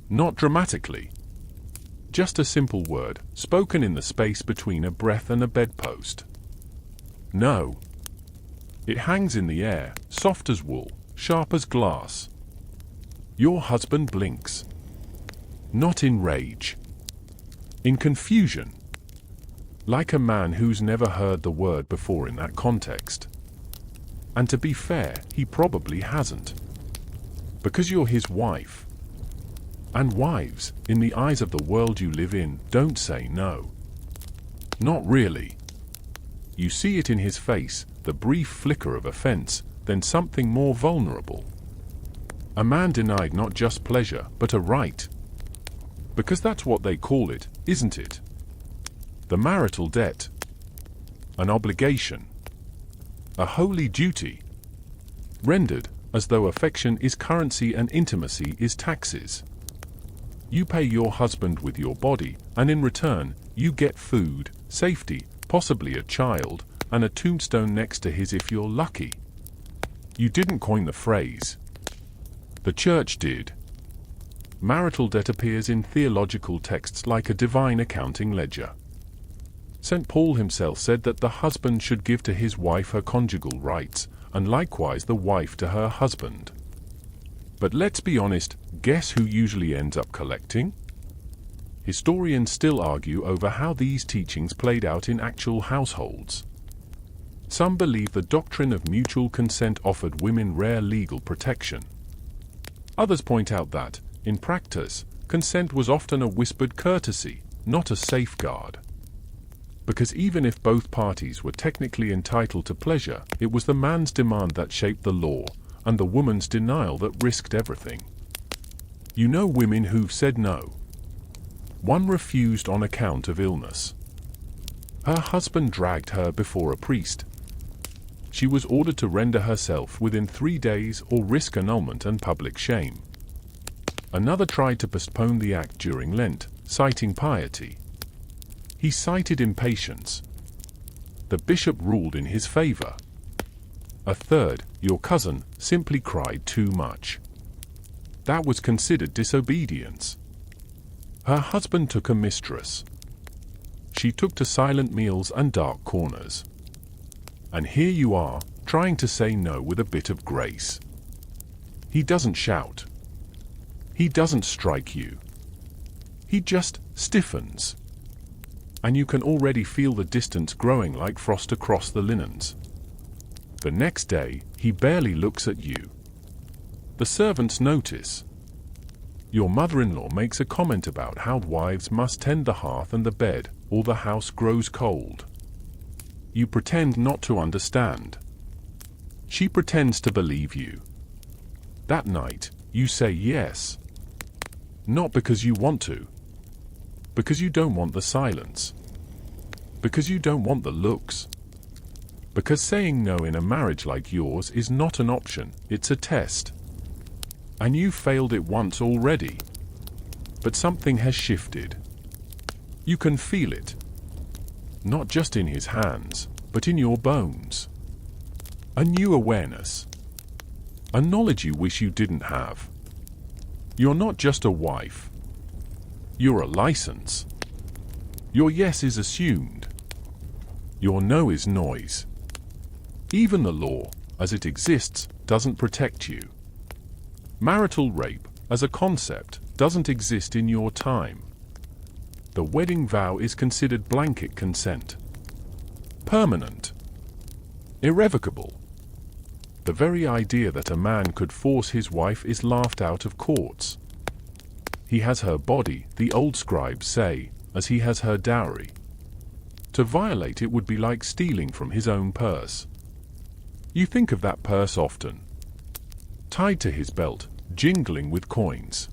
Not dramatically. Just a simple word, spoken in the space between a breath and a bedpost. No. It hangs in the air, soft as wool, sharp as glass. Your husband blinks. Not in rage. In confusion. Like a man who's never heard the word before in that context. And to be fair, he probably hasn't. Because you're his wife. And wives, in the eyes of the world you live in, don't say no. Not really. You see it in his face, the brief flicker of offense, then something more vulnerable. A man denied not just pleasure, but a right. Because that's what they call it, isn't it? The marital debt. An obligation. A holy duty. Rendered as though affection is currency and intimacy is taxes. You pay your husband with your body, and in return, you get food, safety, possibly a child, and a tombstone next to his if you're lucky. You didn't coin the phrase. The church did. Marital debt appears in theological texts like a divine accounting ledger. St. Paul himself said that the husband should give to his wife her conjugal rights, and likewise the wife to her husband. But let's be honest, guess who usually ends up collecting? Historians still argue over how these teachings played out in actual households. Some believe the doctrine of mutual consent offered women rare legal protection. Others point out that, in practice, consent was often a whispered courtesy, not a safeguard. Because even if both parties were technically entitled to pleasure, it was the man's demand that shaped the law, and the woman's denial that risked everything. You know women who've said no. One refused on account of illness. Her husband dragged her before a priest. She was ordered to render herself within 3 days or risk annulment and public shame. Another tried to postpone the act during Lent, citing piety. He cited impatience. The bishop ruled in his favor. A third, your cousin, simply cried too much. That was considered disobedience. Her husband took a mistress. She took to silent meals and dark corners. And here you are, trying to say no with a bit of grace. He doesn't shout. He doesn't strike you. He just stiffens. And you can already feel the distance growing like frost across the linens. The next day, he barely looks at you. The servants notice. Your mother-in-law makes a comment about how wives must tend the hearth and the bed, or the house grows cold. You pretend not to understand. She pretends to believe you. That night, you say yes. Not because you want to. Because you don't want the silence. Because you don't want the looks. Because saying no in a marriage like yours is not an option, it's a test. And you failed it once already. But something has shifted. You can feel it. Not just in his hands, but in your bones. A new awareness. A knowledge you wish you didn't have. You're not just a wife. You're a license. Your yes is assumed. Your no is noise. Even the law, as it exists, doesn't protect you. Marital rape, as a concept, doesn't exist in your time. The wedding vow is considered blanket consent. Permanent. Irrevocable. The very idea that a man could force his wife is laughed out of courts. He has her body, the old scribes say, as he has her dowry. To violate it would be like stealing from his own purse. You think of that purse often. Tied to his belt, jingling with coins.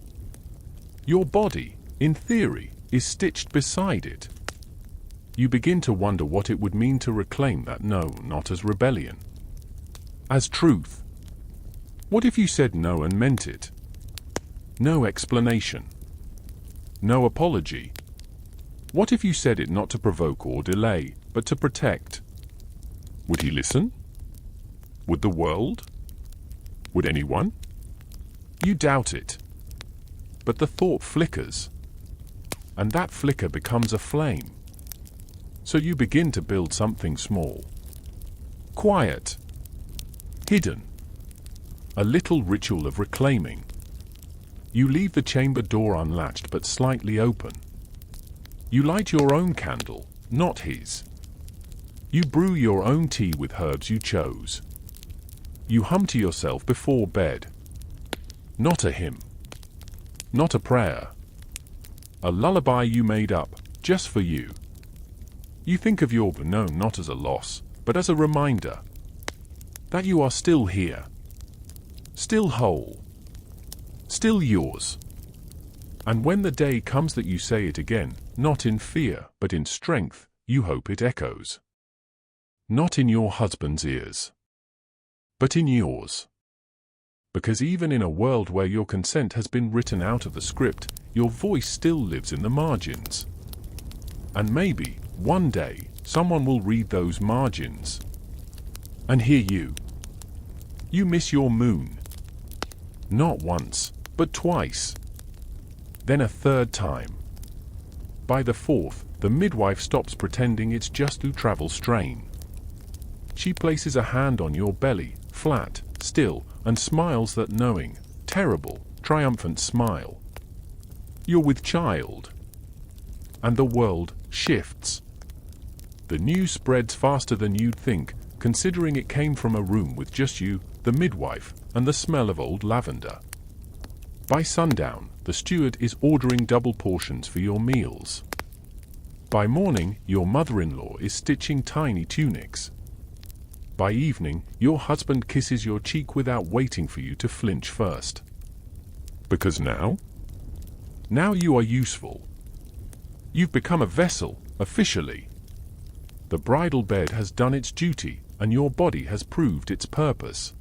Your body, in theory, is stitched beside it. You begin to wonder what it would mean to reclaim that no, not as rebellion. As truth. What if you said no and meant it? No explanation. No apology. What if you said it not to provoke or delay, but to protect? Would he listen? Would the world? Would anyone? You doubt it. But the thought flickers. And that flicker becomes a flame. So you begin to build something small. Quiet. Hidden. A little ritual of reclaiming. You leave the chamber door unlatched but slightly open. You light your own candle, not his. You brew your own tea with herbs you chose. You hum to yourself before bed. Not a hymn. Not a prayer. A lullaby you made up, just for you. You think of your no not as a loss, but as a reminder that you are still here. Still whole. Still yours. And when the day comes that you say it again, not in fear, but in strength, you hope it echoes. Not in your husband's ears, but in yours. Because even in a world where your consent has been written out of the script, your voice still lives in the margins. And maybe, one day, someone will read those margins and hear you. You miss your moon. Not once, but twice. Then a third time. By the fourth, the midwife stops pretending it's just to travel strain. She places a hand on your belly, flat, still, and smiles that knowing, terrible, triumphant smile. You're with child. And the world shifts. The news spreads faster than you'd think, considering it came from a room with just you, the midwife, and the smell of old lavender. By sundown, the steward is ordering double portions for your meals. By morning, your mother-in-law is stitching tiny tunics. By evening, your husband kisses your cheek without waiting for you to flinch first. Because now you are useful. You've become a vessel, officially. The bridal bed has done its duty, and your body has proved its purpose.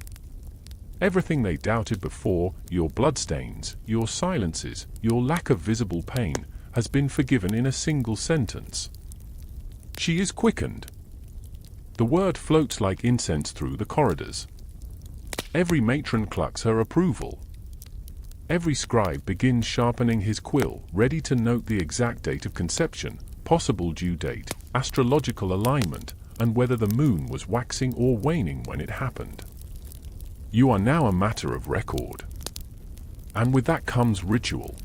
Everything they doubted before, your bloodstains, your silences, your lack of visible pain, has been forgiven in a single sentence. She is quickened. The word floats like incense through the corridors. Every matron clucks her approval. Every scribe begins sharpening his quill, ready to note the exact date of conception, possible due date, astrological alignment, and whether the moon was waxing or waning when it happened. You are now a matter of record. And with that comes ritual.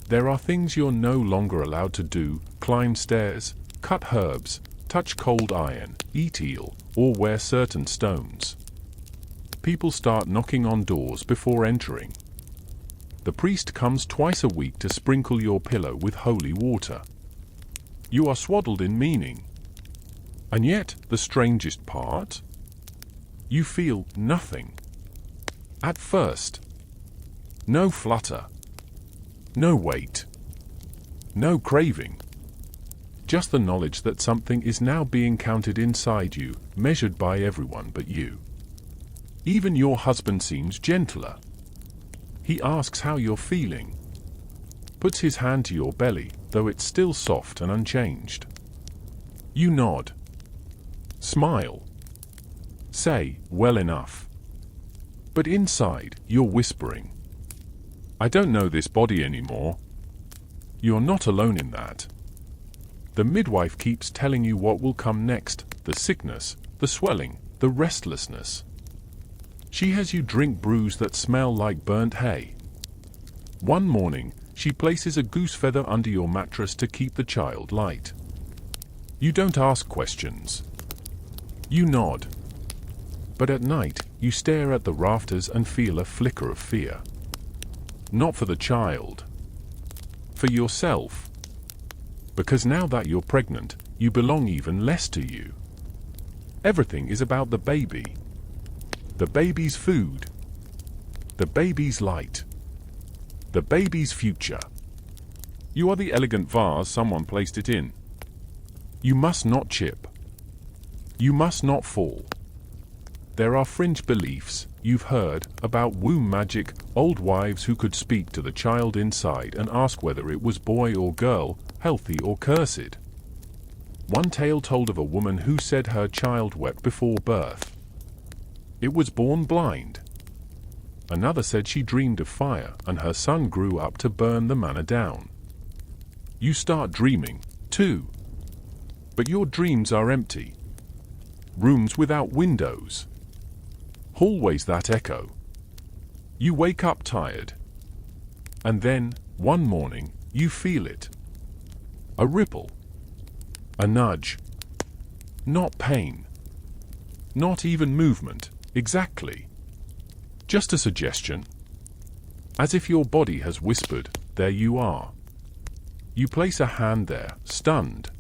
There are things you're no longer allowed to do: climb stairs, cut herbs, touch cold iron, eat eel, or wear certain stones. People start knocking on doors before entering. The priest comes twice a week to sprinkle your pillow with holy water. You are swaddled in meaning. And yet, the strangest part? You feel nothing. At first. No flutter. No weight. No craving. Just the knowledge that something is now being counted inside you, measured by everyone but you. Even your husband seems gentler. He asks how you're feeling. Puts his hand to your belly, though it's still soft and unchanged. You nod. Smile. Say, well enough. But inside, you're whispering. I don't know this body anymore. You're not alone in that. The midwife keeps telling you what will come next: the sickness, the swelling, the restlessness. She has you drink brews that smell like burnt hay. One morning, she places a goose feather under your mattress to keep the child light. You don't ask questions. You nod. But at night, you stare at the rafters and feel a flicker of fear. Not for the child. For yourself. Because now that you're pregnant, you belong even less to you. Everything is about the baby. The baby's food. The baby's light. The baby's future. You are the elegant vase someone placed it in. You must not chip. You must not fall. There are fringe beliefs, you've heard, about womb magic, old wives who could speak to the child inside and ask whether it was boy or girl, healthy or cursed. One tale told of a woman who said her child wept before birth. It was born blind. Another said she dreamed of fire and her son grew up to burn the manor down. You start dreaming, too. But your dreams are empty. Rooms without windows. Hallways that echo. You wake up tired. And then, one morning, you feel it. A ripple. A nudge. Not pain. Not even movement, exactly. Just a suggestion. As if your body has whispered, there you are. You place a hand there, stunned.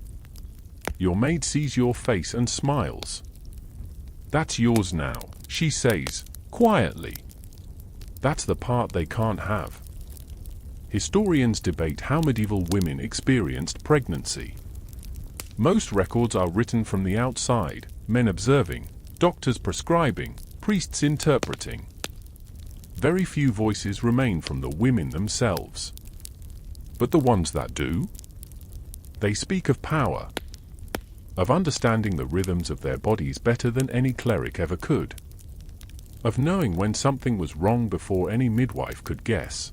Your maid sees your face and smiles. That's yours now, she says, quietly. That's the part they can't have. Historians debate how medieval women experienced pregnancy. Most records are written from the outside, men observing, doctors prescribing, priests interpreting. Very few voices remain from the women themselves. But the ones that do? They speak of power, of understanding the rhythms of their bodies better than any cleric ever could, of knowing when something was wrong before any midwife could guess,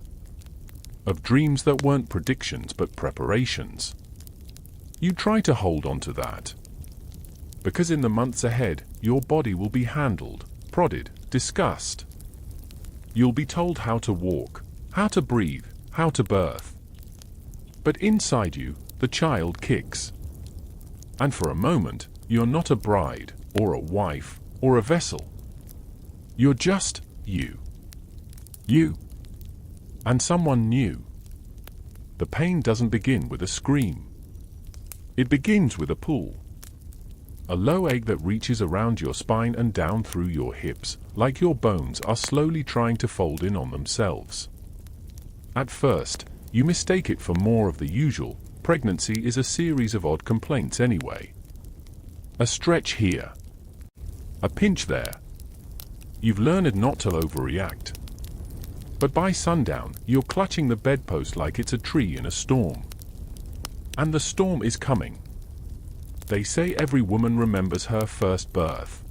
of dreams that weren't predictions but preparations. You try to hold on to that, because in the months ahead, your body will be handled, prodded, discussed. You'll be told how to walk, how to breathe, how to birth. But inside you, the child kicks. And for a moment, you're not a bride, or a wife, or a vessel. You're just you. You. And someone new. The pain doesn't begin with a scream. It begins with a pull. A low ache that reaches around your spine and down through your hips, like your bones are slowly trying to fold in on themselves. At first, you mistake it for more of the usual. Pregnancy is a series of odd complaints anyway. A stretch here. A pinch there. You've learned not to overreact. But by sundown, you're clutching the bedpost like it's a tree in a storm. And the storm is coming. They say every woman remembers her first birth.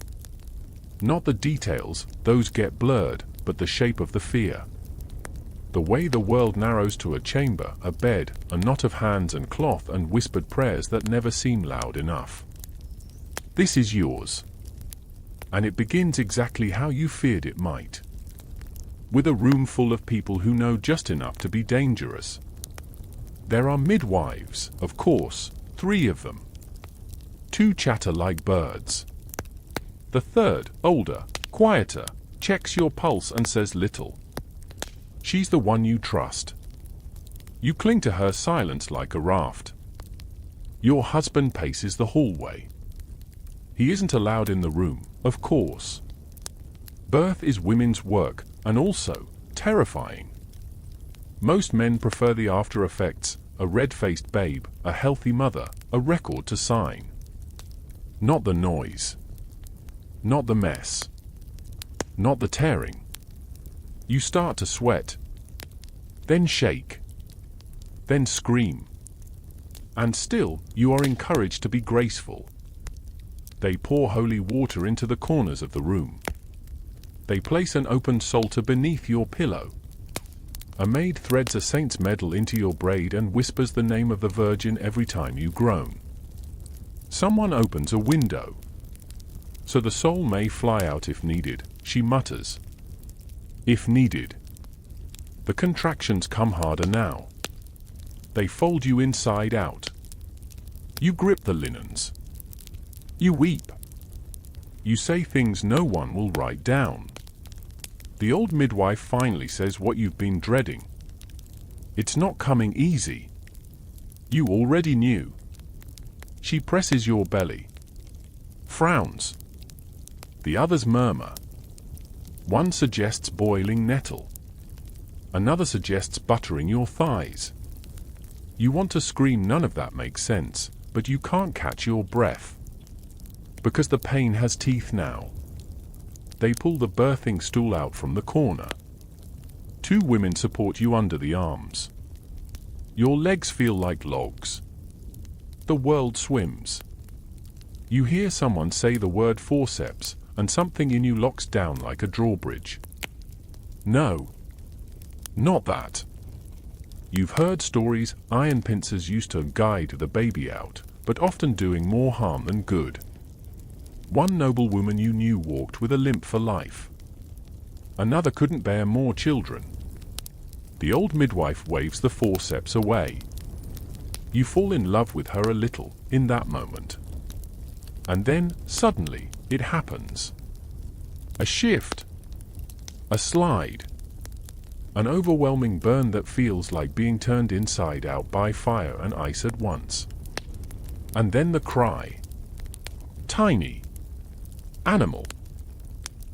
Not the details, those get blurred, but the shape of the fear. The way the world narrows to a chamber, a bed, a knot of hands and cloth and whispered prayers that never seem loud enough. This is yours. And it begins exactly how you feared it might. With a room full of people who know just enough to be dangerous. There are midwives, of course, 3 of them. 2 chatter like birds. The third, older, quieter, checks your pulse and says little. She's the one you trust. You cling to her silence like a raft. Your husband paces the hallway. He isn't allowed in the room, of course. Birth is women's work, and also terrifying. Most men prefer the after effects, a red-faced babe, a healthy mother, a record to sign. Not the noise. Not the mess. Not the tearing. You start to sweat. Then shake. Then scream. And still, you are encouraged to be graceful. They pour holy water into the corners of the room. They place an open psalter beneath your pillow. A maid threads a saint's medal into your braid and whispers the name of the Virgin every time you groan. Someone opens a window. So the soul may fly out if needed, she mutters. If needed. The contractions come harder now. They fold you inside out. You grip the linens. You weep. You say things no one will write down. The old midwife finally says what you've been dreading. It's not coming easy. You already knew. She presses your belly. Frowns. The others murmur. One suggests boiling nettle. Another suggests buttering your thighs. You want to scream, none of that makes sense, but you can't catch your breath. Because the pain has teeth now. They pull the birthing stool out from the corner. 2 women support you under the arms. Your legs feel like logs. The world swims. You hear someone say the word forceps, and something in you locks down like a drawbridge. No. Not that. You've heard stories, iron pincers used to guide the baby out, but often doing more harm than good. One noble woman you knew walked with a limp for life. Another couldn't bear more children. The old midwife waves the forceps away. You fall in love with her a little in that moment. And then, suddenly, it happens. A shift. A slide. An overwhelming burn that feels like being turned inside out by fire and ice at once. And then the cry. Tiny. Animal.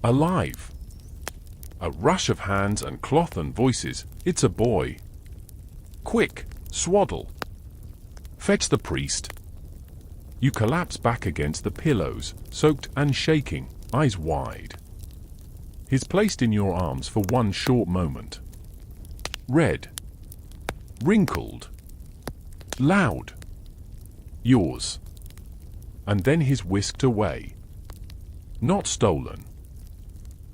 Alive. A rush of hands and cloth and voices. It's a boy. Quick, swaddle. Fetch the priest. You collapse back against the pillows, soaked and shaking, eyes wide. He's placed in your arms for one short moment. Red. Wrinkled. Loud. Yours. And then he's whisked away. Not stolen.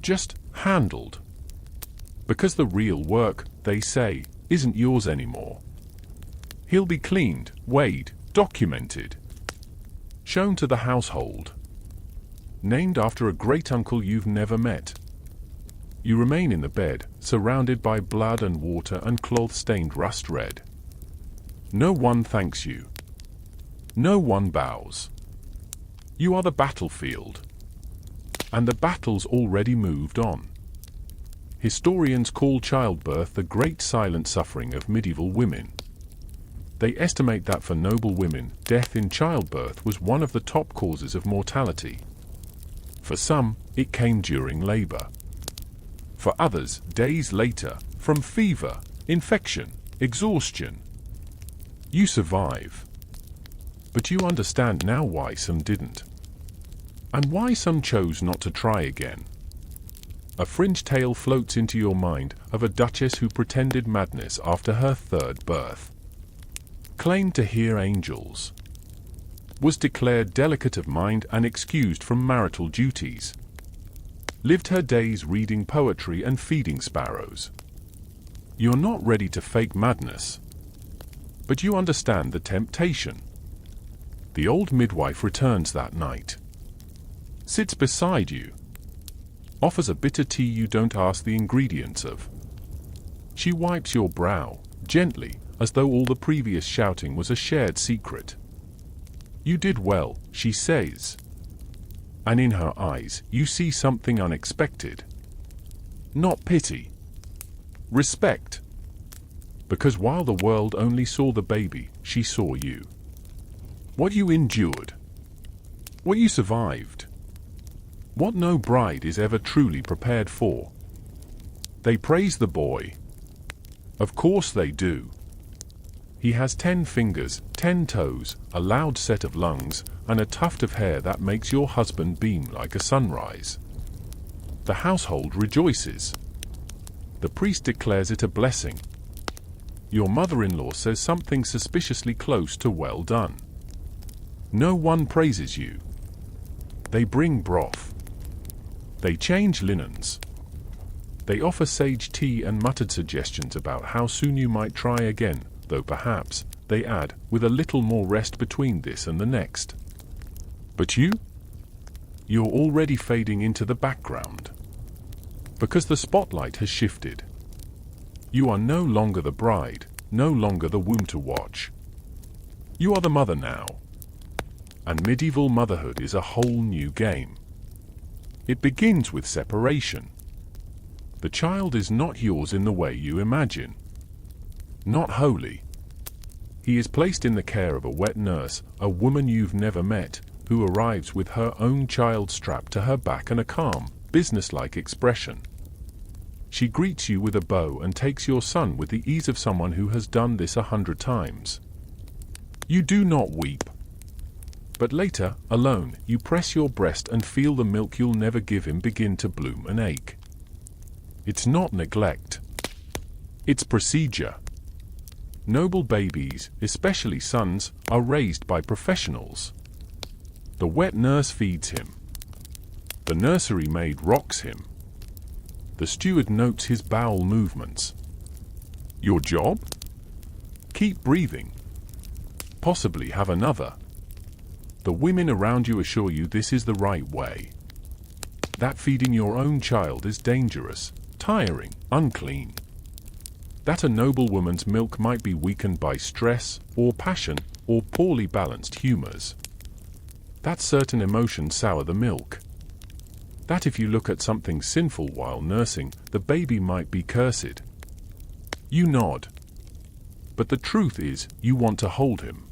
Just handled. Because the real work, they say, isn't yours anymore. He'll be cleaned, weighed, documented. Shown to the household. Named after a great-uncle you've never met. You remain in the bed, surrounded by blood and water and cloth-stained rust red. No one thanks you. No one bows. You are the battlefield. And the battle's already moved on. Historians call childbirth the great silent suffering of medieval women. They estimate that for noble women, death in childbirth was one of the top causes of mortality. For some, it came during labor. For others, days later, from fever, infection, exhaustion. You survive. But you understand now why some didn't. And why some chose not to try again. A fringe tale floats into your mind of a duchess who pretended madness after her third birth. Claimed to hear angels. Was declared delicate of mind and excused from marital duties. Lived her days reading poetry and feeding sparrows. You're not ready to fake madness. But you understand the temptation. The old midwife returns that night. Sits beside you. Offers a bitter tea you don't ask the ingredients of. She wipes your brow, gently, as though all the previous shouting was a shared secret. You did well, she says. And in her eyes, you see something unexpected. Not pity. Respect. Because while the world only saw the baby, she saw you. What you endured. What you survived. What no bride is ever truly prepared for. They praise the boy. Of course they do. He has 10 fingers, 10 toes, a loud set of lungs, and a tuft of hair that makes your husband beam like a sunrise. The household rejoices. The priest declares it a blessing. Your mother-in-law says something suspiciously close to well done. No one praises you. They bring broth. They change linens. They offer sage tea and muttered suggestions about how soon you might try again, though perhaps, they add, with a little more rest between this and the next. But you? You're already fading into the background. Because the spotlight has shifted. You are no longer the bride, no longer the womb to watch. You are the mother now. And medieval motherhood is a whole new game. It begins with separation. The child is not yours in the way you imagine. Not wholly. He is placed in the care of a wet nurse, a woman you've never met, who arrives with her own child strapped to her back and a calm, businesslike expression. She greets you with a bow and takes your son with the ease of someone who has done this 100 times. You do not weep. But later, alone, you press your breast and feel the milk you'll never give him begin to bloom and ache. It's not neglect. It's procedure. Noble babies, especially sons, are raised by professionals. The wet nurse feeds him. The nursery maid rocks him. The steward notes his bowel movements. Your job? Keep breathing. Possibly have another. The women around you assure you this is the right way. That feeding your own child is dangerous, tiring, unclean. That a noble woman's milk might be weakened by stress, or passion, or poorly balanced humors. That certain emotions sour the milk. That if you look at something sinful while nursing, the baby might be cursed. You nod. But the truth is, you want to hold him.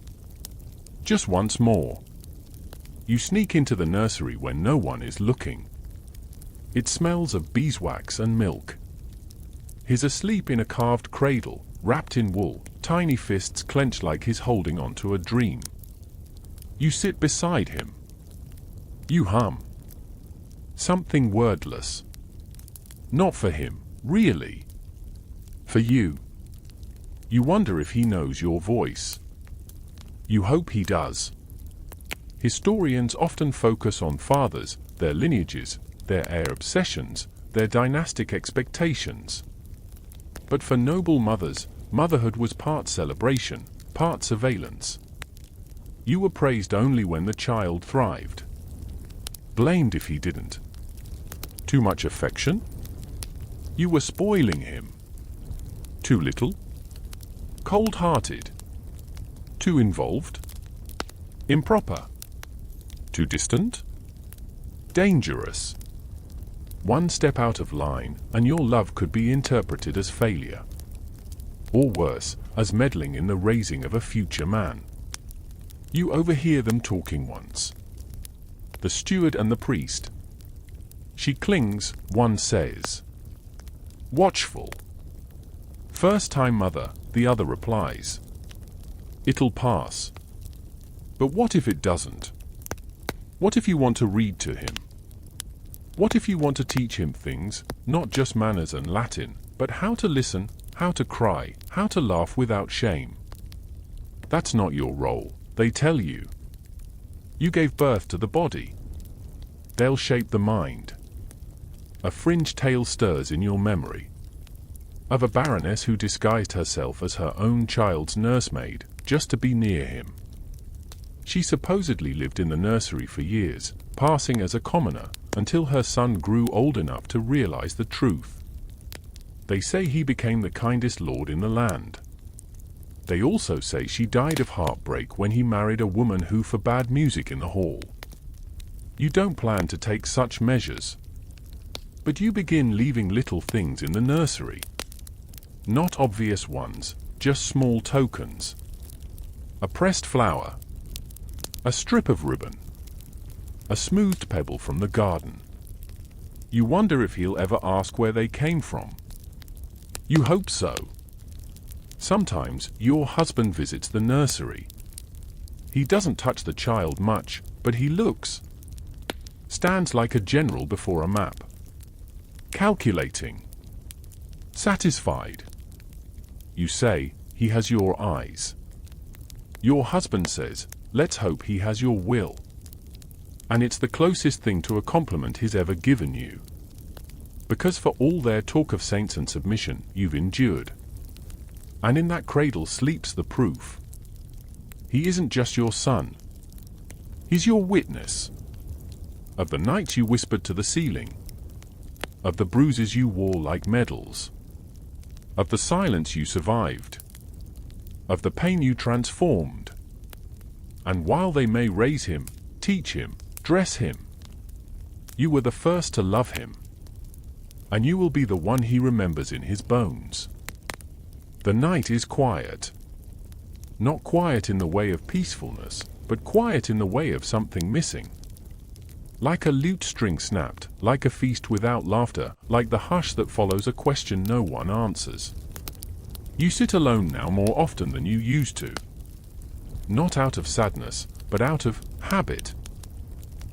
Just once more. You sneak into the nursery when no one is looking. It smells of beeswax and milk. He's asleep in a carved cradle, wrapped in wool, tiny fists clenched like he's holding on to a dream. You sit beside him. You hum. Something wordless. Not for him, really. For you. You wonder if he knows your voice. You hope he does. Historians often focus on fathers, their lineages, their heir obsessions, their dynastic expectations. But for noble mothers, motherhood was part celebration, part surveillance. You were praised only when the child thrived. Blamed if he didn't. Too much affection? You were spoiling him. Too little? Cold-hearted? Too involved? Improper? Too distant? Dangerous? One step out of line, and your love could be interpreted as failure. Or worse, as meddling in the raising of a future man. You overhear them talking once. The steward and the priest. She clings, one says. Watchful. First-time mother, the other replies. It'll pass. But what if it doesn't? What if you want to read to him? What if you want to teach him things, not just manners and Latin, but how to listen, how to cry, how to laugh without shame? That's not your role, they tell you. You gave birth to the body. They'll shape the mind. A fringe tale stirs in your memory. Of a baroness who disguised herself as her own child's nursemaid, just to be near him. She supposedly lived in the nursery for years, passing as a commoner, until her son grew old enough to realize the truth. They say he became the kindest lord in the land. They also say she died of heartbreak when he married a woman who forbade music in the hall. You don't plan to take such measures. But you begin leaving little things in the nursery. Not obvious ones, just small tokens. A pressed flower. A strip of ribbon. A smoothed pebble from the garden. You wonder if he'll ever ask where they came from. You hope so. Sometimes your husband visits the nursery. He doesn't touch the child much, but he looks. Stands like a general before a map. Calculating. Satisfied. You say, he has your eyes. Your husband says, let's hope he has your will. And it's the closest thing to a compliment he's ever given you. Because for all their talk of saints and submission, you've endured. And in that cradle sleeps the proof. He isn't just your son. He's your witness. Of the nights you whispered to the ceiling. Of the bruises you wore like medals. Of the silence you survived. Of the pain you transformed. And while they may raise him, teach him, dress him, you were the first to love him. And you will be the one he remembers in his bones. The night is quiet. Not quiet in the way of peacefulness, but quiet in the way of something missing. Like a lute string snapped, like a feast without laughter, like the hush that follows a question no one answers. You sit alone now more often than you used to. Not out of sadness, but out of habit.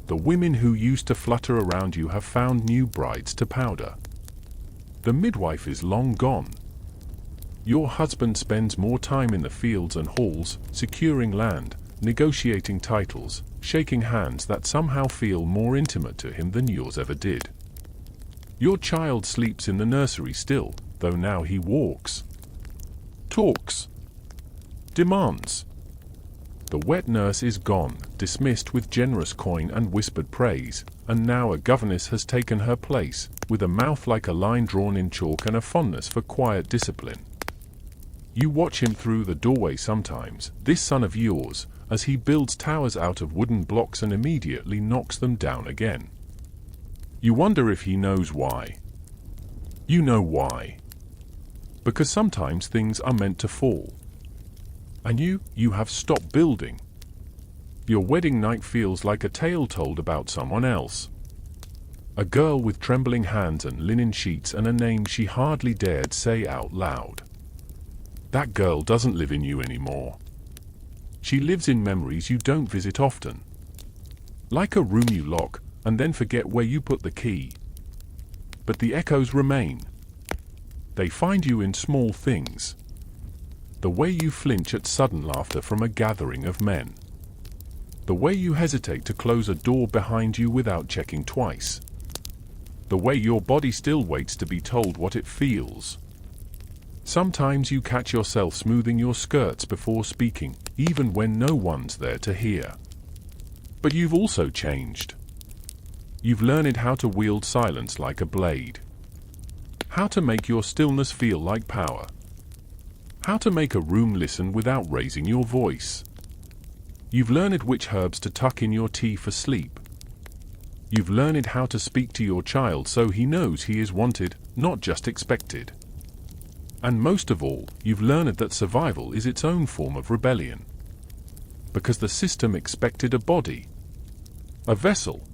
The women who used to flutter around you have found new brides to powder. The midwife is long gone. Your husband spends more time in the fields and halls, securing land, negotiating titles, shaking hands that somehow feel more intimate to him than yours ever did. Your child sleeps in the nursery still, though now he walks. Talks. Demands. The wet nurse is gone, dismissed with generous coin and whispered praise, and now a governess has taken her place, with a mouth like a line drawn in chalk and a fondness for quiet discipline. You watch him through the doorway sometimes, this son of yours, as he builds towers out of wooden blocks and immediately knocks them down again. You wonder if he knows why. You know why. Because sometimes things are meant to fall. And you have stopped building. Your wedding night feels like a tale told about someone else. A girl with trembling hands and linen sheets and a name she hardly dared say out loud. That girl doesn't live in you anymore. She lives in memories you don't visit often. Like a room you lock and then forget where you put the key. But the echoes remain. They find you in small things. The way you flinch at sudden laughter from a gathering of men. The way you hesitate to close a door behind you without checking twice. The way your body still waits to be told what it feels. Sometimes you catch yourself smoothing your skirts before speaking, even when no one's there to hear. But you've also changed. You've learned how to wield silence like a blade. How to make your stillness feel like power. How to make a room listen without raising your voice. You've learned which herbs to tuck in your tea for sleep. You've learned how to speak to your child so he knows he is wanted, not just expected. And most of all, you've learned that survival is its own form of rebellion. Because the system expected a body, a vessel,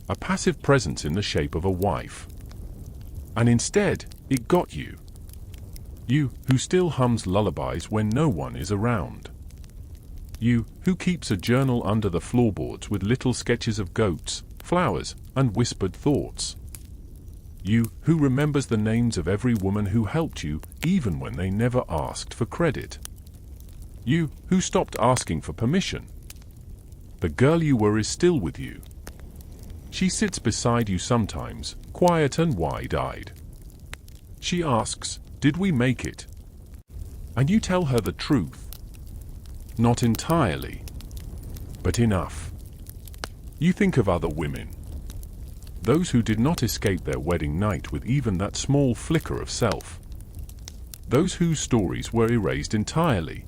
a passive presence in the shape of a wife. And instead, it got you. You, who still hums lullabies when no one is around. You, who keeps a journal under the floorboards with little sketches of goats, flowers, and whispered thoughts. You, who remembers the names of every woman who helped you, even when they never asked for credit. You, who stopped asking for permission. The girl you were is still with you. She sits beside you sometimes, quiet and wide-eyed. She asks, "Did we make it?" And you tell her the truth. Not entirely, but enough. You think of other women. Those who did not escape their wedding night with even that small flicker of self. Those whose stories were erased entirely.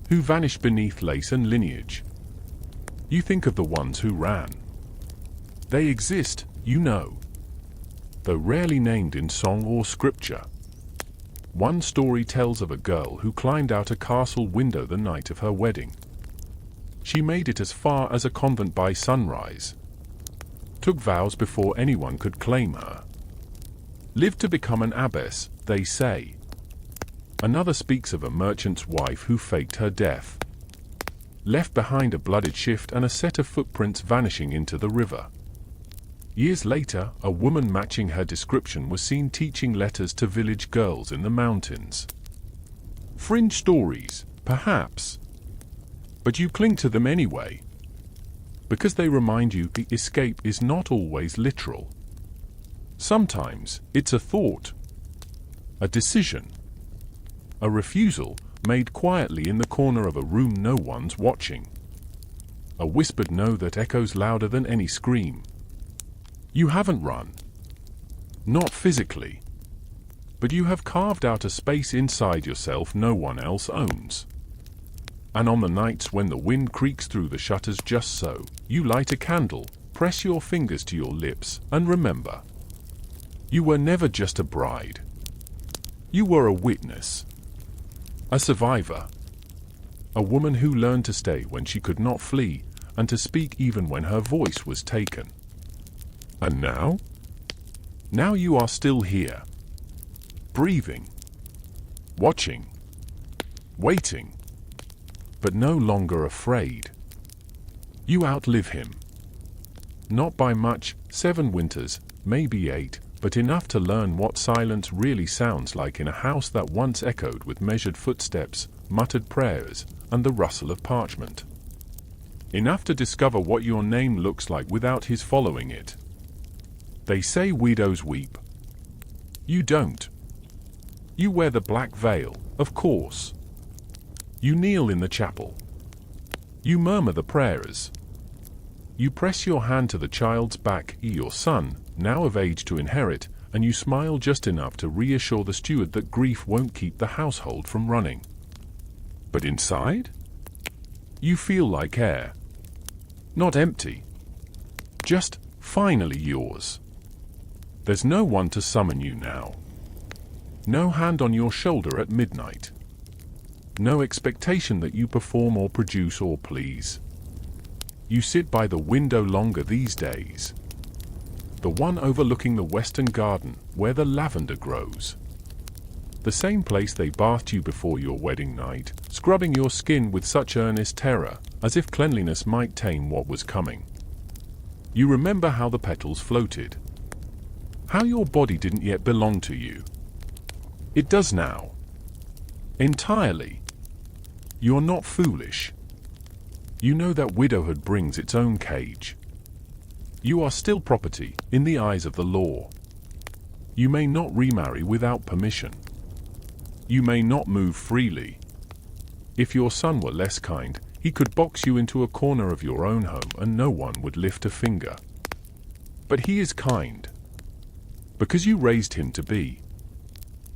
Who vanished beneath lace and lineage. You think of the ones who ran. They exist, you know. Though rarely named in song or scripture. One story tells of a girl who climbed out a castle window the night of her wedding. She made it as far as a convent by sunrise. Took vows before anyone could claim her. Lived to become an abbess, they say. Another speaks of a merchant's wife who faked her death. Left behind a blooded shift and a set of footprints vanishing into the river. Years later, a woman matching her description was seen teaching letters to village girls in the mountains. Fringe stories, perhaps. But you cling to them anyway. Because they remind you the escape is not always literal. Sometimes it's a thought, a decision, a refusal made quietly in the corner of a room no one's watching. A whispered no that echoes louder than any scream. You haven't run. Not physically. But you have carved out a space inside yourself no one else owns. And on the nights when the wind creaks through the shutters just so, you light a candle, press your fingers to your lips, and remember. You were never just a bride. You were a witness. A survivor. A woman who learned to stay when she could not flee, and to speak even when her voice was taken. And now? Now you are still here. Breathing. Watching. Waiting. But no longer afraid. You outlive him. Not by much, 7 winters, maybe 8, but enough to learn what silence really sounds like in a house that once echoed with measured footsteps, muttered prayers, and the rustle of parchment. Enough to discover what your name looks like without his following it. They say widows weep. You don't. You wear the black veil, of course. You kneel in the chapel. You murmur the prayers. You press your hand to the child's back, your son, now of age to inherit, and you smile just enough to reassure the steward that grief won't keep the household from running. But inside? You feel like air. Not empty. Just finally yours. There's no one to summon you now. No hand on your shoulder at midnight. No expectation that you perform or produce or please. You sit by the window longer these days. The one overlooking the western garden where the lavender grows. The same place they bathed you before your wedding night, scrubbing your skin with such earnest terror, as if cleanliness might tame what was coming. You remember how the petals floated. How your body didn't yet belong to you. It does now. Entirely. You're not foolish. You know that widowhood brings its own cage. You are still property, in the eyes of the law. You may not remarry without permission. You may not move freely. If your son were less kind, he could box you into a corner of your own home and no one would lift a finger. But he is kind. Because you raised him to be.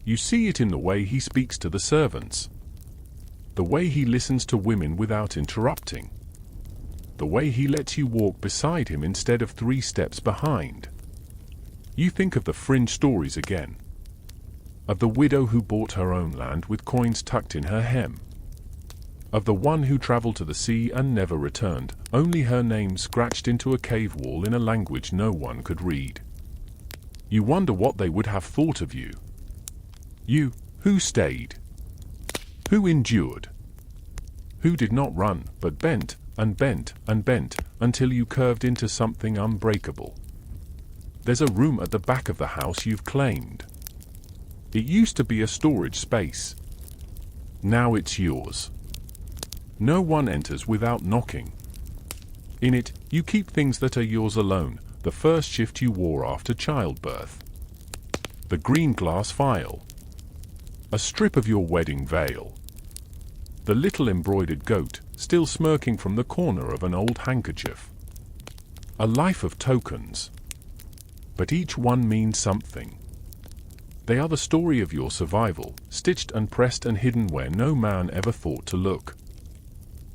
You see it in the way he speaks to the servants. The way he listens to women without interrupting. The way he lets you walk beside him instead of 3 steps behind. You think of the fringe stories again. Of the widow who bought her own land with coins tucked in her hem. Of the one who traveled to the sea and never returned, only her name scratched into a cave wall in a language no one could read. You wonder what they would have thought of you. You, who stayed. Who endured. Who did not run, but bent, and bent, and bent, until you curved into something unbreakable. There's a room at the back of the house you've claimed. It used to be a storage space. Now it's yours. No one enters without knocking. In it, you keep things that are yours alone, the first shift you wore after childbirth. The green glass vial. A strip of your wedding veil. The little embroidered goat, still smirking from the corner of an old handkerchief. A life of tokens. But each one means something. They are the story of your survival, stitched and pressed and hidden where no man ever thought to look.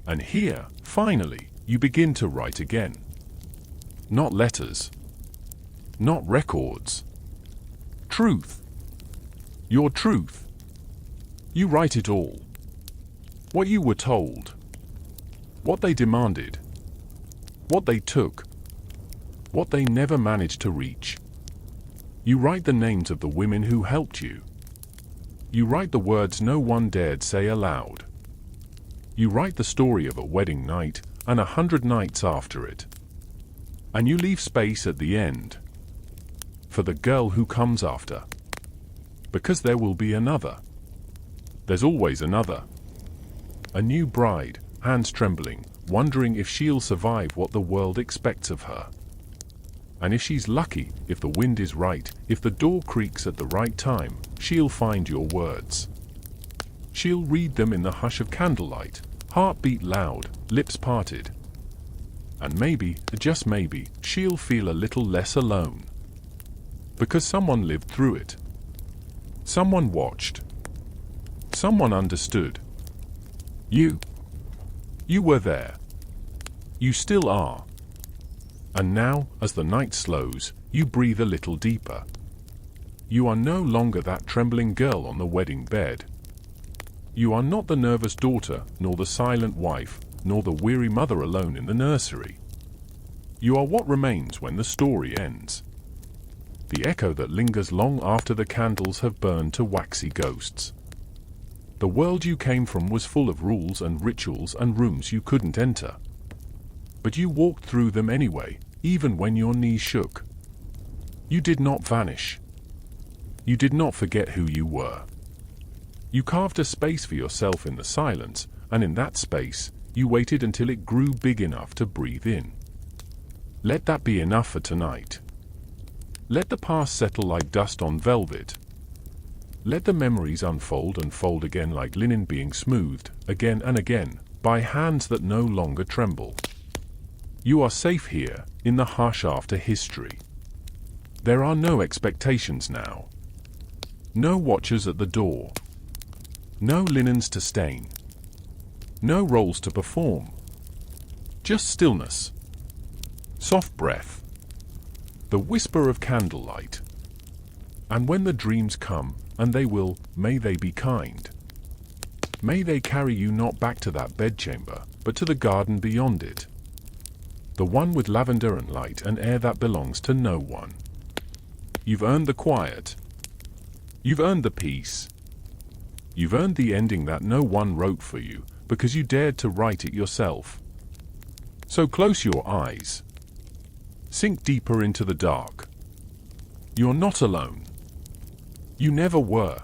And here, finally, you begin to write again. Not letters. Not records. Truth. Your truth. You write it all. What you were told. What they demanded. What they took. What they never managed to reach. You write the names of the women who helped you. You write the words no one dared say aloud. You write the story of a wedding night and 100 nights after it. And you leave space at the end. For the girl who comes after. Because there will be another. There's always another. A new bride, hands trembling, wondering if she'll survive what the world expects of her. And if she's lucky, if the wind is right, if the door creaks at the right time, she'll find your words. She'll read them in the hush of candlelight, heartbeat loud, lips parted. And maybe, just maybe, she'll feel a little less alone. Because someone lived through it. Someone watched. Someone understood. You. You were there. You still are. And now, as the night slows, you breathe a little deeper. You are no longer that trembling girl on the wedding bed. You are not the nervous daughter, nor the silent wife, nor the weary mother alone in the nursery. You are what remains when the story ends. The echo that lingers long after the candles have burned to waxy ghosts. The world you came from was full of rules and rituals and rooms you couldn't enter. But you walked through them anyway, even when your knees shook. You did not vanish. You did not forget who you were. You carved a space for yourself in the silence, and in that space, you waited until it grew big enough to breathe in. Let that be enough for tonight. Let the past settle like dust on velvet. Let the memories unfold and fold again like linen being smoothed, again and again, by hands that no longer tremble. You are safe here, in the hush after history. There are no expectations now. No watchers at the door. No linens to stain. No roles to perform. Just stillness. Soft breath. The whisper of candlelight. And when the dreams come, and they will, may they be kind. May they carry you not back to that bedchamber, but to the garden beyond it. The one with lavender and light and air that belongs to no one. You've earned the quiet. You've earned the peace. You've earned the ending that no one wrote for you, because you dared to write it yourself. So close your eyes. Sink deeper into the dark. You're not alone. You never were.